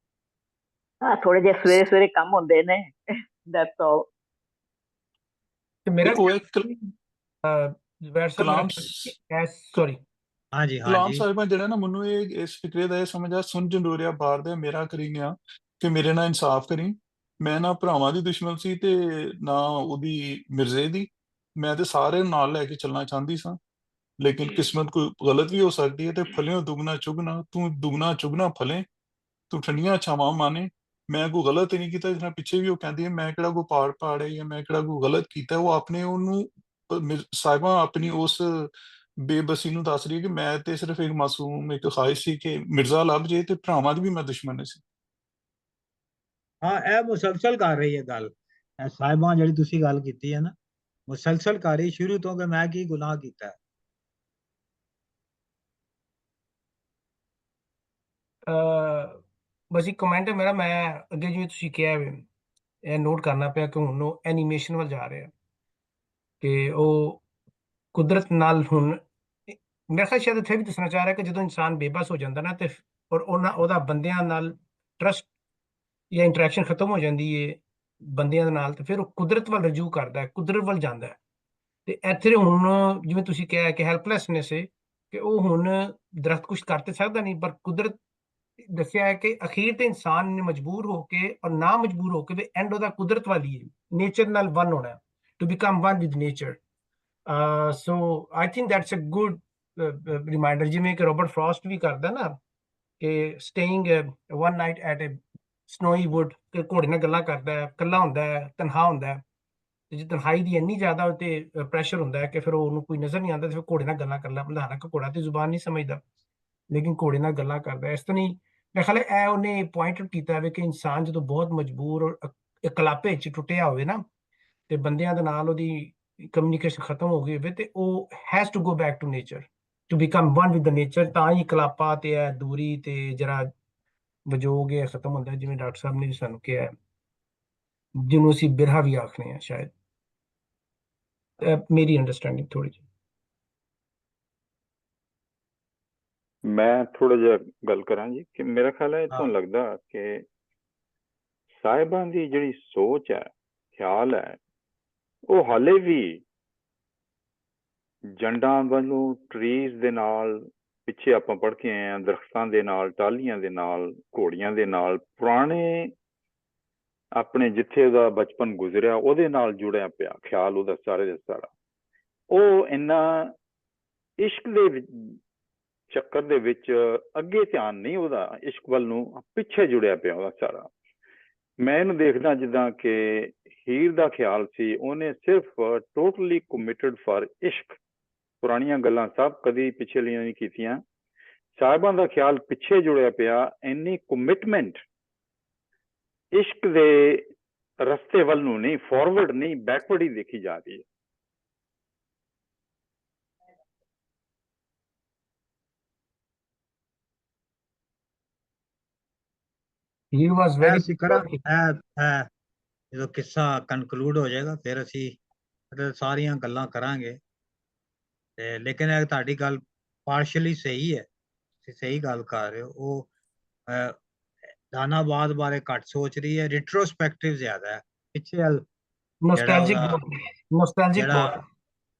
ਹਾਂ ਥੋੜੇ ਜਿਹੇ ਸਵੇਰੇ ਸਵੇਰੇ ਕੰਮ ਹੁੰਦੇ ਨੇ, ਦੈਟਸ ਆਲ। ਤੇ ਮੇਰਾ ਉਹ ਇੱਕ ਜ਼ੁਬੈਰ ਸਾਹਿਬ, ਮੇਰਾ ਕਲਾਮ ਸੌਰੀ, ਹਾਂਜੀ ਕਲਾਮ ਹਾਂਜੀ ਸਾਹਿਬਾਂ ਜਿਹੜਾ ਨਾ, ਮੈਨੂੰ ਇਹ ਇਸ ਫਿਕਰੇ ਦਾ ਇਹ ਸਮਝ ਆ, ਸੁਣ ਜੰਡੋਰਿਆ ਬਾਹਰ ਦੇ, ਮੇਰਾ ਕਰੀ ਨਿਆਂ, ਕਿ ਮੇਰੇ ਨਾਲ ਇਨਸਾਫ ਕਰੀ। ਮੈਂ ਨਾ ਭਰਾਵਾਂ ਦੀ ਦੁਸ਼ਮਣ ਸੀ ਤੇ ਨਾ ਉਹਦੀ ਮਿਰਜ਼ੇ ਦੀ, ਮੈਂ ਤੇ ਸਾਰੇ ਨਾਲ ਲੈ ਕੇ ਚੱਲਣਾ ਚਾਹੁੰਦੀ ਸਾਂ। ਲੇਕਿਨ ਕਿਸਮਤ ਕੋਈ ਗਲਤ ਵੀ ਹੋ ਸਕਦੀ ਹੈ ਤੇ ਫਲਿਓ ਦੁਗਣਾ ਚੁਗਣਾ, ਤੂੰ ਦੁਗਣਾ ਚੁਗਣਾ ਫਲੇ, ਤੂੰ ਠੰਡੀਆਂ ਛਾਵਾਂ ਮਾਨੇ। ਮੈਂ ਕੋਈ ਗਲਤ ਨਹੀਂ ਕੀਤਾ, ਜਿਸ ਨਾਲ ਪਿੱਛੇ ਵੀ ਉਹ ਕਹਿੰਦੀ ਹੈ ਮੈਂ ਕਿਹੜਾ ਕੋਈ ਪਾੜ ਪਾੜੇ ਜਾਂ ਮੈਂ ਕਿਹੜਾ ਕੋਈ ਗਲਤ ਕੀਤਾ, ਉਹ ਆਪਣੇ ਉਹਨੂੰ ਸਾਹਿਬਾਂ ਆਪਣੀ ਉਸ ਬੇਬਸੀ ਨੂੰ ਦੱਸ ਰਹੀ ਹੈ ਕਿ ਮੈਂ ਤੇ ਸਿਰਫ ਇੱਕ ਮਾਸੂਮ ਇੱਕ ਖਾਹਿਸ਼ ਸੀ ਕਿ ਮਿਰਜ਼ਾ ਲੱਭ ਜੇ ਤੇ ਭਰਾਵਾਂ ਦੀ ਵੀ ਮੈਂ ਦੁਸ਼ਮਣ ਸੀ। ਹਾਂ, ਇਹ ਮੁਸਲਸਲ ਕਰ ਰਹੀ ਹੈ ਗੱਲ। ਇਹ ਸਾਹਿਬਾਂ ਜਿਹੜੀ ਤੁਸੀਂ ਗੱਲ ਕੀਤੀ ਹੈ ਨਾ, ਮੁਸਲਸਲ ਕਰ ਰਹੀ ਸ਼ੁਰੂ ਤੋਂ ਕਿ ਮੈਂ ਕੀ ਗੁਨਾਹ ਕੀਤਾ ਹੈ। ਬਸ ਇੱਕ ਕਮੈਂਟ ਹੈ ਮੇਰਾ, ਮੈਂ ਅੱਗੇ ਜਿਵੇਂ ਤੁਸੀਂ ਕਿਹਾ ਵੇ, ਇਹ ਨੋਟ ਕਰਨਾ ਪਿਆ ਕਿ ਹੁਣ ਉਹ ਐਨੀਮੇਸ਼ਨ ਵੱਲ ਜਾ ਰਿਹਾ ਕਿ ਉਹ ਕੁਦਰਤ ਨਾਲ ਹੁਣ ਮੇਰਾ ਖਿਆਲ ਸ਼ਾਇਦ ਇੱਥੇ ਵੀ ਦੱਸਣਾ ਚਾਹ ਰਿਹਾ ਕਿ ਜਦੋਂ ਇਨਸਾਨ ਬੇਬਸ ਹੋ ਜਾਂਦਾ ਨਾ ਤੇ ਔਰ ਉਹਦਾ ਬੰਦਿਆਂ ਨਾਲ ਟਰਸਟ ਜਾਂ ਇੰਟਰੈਕਸ਼ਨ ਖਤਮ ਹੋ ਜਾਂਦੀ ਹੈ ਬੰਦਿਆਂ ਦੇ ਨਾਲ, ਤੇ ਫਿਰ ਉਹ ਕੁਦਰਤ ਵੱਲ ਰਜੂ ਕਰਦਾ ਹੈ, ਕੁਦਰਤ ਵੱਲ ਜਾਂਦਾ ਹੈ। ਤੇ ਇੱਥੇ ਹੁਣ ਜਿਵੇਂ ਤੁਸੀਂ ਕਿਹਾ ਕਿ ਹੈਲਪਲੈਸਨੈਸ ਹੈ ਕਿ ਉਹ ਹੁਣ ਦਰਖਤ ਕੁਛ ਕਰ ਤੇ ਸਕਦਾ ਨਹੀਂ, ਪਰ ਕੁਦਰਤ ਦੱਸਿਆ ਹੈ ਕਿ ਅਖੀਰ ਤੇ ਇਨਸਾਨ ਨੇ ਮਜਬੂਰ ਹੋ ਕੇ ਔਰ ਨਾ ਮਜਬੂਰ ਹੋ ਕੇ ਵੀ ਐਂਡ ਉਹਦਾ ਕੁਦਰਤ ਵਾਲੀ ਹੈ, ਨੇਚਰ ਨਾਲ ਵਨ ਹੋਣਾ, to become one with nature. So I think that's a good reminder, ਜਿਵੇਂ ਕਿ ਰੋਬਰਟ ਫਰੋਸਟ ਵੀ ਕਰਦਾ ਨਾ ਕਿ staying one night at a snowy wood, ਕਿ ਘੋੜੇ ਨਾਲ ਗੱਲਾਂ ਕਰਦਾ ਹੈ, ਇਕੱਲਾ ਹੁੰਦਾ ਹੈ, ਤਨਹਾ ਹੁੰਦਾ ਹੈ, ਤੇ ਜੇ ਤਨਹਾਈ ਦੀ ਇੰਨੀ ਜ਼ਿਆਦਾ ਉਤੇ ਪ੍ਰੈਸ਼ਰ ਹੁੰਦਾ ਹੈ ਕਿ ਫਿਰ ਉਹਨੂੰ ਕੋਈ ਨਜ਼ਰ ਨਹੀਂ ਆਉਂਦਾ, ਤੇ ਫਿਰ ਘੋੜੇ ਨਾਲ ਗੱਲਾਂ ਕਰ ਲੈਂਦਾ। ਹਾਲਾਂਕਿ ਘੋੜਾ ਤੇ ਜ਼ੁਬਾਨ ਨਹੀਂ ਸਮਝਦਾ, ਲੇਕਿਨ ਘੋੜੇ ਨਾਲ ਗੱਲਾਂ ਕਰਦਾ। ਇਸ ਤਰ੍ਹਾਂ ਹੀ ਮੇਰੇ ਖਿਆਲ ਇਹ ਉਹਨੇ ਪੁਆਇੰਟ ਆਊਟ ਕੀਤਾ ਹੋਵੇ ਕਿ ਇਨਸਾਨ ਜਦੋਂ ਬਹੁਤ ਮਜਬੂਰ ਔਰ ਇਕਲਾਪੇ 'ਚ ਟੁੱਟਿਆ ਹੋਵੇ ਨਾ, ਤੇ ਬੰਦਿਆਂ ਦੇ ਨਾਲ ਉਹਦੀ ਕਮਿਊਨੀਕੇਸ਼ਨ ਖਤਮ ਹੋ ਗਈ ਹੋਵੇ, ਤੇ ਉਹ has to go back to nature, to become one with the nature, ਤਾਂ ਹੀ ਇਕਲਾਪਾ ਤੇ ਇਹ ਦੂਰੀ ਤੇ ਜਰਾ ਵਜੋਗ ਇਹ ਖਤਮ ਹੁੰਦਾ, ਜਿਵੇਂ ਡਾਕਟਰ ਸਾਹਿਬ ਨੇ ਵੀ ਸਾਨੂੰ ਕਿਹਾ, ਜਿਹਨੂੰ ਅਸੀਂ ਬਿਰਹਾ ਵੀ ਆਖਦੇ ਹਾਂ ਸ਼ਾਇਦ। ਮੇਰੀ ਅੰਡਰਸਟੈਂਡਿੰਗ ਥੋੜੀ ਜਿਹੀ। ਮੈਂ ਥੋੜਾ ਜਿਹਾ ਗੱਲ ਕਰਾਂ ਜੀ ਕਿ ਮੇਰਾ ਖਿਆਲ ਹੈ ਤੁਹਾਨੂੰ ਲੱਗਦਾ ਕਿ ਸਾਹਿਬਾਂ ਦੀ ਜਿਹੜੀ ਸੋਚ ਹੈ, ਖਿਆਲ ਹੈ, ਉਹ ਹਾਲੇ ਵੀ ਜੰਡਾਂ ਵੱਲੋਂ ਟਰੀਜ਼ ਦੇ ਨਾਲ, ਪਿੱਛੇ ਆਪਾਂ ਪੜ੍ਹ ਕੇ ਆਏ ਹਾਂ, ਦਰਖਤਾਂ ਦੇ ਨਾਲ, ਟਾਹਲੀਆਂ ਦੇ ਨਾਲ, ਘੋੜੀਆਂ ਦੇ ਨਾਲ, ਪੁਰਾਣੇ ਆਪਣੇ ਜਿੱਥੇ ਉਹਦਾ ਬਚਪਨ ਗੁਜ਼ਰਿਆ ਉਹਦੇ ਨਾਲ ਜੁੜਿਆ ਪਿਆ ਖਿਆਲ ਉਹਦਾ ਸਾਰੇ ਦਾ ਸਾਰਾ। ਉਹ ਇੰਨਾ ਇਸ਼ਕ ਦੇ ਚੱਕਰ ਦੇ ਵਿੱਚ ਅੱਗੇ ਧਿਆਨ ਨਹੀਂ ਉਹਦਾ, ਇਸ਼ਕ ਵੱਲ ਨੂੰ ਪਿੱਛੇ ਜੁੜਿਆ ਪਿਆ ਉਹਦਾ ਸਾਰਾ। ਮੈਂ ਇਹਨੂੰ ਦੇਖਦਾ ਜਿੱਦਾਂ ਕਿ ਹੀਰ ਦਾ ਖਿਆਲ ਸੀ, ਉਹਨੇ ਸਿਰਫ ਟੋਟਲੀ ਕਮਿਟਡ ਫਾਰ ਇਸ਼ਕ, ਪੁਰਾਣੀਆਂ ਗੱਲਾਂ ਸਭ ਕਦੀ ਪਿਛਲੀਆਂ ਨਹੀਂ ਕੀਤੀਆਂ। ਸਾਹਿਬਾਂ ਦਾ ਖਿਆਲ ਪਿੱਛੇ ਜੁੜਿਆ ਪਿਆ, ਇੰਨੀ ਕਮਿਟਮੈਂਟ ਇਸ਼ਕ ਦੇ ਰਸਤੇ ਵੱਲ ਨੂੰ ਨਹੀਂ, ਫਾਰਵਰਡ ਨਹੀਂ, ਬੈਕਵਰਡ ਹੀ ਦੇਖੀ ਜਾ ਰਹੀ ਹੈ। He was very ਜਦੋਂ ਕਿੱਸਾ ਕਨਕਲੂਡ ਹੋ ਜਾਏਗਾ ਫਿਰ ਅਸੀਂ ਸਾਰੀਆਂ ਗੱਲਾਂ ਕਰਾਂਗੇ। ਤੇ ਲੇਕਿਨ ਇਹ ਤੁਹਾਡੀ ਗੱਲ ਪਾਰਸ਼ਲੀ ਸਹੀ ਹੈ, ਤੁਸੀਂ ਸਹੀ ਗੱਲ ਕਰ ਰਹੇ ਹੋ। ਉਹ ਦਾਨਾਬਾਦ ਬਾਰੇ ਘੱਟ ਸੋਚ ਰਹੀ ਹੈ, ਰਿਟਰੋਸਪੈਕਟਿਵ ਜ਼ਿਆਦਾ ਹੈ, ਪਿੱਛੇ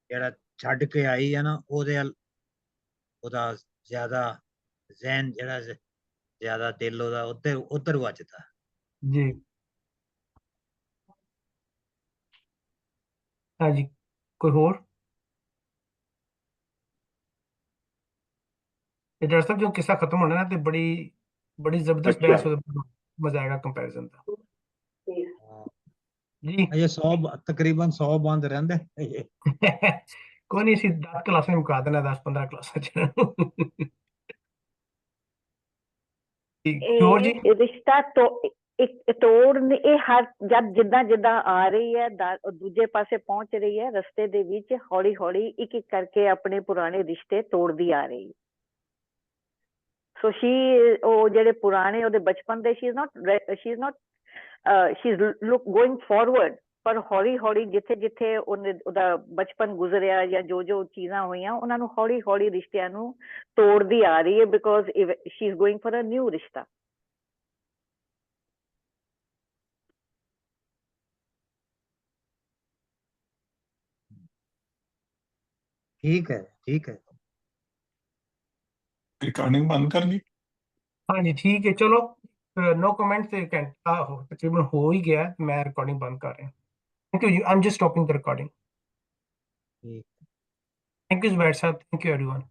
ਜਿਹੜਾ ਛੱਡ ਕੇ ਆਈ ਹੈ ਨਾ, ਉਹਦਾ ਜ਼ਿਆਦਾ ਜ਼ਹਿਨ ਜਿਹੜਾ ਜ਼ਿਆਦਾ ਦਿਲ ਉਹਦਾ ਉੱਧਰ ਵੱਜਦਾ ਜੀ। ਹਾਂਜੀ, ਕੋਈ ਹੋਰ? ਇਹ ਡਾਕਟਰ ਸਾਹਿਬ ਜੋ ਕਿੱਸਾ ਖਤਮ ਹੋਣਾ ਨਾ ਤੇ ਬੜੀ ਜ਼ਬਰਦਸਤ ਬਹਿਸ ਹੋ, ਮਜ਼ਾ ਆਏਗਾ ਕੰਪੈਰੀਜ਼ਨ ਦਾ ਜੀ। ਇਹ ਤਕਰੀਬਨ 100 ਬੰਦ ਰਹਿੰਦੇ। ਕੋਈ ਨਹੀਂ, ਅਸੀਂ 10 ਕਲਾਸਾਂ ਮੁਕਾ ਦੇਣਾ, 10-15 ਕਲਾਸਾਂ ਚ। ਹੋਰ ਜੀ, ਰਿਸ਼ਤਾ ਤੋੜ ਇਹ ਹਰ ਜਿੱਦਾਂ ਜਿੱਦਾਂ ਆ ਰਹੀ ਹੈ, ਦੂਜੇ ਪਾਸੇ ਪਹੁੰਚ ਰਹੀ ਹੈ, ਰਸਤੇ ਦੇ ਵਿੱਚ ਹੌਲੀ ਹੌਲੀ ਇੱਕ ਇੱਕ ਕਰਕੇ ਆਪਣੇ ਪੁਰਾਣੇ ਰਿਸ਼ਤੇ ਤੋੜਦੀ ਆ ਰਹੀ। ਸੋ ਉਹ ਜਿਹੜੇ ਪੁਰਾਣੇ ਉਹਦੇ ਬਚਪਨ ਦੇ, ਸ਼ੀ ਇਜ਼ ਗੋਇੰਗ ਫਾਰਵਰਡ, ਪਰ ਹੌਲੀ ਹੌਲੀ ਜਿੱਥੇ ਜਿੱਥੇ ਉਹਦਾ ਬਚਪਨ ਗੁਜ਼ਰਿਆ ਜਾਂ ਜੋ ਚੀਜ਼ਾਂ ਹੋਈਆਂ, ਉਹਨਾਂ ਨੂੰ ਹੌਲੀ ਹੌਲੀ ਰਿਸ਼ਤਿਆਂ ਨੂੰ ਤੋੜਦੀ ਆ ਰਹੀ ਹੈ, because she is going for a new ਰਿਸ਼ਤਾ। ਠੀਕ ਹੈ, ਠੀਕ ਹੈ। ਰਿਕਾਰਡਿੰਗ ਬੰਦ ਕਰਨੀ? ਹਾਂਜੀ ਠੀਕ ਹੈ, ਚਲੋ नो कमेंट से घंटा तकरीबन हो ही गया, मैं रिकॉर्डिंग बंद कर रहा हूँ। Thank you, I am just stopping the recording. Thank you Zubair साहब, थैंक यू एवरीवन।